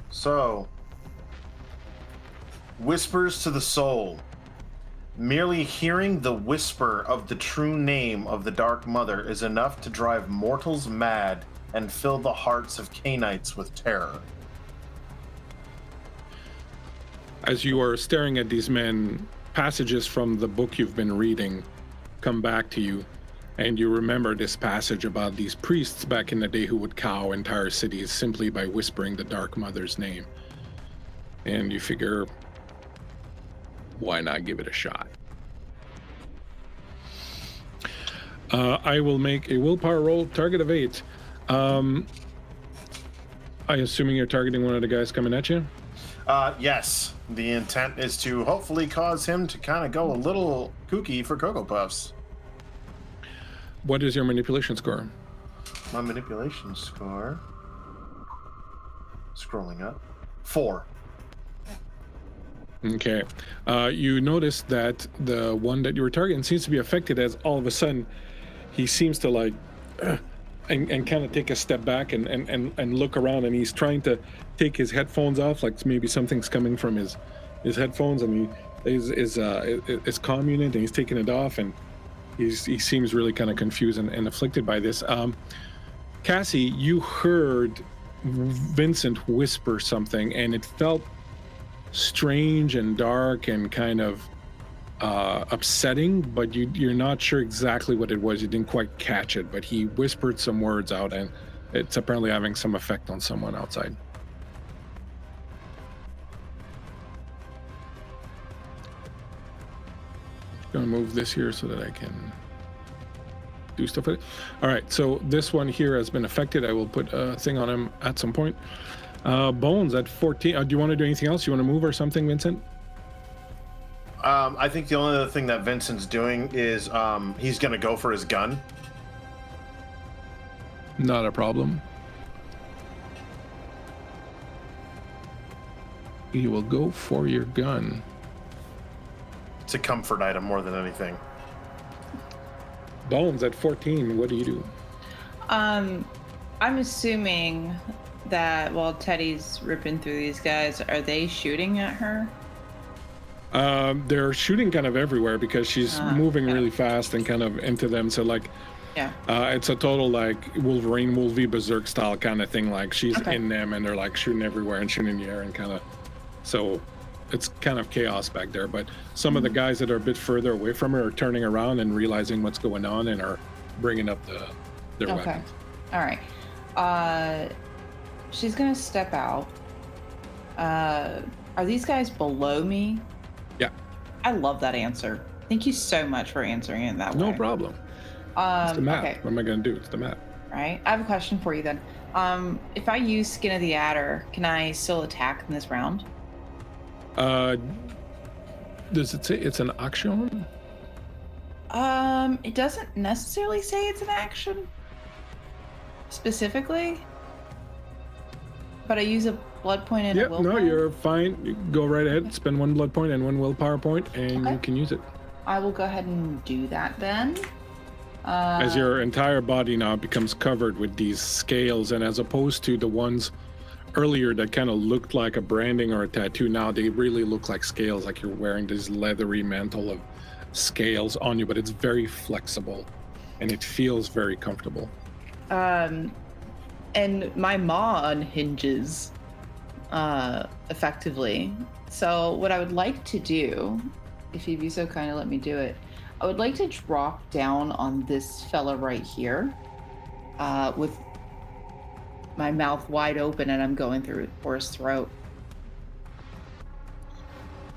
E: So, Whispers to the Soul. Merely hearing the whisper of the true name of the Dark Mother is enough to drive mortals mad and fill the hearts of Canaanites with terror.
A: As you are staring at these men, passages from the book you've been reading come back to you, and you remember this passage about these priests back in the day who would cow entire cities simply by whispering the Dark Mother's name. And you figure, why not give it a shot? I will make a willpower roll, target of 8. I assuming you're targeting one of the guys coming at you?
E: Yes. The intent is to hopefully cause him to kind of go a little kooky for Cocoa Puffs.
A: What is your manipulation score?
E: My manipulation score... Scrolling up. 4.
A: Okay. You notice that the one that you were targeting seems to be affected as all of a sudden he seems to like and kind of take a step back and look around, and he's trying to take his headphones off, like maybe something's coming from his headphones, and his comm unit, and he's taking it off, and he seems really kind of confused and afflicted by this. Cassie, you heard Vincent whisper something, and it felt strange and dark and kind of upsetting, but you're not sure exactly what it was. You didn't quite catch it, but he whispered some words out, and it's apparently having some effect on someone outside. Gonna move this here so that I can do stuff with it. All right, so this one here has been affected. I will put a thing on him at some point. Bones at 14. Do you want to do anything else? You want to move or something, Vincent?
E: I think the only other thing that Vincent's doing is he's going to go for his gun.
A: Not a problem. You will go for your gun.
E: It's a comfort item more than anything.
A: Bones at 14. What do you do?
B: I'm assuming that while Teddy's ripping through these guys, are they shooting at her?
A: They're shooting kind of everywhere because she's moving
B: okay.
A: really fast and kind of into them. So like,
B: Yeah.
A: it's a total like Wolverine, Wolvie, Berserk style kind of thing. Like she's
B: Okay.
A: in them and they're like shooting everywhere and shooting in the air and kind of. So it's kind of chaos back there. But some of the guys that are a bit further away from her are turning around and realizing what's going on and are bringing up their
B: Okay.
A: weapons.
B: All right. She's gonna step out. Are these guys below me?
A: Yeah.
B: I love that answer. Thank you so much for answering it that way.
A: No problem. It's the map.
B: Okay.
A: What am I going to do? It's the map.
B: Right. I have a question for you then. If I use Skin of the Adder, can I still attack in this round?
A: Does it say it's an action?
B: It doesn't necessarily say it's an action specifically, but I use a blood point and a
A: Yep,
B: willpower.
A: no, you're fine. You go right ahead. Spend 1 blood point and 1 willpower point, and
B: Okay.
A: you can use it.
B: I will go ahead and do that then.
A: As your entire body now becomes covered with these scales, and as opposed to the ones earlier that kind of looked like a branding or a tattoo, now they really look like scales, like you're wearing this leathery mantle of scales on you, but it's very flexible and it feels very comfortable.
B: And my maw unhinges effectively. So what I would like to do, if you'd be so kind to let me do it, I would like to drop down on this fella right here with my mouth wide open and I'm going through for his throat.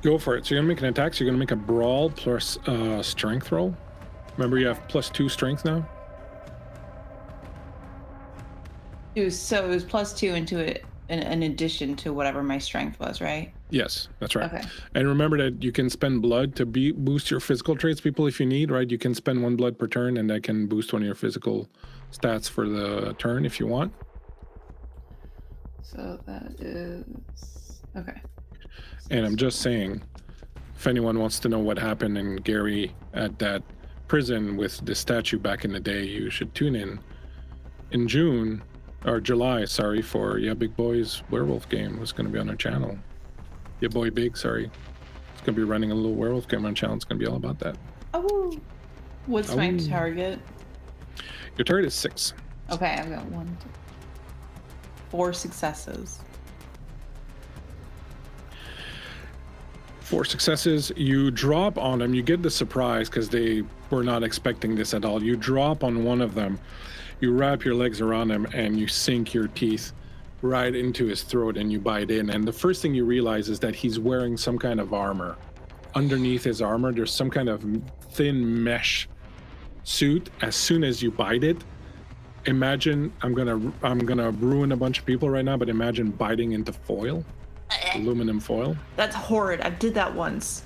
A: Go for it. So you're gonna make an attack, so you're gonna make a brawl plus strength roll. Remember you have +2 strength now?
B: So it was +2 into it in addition to whatever my strength was, right?
A: Yes, that's right.
B: Okay.
A: And remember that you can spend blood to boost your physical traits, people, if you need, right? You can spend 1 blood per turn, and that can boost one of your physical stats for the turn if you want.
B: So that is okay.
A: And I'm just saying, if anyone wants to know what happened in Gary at that prison with the statue back in the day, you should tune in June or July, sorry, for Big Boy's werewolf game was going to be on our channel. Boy Big, sorry. It's going to be running a little werewolf game on our channel. It's going to be all about that.
B: Oh, what's my target?
A: Your target is 6.
B: Okay, I've got 1, 2, 4 successes.
A: 4 successes. You drop on them. You get the surprise because they were not expecting this at all. You drop on one of them. You wrap your legs around him and you sink your teeth right into his throat and you bite in. And the first thing you realize is that he's wearing some kind of armor. Underneath his armor, there's some kind of thin mesh suit. As soon as you bite it, imagine, I'm gonna ruin a bunch of people right now, but imagine biting into foil, aluminum foil.
B: That's horrid. I did that once.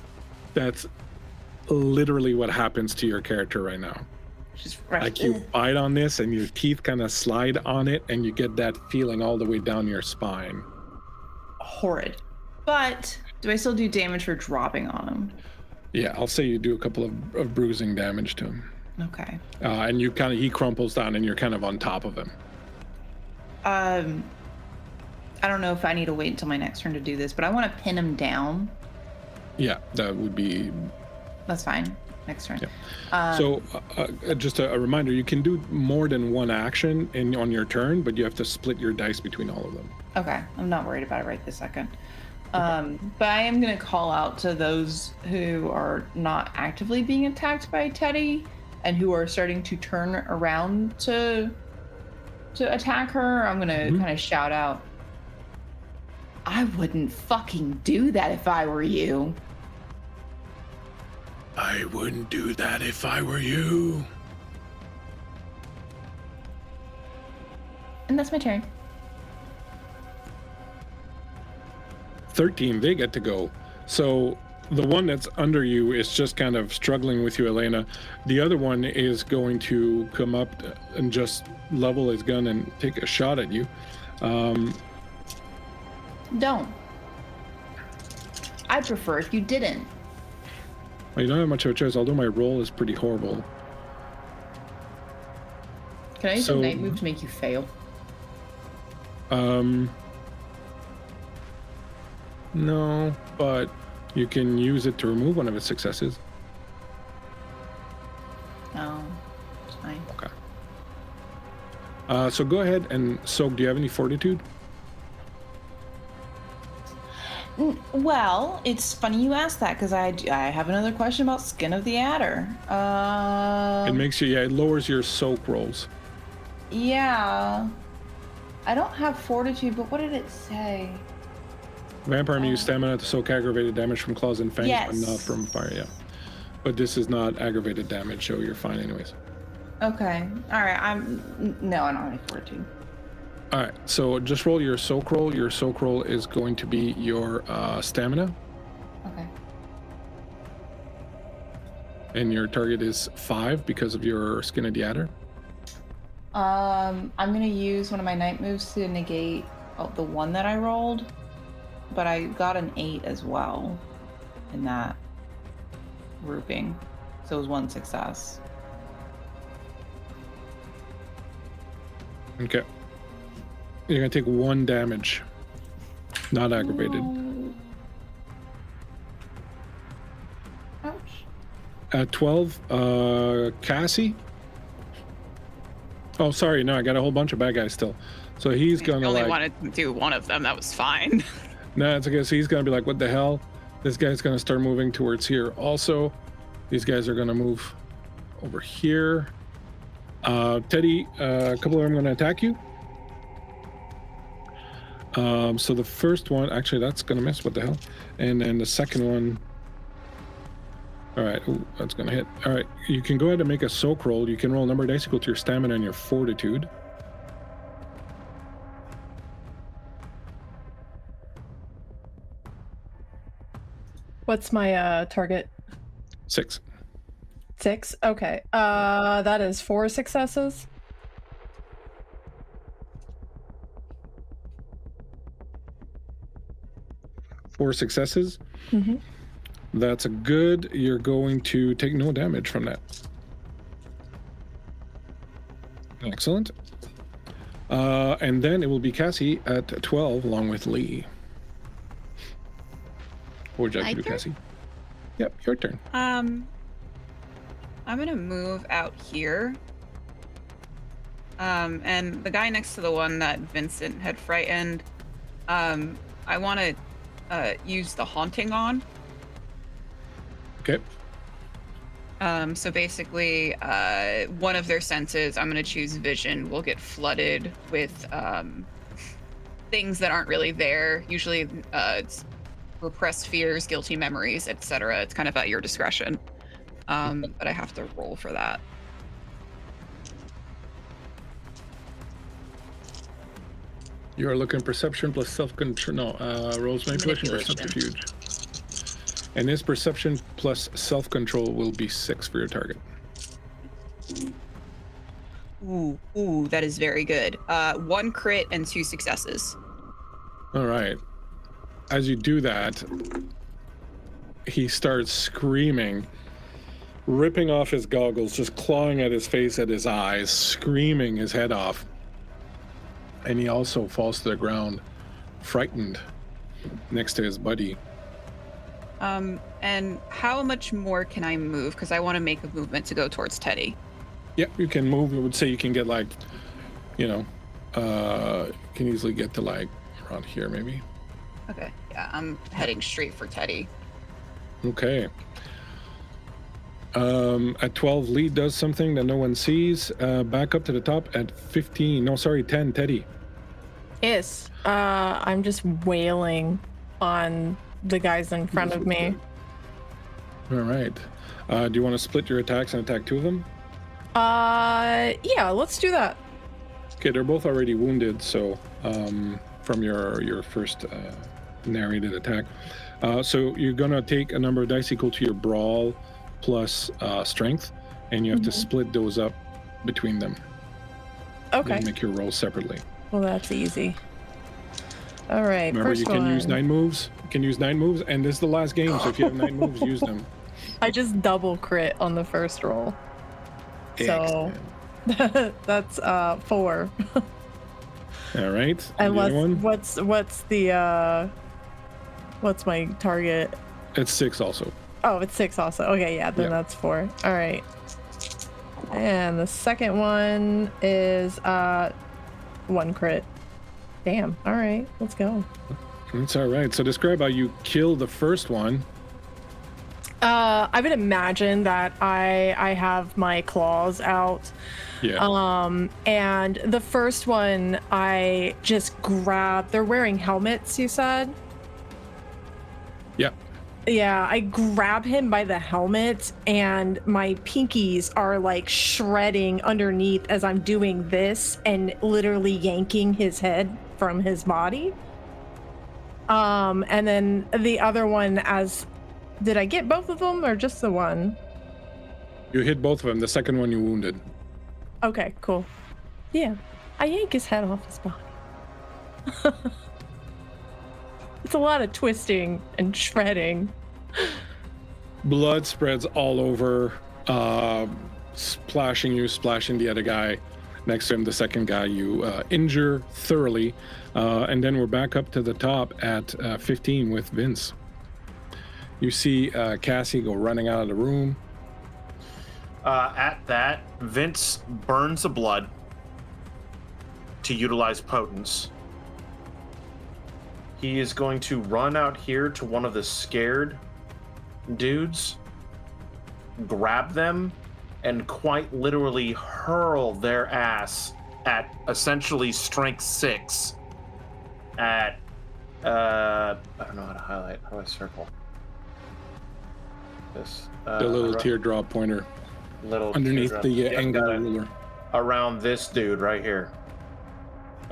A: That's literally what happens to your character right now.
B: Just right.
A: Like you bite on this and your teeth kind of slide on it and you get that feeling all the way down your spine.
B: Horrid. But do I still do damage for dropping on him?
A: Yeah, I'll say you do a couple of bruising damage to him.
B: Okay.
A: And he crumples down and you're kind of on top of him.
B: I don't know if I need to wait until my next turn to do this, but I want to pin him down.
A: Yeah, that would be...
B: That's fine. Next turn.
A: Yeah. So just a reminder, you can do more than one action on your turn, but you have to split your dice between all of them.
B: Okay. I'm not worried about it right this second. But I am going to call out to those who are not actively being attacked by Teddy and who are starting to turn around to attack her. I'm going to kind of shout out, I wouldn't fucking do that if I were you.
A: I wouldn't do that if I were you.
B: And that's my turn.
A: 13, they get to go. So the one that's under you is just kind of struggling with you, Helena. The other one is going to come up and just level his gun and take a shot at you.
B: Don't. I'd prefer if you didn't.
A: Well, you don't have much of a choice, although my roll is pretty horrible.
B: Can I use
A: So-
B: a night move to make you fail?
A: No, but you can use it to remove one of its successes.
B: No, it's fine.
A: Okay. So go ahead and Soak, do you have any fortitude?
B: Well, it's funny you asked that because I have another question about Skin of the Adder.
A: It makes you, it lowers your Soak rolls.
B: Yeah. I don't have fortitude, but what did it say?
A: Vampire may use stamina to soak aggravated damage from claws and fangs,
B: Yes.
A: but not from fire, yeah. But this is not aggravated damage, so you're fine anyways.
B: Okay. All right. No, I don't have any fortitude.
A: All right, so just roll your soak roll. Your soak roll is going to be your stamina,
B: Okay.
A: and your target is 5 because of your Skin of the Adder.
B: I'm gonna use one of my night moves to negate the one that I rolled, but I got an 8 as well in that grouping, so it was 1 success.
A: Okay. You're gonna take 1 damage, not aggravated.
B: No. Ouch.
A: At 12, Cassie. Oh, sorry, no, I got a whole bunch of bad guys still. So he's
D: I
A: gonna
D: only
A: like.
D: wanted to do one of them. That was fine.
A: No, it's okay. So he's gonna be like, "What the hell?" This guy's gonna start moving towards here. Also, these guys are gonna move over here. Teddy, a couple of them are gonna attack you. So the first one, actually, that's gonna miss. What the hell? And then the second one. All right, ooh, that's gonna hit. All right, you can go ahead and make a soak roll. You can roll a number of dice equal to your stamina and your fortitude.
C: What's my target?
A: 6.
C: 6? Okay. That is 4 successes.
A: Four successes.
C: Mm-hmm.
A: That's a good. You're going to take no damage from that. Excellent. And then it will be Cassie at 12 along with Lee. What would you like
D: My
A: to do,
D: turn?
A: Cassie? Yep, your turn.
D: I'm gonna move out here. And the guy next to the one that Vincent had frightened, I want to use the haunting on.
A: Okay.
D: So basically, one of their senses, I'm going to choose vision, will get flooded with things that aren't really there. Usually, it's repressed fears, guilty memories, etc. It's kind of at your discretion. But I have to roll for that.
A: You are looking perception plus self-control. No, rolls manipulation or
D: Manipulation.
A: subterfuge. And this perception plus self-control will be 6 for your target.
D: Ooh, that is very good. 1 crit and 2 successes.
A: All right. As you do that, he starts screaming, ripping off his goggles, just clawing at his face, at his eyes, screaming his head off. And he also falls to the ground, frightened, next to his buddy.
D: And how much more can I move? Because I want to make a movement to go towards Teddy.
A: Yep, you can move. I would say you can get like, you can easily get to like around here maybe.
D: Okay, yeah, I'm heading straight for Teddy.
A: Okay. At 12, Lee does something that no one sees. Back up to the top at 15. No, sorry, 10, Teddy.
C: Yes. I'm just wailing on the guys in front of me.
A: All right. Do you want to split your attacks and attack 2 of them?
C: Yeah, let's do that.
A: Okay, they're both already wounded, so from your first narrated attack. So you're gonna take a number of dice equal to your brawl plus strength, and you have to split those up between them.
C: Okay.
A: And make your rolls separately.
C: Well, that's easy. All right.
A: Remember,
C: first
A: you can
C: one.
A: use 9 moves. You can use 9 moves, and this is the last game. So if you have 9 moves, use them.
C: I just double crit on the first roll. So that's 4.
A: All right.
C: And
A: the other one?
C: what's my target?
A: It's 6 also.
C: Oh, it's 6 also. Okay, yeah, then that's 4. All right. And the second one is 1 crit. Damn. All right, let's go.
A: That's all right. So describe how you kill the first one.
C: I would imagine that I have my claws out.
A: Yeah.
C: And the first one I just grab. They're wearing helmets, you said?
A: Yeah.
C: Yeah, I grab him by the helmet, and my pinkies are like shredding underneath as I'm doing this and literally yanking his head from his body. And then the other one, did I get both of them or just the one?
A: You hit both of them. The second one you wounded.
C: Okay, cool. Yeah, I yank his head off his body. It's a lot of twisting and shredding.
A: Blood spreads all over, splashing the other guy next to him. The second guy you injure thoroughly. And then we're back up to the top at 15 with Vince. You see Cassie go running out of the room.
E: At that, Vince burns the blood to utilize potence. He is going to run out here to one of the scared dudes, grab them, and quite literally hurl their ass at essentially strength 6 at I don't know how to highlight. How do I circle this?
A: The little teardrop pointer underneath
E: teardrop.
A: the angle ruler.
E: Around this dude right here.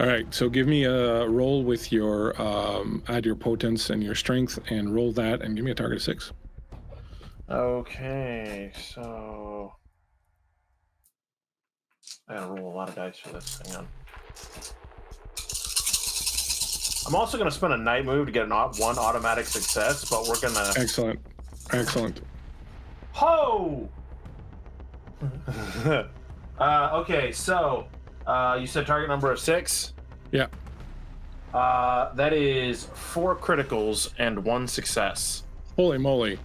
A: All right, so give me a roll with your add your potence and your strength, and roll that, and give me a target of 6.
E: Okay, so I gotta roll a lot of dice for this. Hang on. I'm also gonna spend a night move to get one automatic success, but we're gonna.
A: Excellent.
E: Ho! Okay, so you said target number of 6.
A: Yeah.
E: That is 4 criticals and 1 success.
A: Holy moly!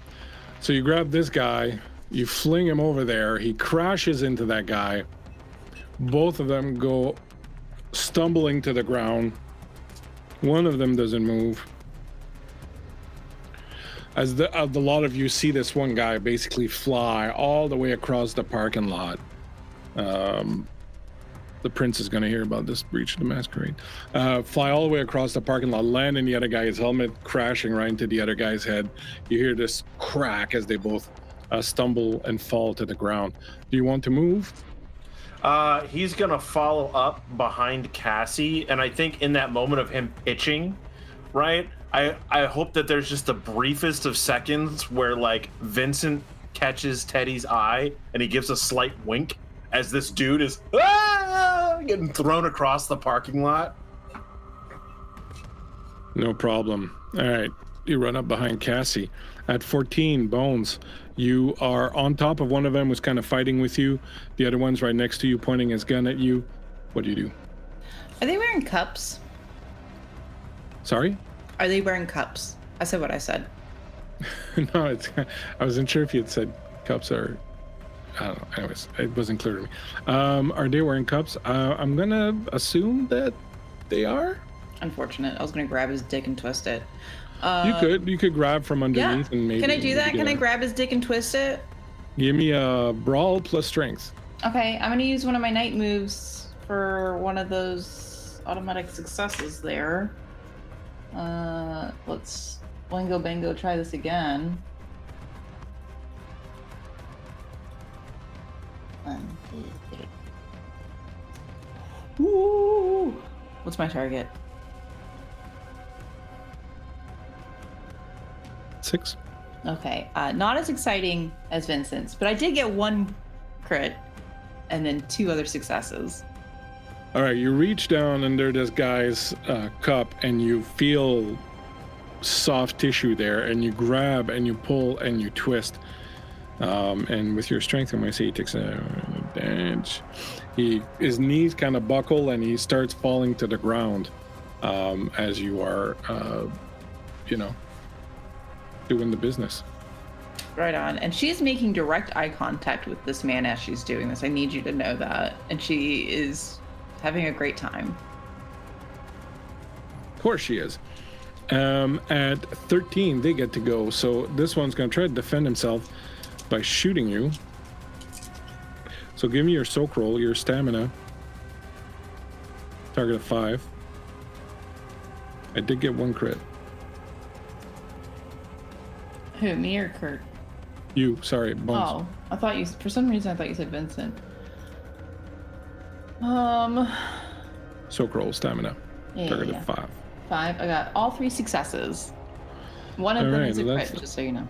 A: So you grab this guy, you fling him over there. He crashes into that guy. Both of them go stumbling to the ground. One of them doesn't move. As the lot of you see this one guy basically fly all the way across the parking lot. The prince is going to hear about this breach of the Masquerade. Fly all the way across the parking lot, land in the other guy's helmet, crashing right into the other guy's head. You hear this crack as they both stumble and fall to the ground. Do you want to move?
E: He's going to follow up behind Cassie, and I think in that moment of him pitching, right, I hope that there's just the briefest of seconds where, like, Vincent catches Teddy's eye, and he gives a slight wink as this dude is getting thrown across the parking lot.
A: No problem. All right. You run up behind Cassie. At 14, Bones, you are on top of one of them who's kind of fighting with you. The other one's right next to you, pointing his gun at you. What do you do?
B: Are they wearing cups?
A: Sorry?
B: Are they wearing cups? I said what I said.
A: No, I wasn't sure if you had said cups or... I don't know. Anyways, it wasn't clear to me. Are they wearing cups? I'm going to assume that they are.
B: Unfortunate. I was going to grab his dick and twist it.
A: You could grab from underneath and maybe...
B: Can I do that? Can I grab his dick and twist it?
A: Give me a brawl plus strength.
B: Okay, I'm going to use one of my night moves for one of those automatic successes there. Let's Wango Bango try this again. Ooh. What's my target?
A: 6.
B: Okay, not as exciting as Vincent's, but I did get 1 crit and then 2 other successes.
A: All right, you reach down under this guy's cup and you feel soft tissue there, and you grab and you pull and you twist. And with your strength, I'm going to say he takes a damage. His knees kind of buckle and he starts falling to the ground as you are, doing the business.
B: Right on. And she's making direct eye contact with this man as she's doing this. I need you to know that. And she is having a great time.
A: Of course she is. At 13, they get to go. So this one's going to try to defend himself by shooting you. So give me your soak roll, your stamina. Target of 5. I did get 1 crit.
B: Who, me or Kurt?
A: You, sorry, Bones.
B: Oh, I thought you, for some reason I thought you said Vincent.
A: Soak roll, stamina. Target of 5.
B: 5. I got all 3 successes. One of them is a crit, just so you know.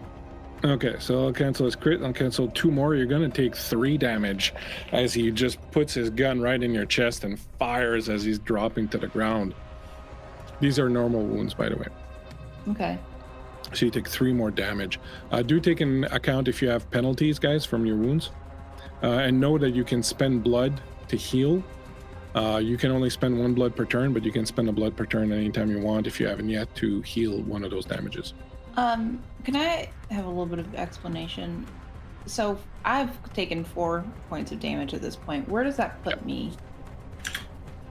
A: Okay, so I'll cancel his crit. I'll cancel 2 more. You're going to take 3 damage as he just puts his gun right in your chest and fires as he's dropping to the ground. These are normal wounds, by the way.
B: Okay.
A: So you take 3 more damage. Do take in account if you have penalties, guys, from your wounds. And know that you can spend blood to heal. You can only spend 1 blood per turn, but you can spend a blood per turn anytime you want if you haven't yet to heal one of those damages.
B: Can I have a little bit of explanation? So I've taken 4 points of damage at this point. Where does that put me?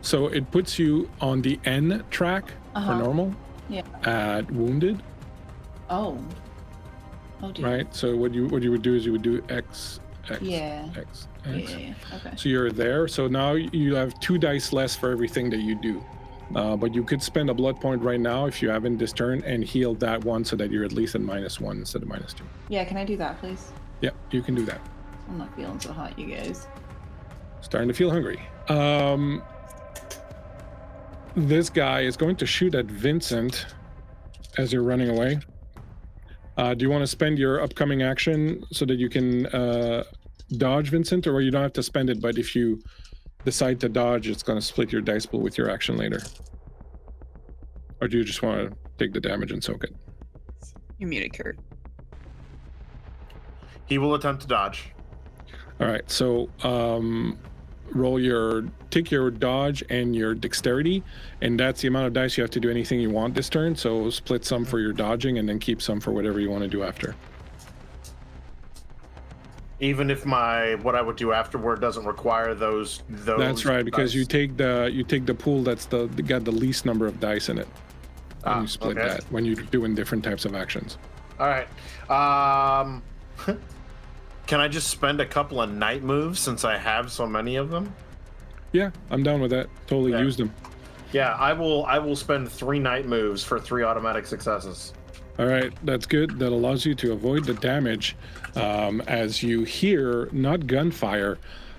A: So it puts you on the N track for normal.
B: Yeah.
A: At wounded.
B: Oh dear.
A: Right. So what you would do is you would do X.
B: Yeah.
A: X.
B: Yeah. Okay.
A: So you're there. So now you have 2 dice less for everything that you do. But you could spend a blood point right now if you haven't this turn and heal that one so that you're at least at -1 instead of -2.
B: Yeah, can I do that, please?
A: Yeah, you can do that.
B: I'm not feeling so hot, you guys.
A: Starting to feel hungry. This guy is going to shoot at Vincent as you're running away. Do you want to spend your upcoming action so that you can dodge Vincent, or you don't have to spend it, but if you decide to dodge, it's going to split your dice pool with your action later? Or do you just want to take the damage and soak it?
D: You're muted, Kurt.
E: He will attempt to dodge.
A: All right, so take your dodge and your dexterity, and that's the amount of dice you have to do anything you want this turn. So split some for your dodging and then keep some for whatever you want to do after.
E: Even if what I would do afterward doesn't require those.
A: That's right, because
E: dice.
A: you take the pool that's got the least number of dice in it. And you split that when you're doing different types of actions.
E: All right. Can I just spend a couple of night moves since I have so many of them?
A: Yeah, I'm down with that. Totally use them.
E: Yeah, I will spend 3 night moves for 3 automatic successes.
A: All right, that's good. That allows you to avoid the damage as you hear not gunfire,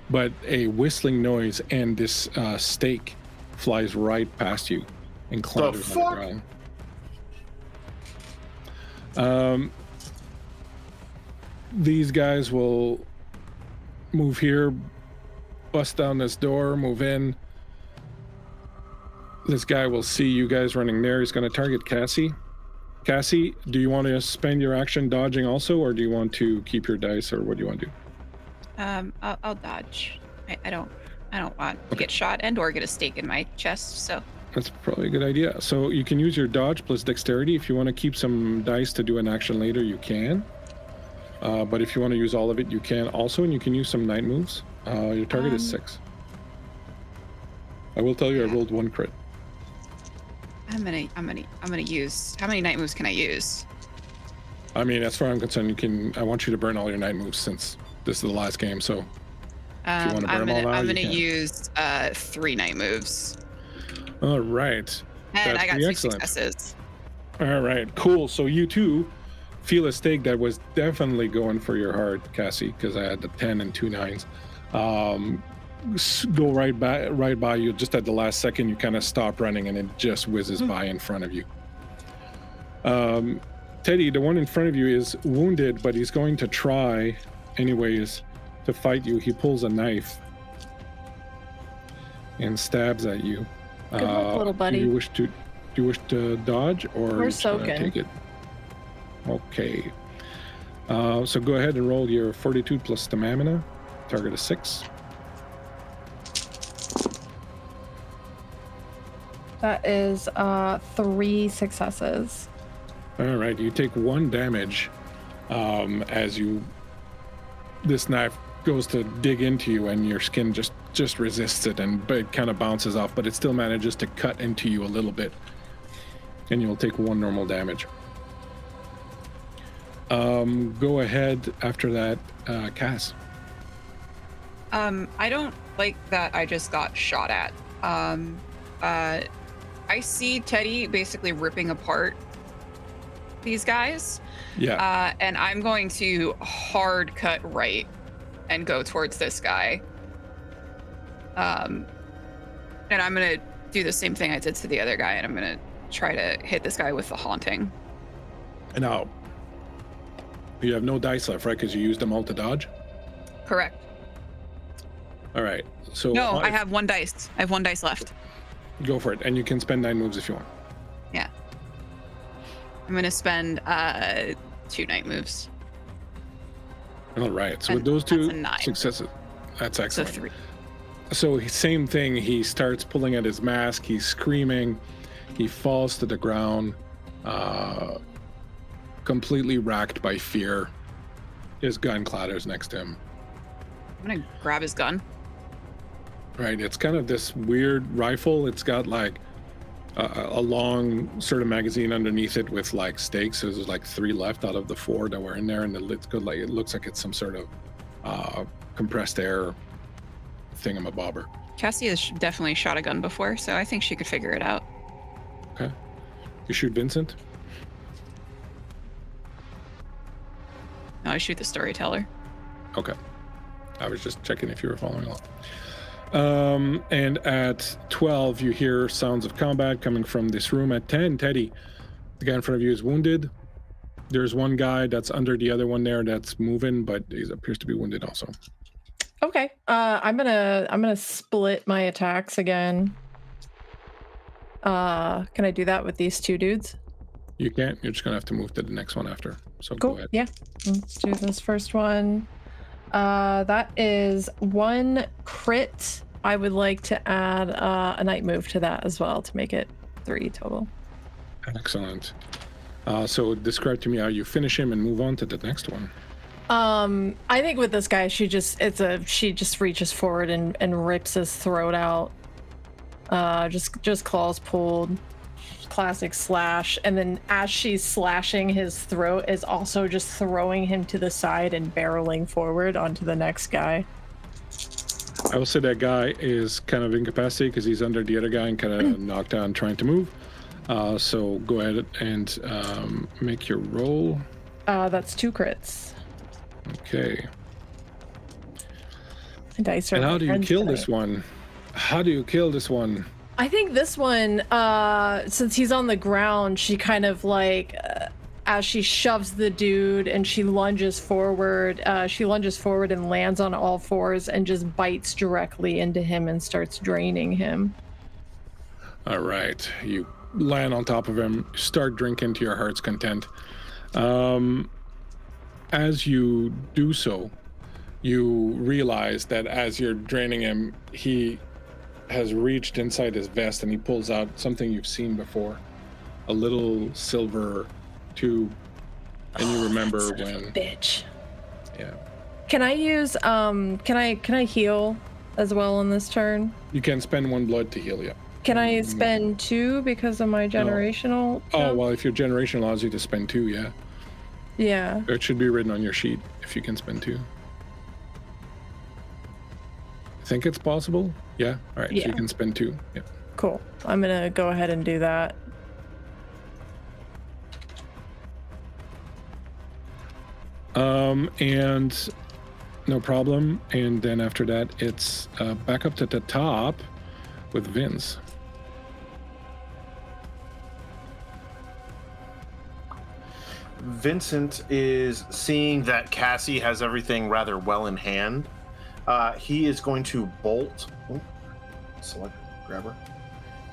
A: but a whistling noise, and this stake flies right past you and clatters on the ground. These guys will move here, bust down this door, move in. This guy will see you guys running there. He's going to target Cassie. Cassie, do you want to spend your action dodging also, or do you want to keep your dice, or what do you want to do?
D: I'll dodge. I don't want to get shot and or get a stake in my chest, so.
A: That's probably a good idea. So you can use your dodge plus dexterity. If you want to keep some dice to do an action later, you can. But if you want to use all of it, you can also, and you can use some night moves. Your target is 6. I will tell you, I rolled 1 crit.
D: I'm gonna use. How many night moves can I use?
A: I mean, as far as I'm concerned, I want you to burn all your night moves since this is the last game. So if you want to burn them all now,
D: I'm gonna
A: you can.
D: use 3 night moves.
A: All right.
D: And
A: That's
D: I got
A: pretty
D: 2
A: excellent.
D: successes.
A: All right, cool. So you too feel a stake that was definitely going for your heart, Cassie, because I had the 10 and 2 9s. go right by you. Just at the last second, you kind of stop running, and it just whizzes by in front of you. Teddy, the one in front of you is wounded, but he's going to try, anyways, to fight you. He pulls a knife and stabs at you.
C: Good luck, little buddy.
A: Do you wish to dodge, or
C: We're
A: are you just gonna
C: soaking.
A: take it? Okay. So go ahead and roll your fortitude plus stamina. Target is 6.
C: That is 3 successes.
A: All right, you take 1 damage as this knife goes to dig into you, and your skin just resists it, but it kind of bounces off, but it still manages to cut into you a little bit, and you'll take 1 normal damage. Go ahead after that, Cass.
D: I don't like that I just got shot at. I see Teddy basically ripping apart these guys.
A: Yeah.
D: And I'm going to hard cut right and go towards this guy. And I'm going to do the same thing I did to the other guy, and I'm going to try to hit this guy with the haunting.
A: And now, you have no dice left, right? Because you used them all to dodge?
D: Correct.
A: All right. So
D: No, I have 1 dice. I have 1 dice left.
A: Go for it. And you can spend 9 moves if you want.
D: Yeah. I'm going to spend 2 night moves.
A: All right. So
D: And
A: with those
D: that's
A: 2
D: a 9.
A: successes, that's
D: So
A: excellent.
D: 3.
A: So same thing. He starts pulling at his mask. He's screaming. He falls to the ground, completely racked by fear. His gun clatters next to him.
D: I'm going to grab his gun.
A: Right. It's kind of this weird rifle. It's got like a long sort of magazine underneath it with like stakes. So there's like 3 left out of the 4 that were in there, and it looks like it's some sort of compressed air thingamabobber.
D: Cassie has definitely shot a gun before, so I think she could figure it out.
A: Okay. You shoot Vincent?
D: No, I shoot the storyteller.
A: Okay. I was just checking if you were following along. And at 12, you hear sounds of combat coming from this room. At 10, Teddy, the guy in front of you is wounded. There's one guy that's under the other one there that's moving, but he appears to be wounded also.
C: Okay. I'm gonna split my attacks again. Can I do that with these 2 dudes?
A: You can't. You're just going to have to move to the next one after. So
C: Cool.
A: go ahead.
C: Yeah. Let's do this first one. That is 1 crit. I would like to add a night move to that as well to make it 3 total.
A: Excellent. So describe to me how you finish him and move on to the next one.
C: I think with this guy, she just reaches forward and rips his throat out. Just claws pulled, classic slash, and then as she's slashing his throat, is also just throwing him to the side and barreling forward onto the next guy.
A: I will say that guy is kind of incapacitated because he's under the other guy and kind of knocked down trying to move. So go ahead and make your roll.
C: That's 2 crits.
A: Okay.
C: Dice are
A: And
C: my
A: how do you
C: friends
A: kill
C: tonight.
A: this one? How do you kill this one?
C: I think this one, since he's on the ground, she kind of like, as she shoves the dude and she lunges forward and lands on all 4s and just bites directly into him and starts draining him.
A: All right. You land on top of him, start drinking to your heart's content. As you do so, you realize that as you're draining him, he has reached inside his vest and he pulls out something you've seen before, a little silver tube. And you remember
C: Son of a
A: when,
C: bitch.
A: yeah,
C: Can I use can I heal as well on this turn?
A: you can spend 1 blood to heal you.
C: Can I spend 2 because of my generational?
A: Oh,
C: jump?
A: well, if your generation allows you to spend 2, yeah.
C: Yeah.
A: It should be written on your sheet if you can spend 2. I think it's possible. Yeah. All right. So
C: Yeah.
A: you can spend 2. Yeah.
C: Cool. I'm gonna go ahead and do that.
A: And No problem. And then after that, it's back up to the top with Vince.
E: Vincent is seeing that Cassie has everything rather well in hand. He is going to bolt. Select grabber.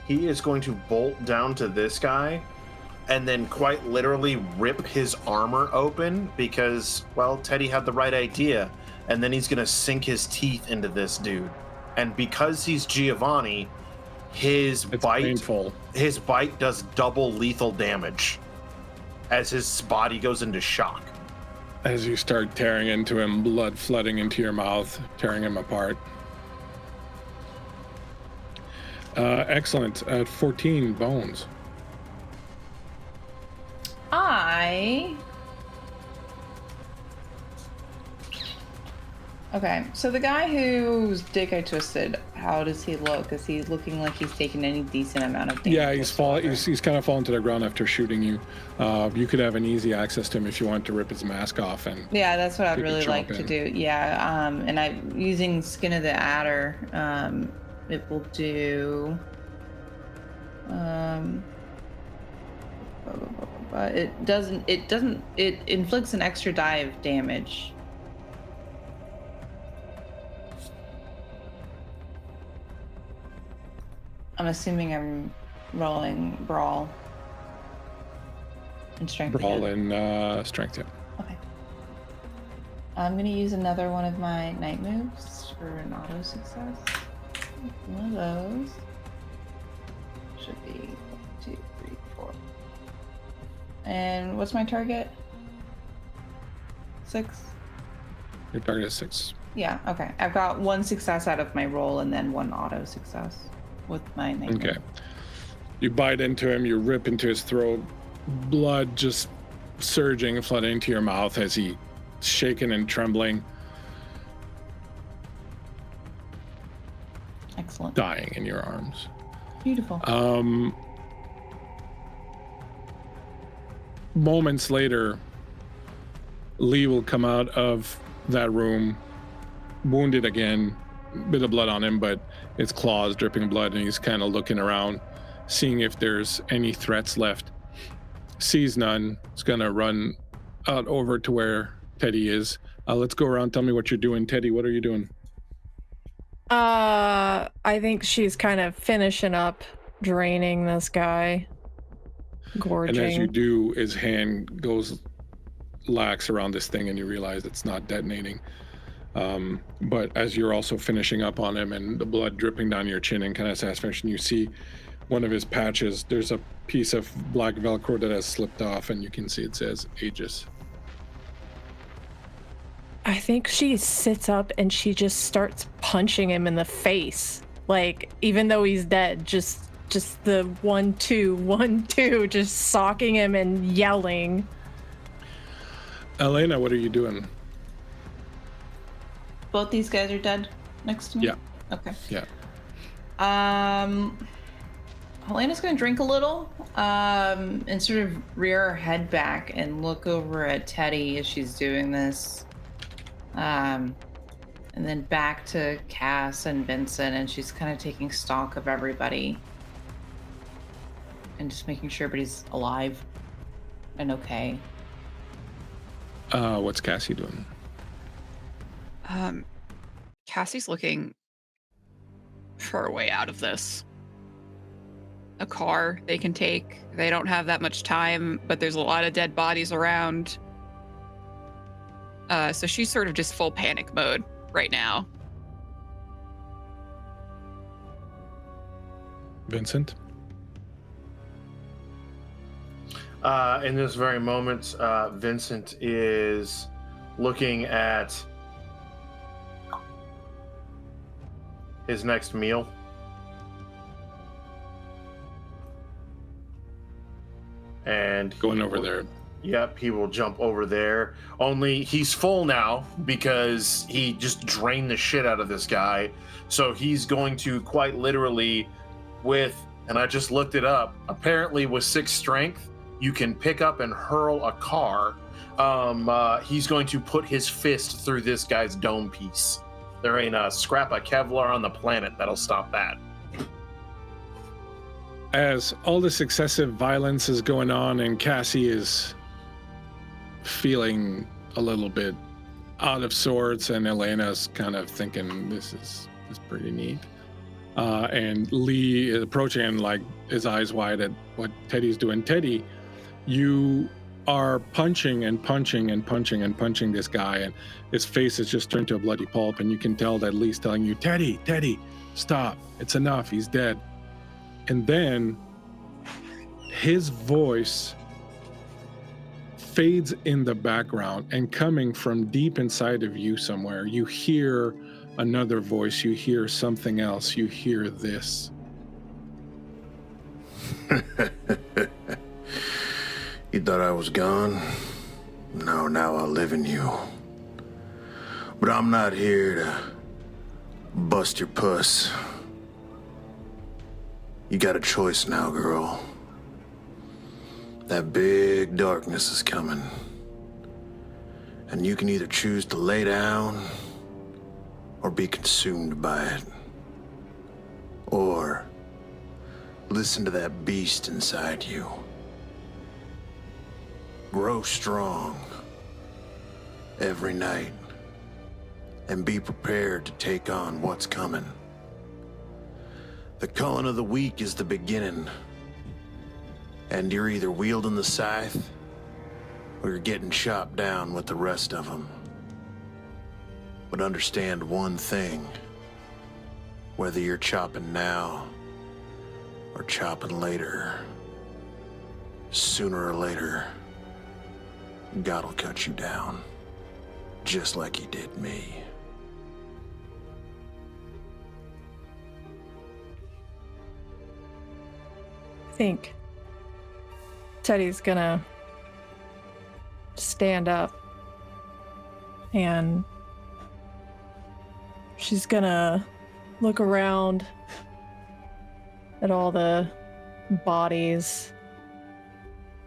E: He is going to bolt down to this guy and then quite literally rip his armor open because, well, Teddy had the right idea. And then he's going to sink his teeth into this dude. And because he's Giovanni, his bite does double lethal damage as his body goes into shock.
A: As you start tearing into him, blood flooding into your mouth, tearing him apart. Excellent. At 14 bones.
F: Okay, so the guy whose dick I twisted, how does he look? Is he looking like he's taken any decent amount of damage?
A: Yeah, he's kind of fallen to the ground after shooting you. You could have an easy access to him if you want to rip his mask off. And
F: yeah, that's what I'd really like to do. Yeah, and I'm using Skin of the Adder. It will do... it inflicts an extra die of damage. I'm assuming I'm rolling Brawl and Strength.
A: Brawl and Strength, yeah.
F: Okay. I'm going to use another one of my night moves for an auto success. One of those. Should be 1, 2, 3, 4. And what's my target? 6?
A: Your target is 6.
F: Yeah, okay. I've got 1 success out of my roll and then 1 auto success with my night move.
A: Okay. You bite into him, you rip into his throat, blood just surging, flooding into your mouth as he's shaking and trembling.
F: Excellent.
A: Dying in your arms.
F: Beautiful.
A: Moments later, Lee will come out of that room, wounded again, bit of blood on him, but his claws dripping blood, and he's kind of looking around, seeing if there's any threats left. Sees none. He's gonna run out over to where Teddy is. Let's go around. Tell me what you're doing. Teddy, what are you doing?
C: I think she's kind of finishing up draining this guy. Gorging.
A: And as you do, his hand goes lax around this thing and you realize it's not detonating. But as you're also finishing up on him and the blood dripping down your chin and kind of satisfaction, you see one of his patches. There's a piece of black Velcro that has slipped off and you can see it says Aegis.
C: I think she sits up and she just starts punching him in the face. Like, even though he's dead, just the 1, 2, 1, 2, just socking him and yelling.
A: Helena, what are you doing?
F: Both these guys are dead next to me?
A: Yeah.
F: Okay.
A: Yeah.
F: Helena's gonna drink a little, and sort of rear her head back and look over at Teddy as she's doing this. And then back to Cass and Vincent, and she's kind of taking stock of everybody. And just making sure everybody's alive and okay.
A: What's Cassie doing?
D: Cassie's looking for a way out of this. A car they can take. They don't have that much time, but there's a lot of dead bodies around. So she's sort of just full panic mode right now.
A: Vincent?
E: In this very moment, Vincent is looking at his next meal. And
A: Going over there.
E: Yep, he will jump over there. Only he's full now because he just drained the shit out of this guy. So he's going to quite literally and I just looked it up, apparently with 6 strength, you can pick up and hurl a car. He's going to put his fist through this guy's dome piece. There ain't a scrap of Kevlar on the planet that'll stop that.
A: As all this excessive violence is going on and Cassie is feeling a little bit out of sorts, and Helena's kind of thinking this is pretty neat. And Lee is approaching and like his eyes wide at what Teddy's doing. Teddy, you are punching and punching and punching and punching this guy, and his face is just turned to a bloody pulp, and you can tell that Lee's telling you, Teddy, stop. It's enough. He's dead. And then his voice fades in the background, and coming from deep inside of you somewhere, you hear another voice, you hear something else, you hear this.
G: You thought I was gone? No, now I live in you. But I'm not here to bust your puss. You got a choice now, girl. That big darkness is coming. And you can either choose to lay down or be consumed by it. Or listen to that beast inside you. Grow strong every night and be prepared to take on what's coming. The culling of the weak is the beginning, and you're either wielding the scythe or you're getting chopped down with the rest of them. But understand one thing: whether you're chopping now or chopping later, sooner or later, God'll cut you down, just like he did me.
C: I think Teddy's gonna stand up and she's gonna look around at all the bodies.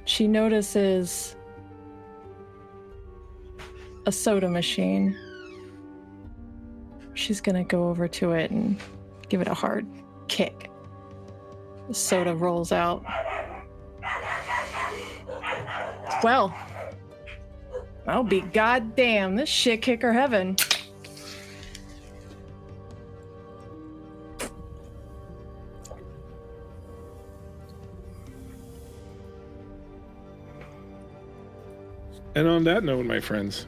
C: She notices a soda machine. She's gonna go over to it and give it a hard kick. The soda rolls out. Well, I'll be goddamn, this shit kicker heaven.
A: And on that note, my friends,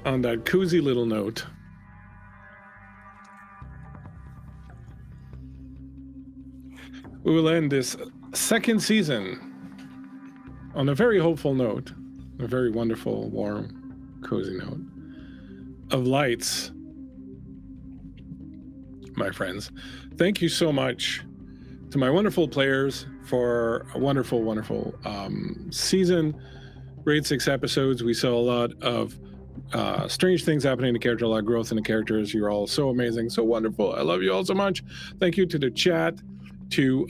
A: on that cozy little note, we will end this second season on a very hopeful note, a very wonderful, warm, cozy note of lights. My friends, thank you so much to my wonderful players for a wonderful, wonderful season. Great 6 episodes. We saw a lot of strange things happening in the character, a lot of growth in the characters. You're all so amazing, so wonderful. I love you all so much. Thank you to the chat, to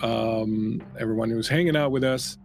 A: everyone who's hanging out with us.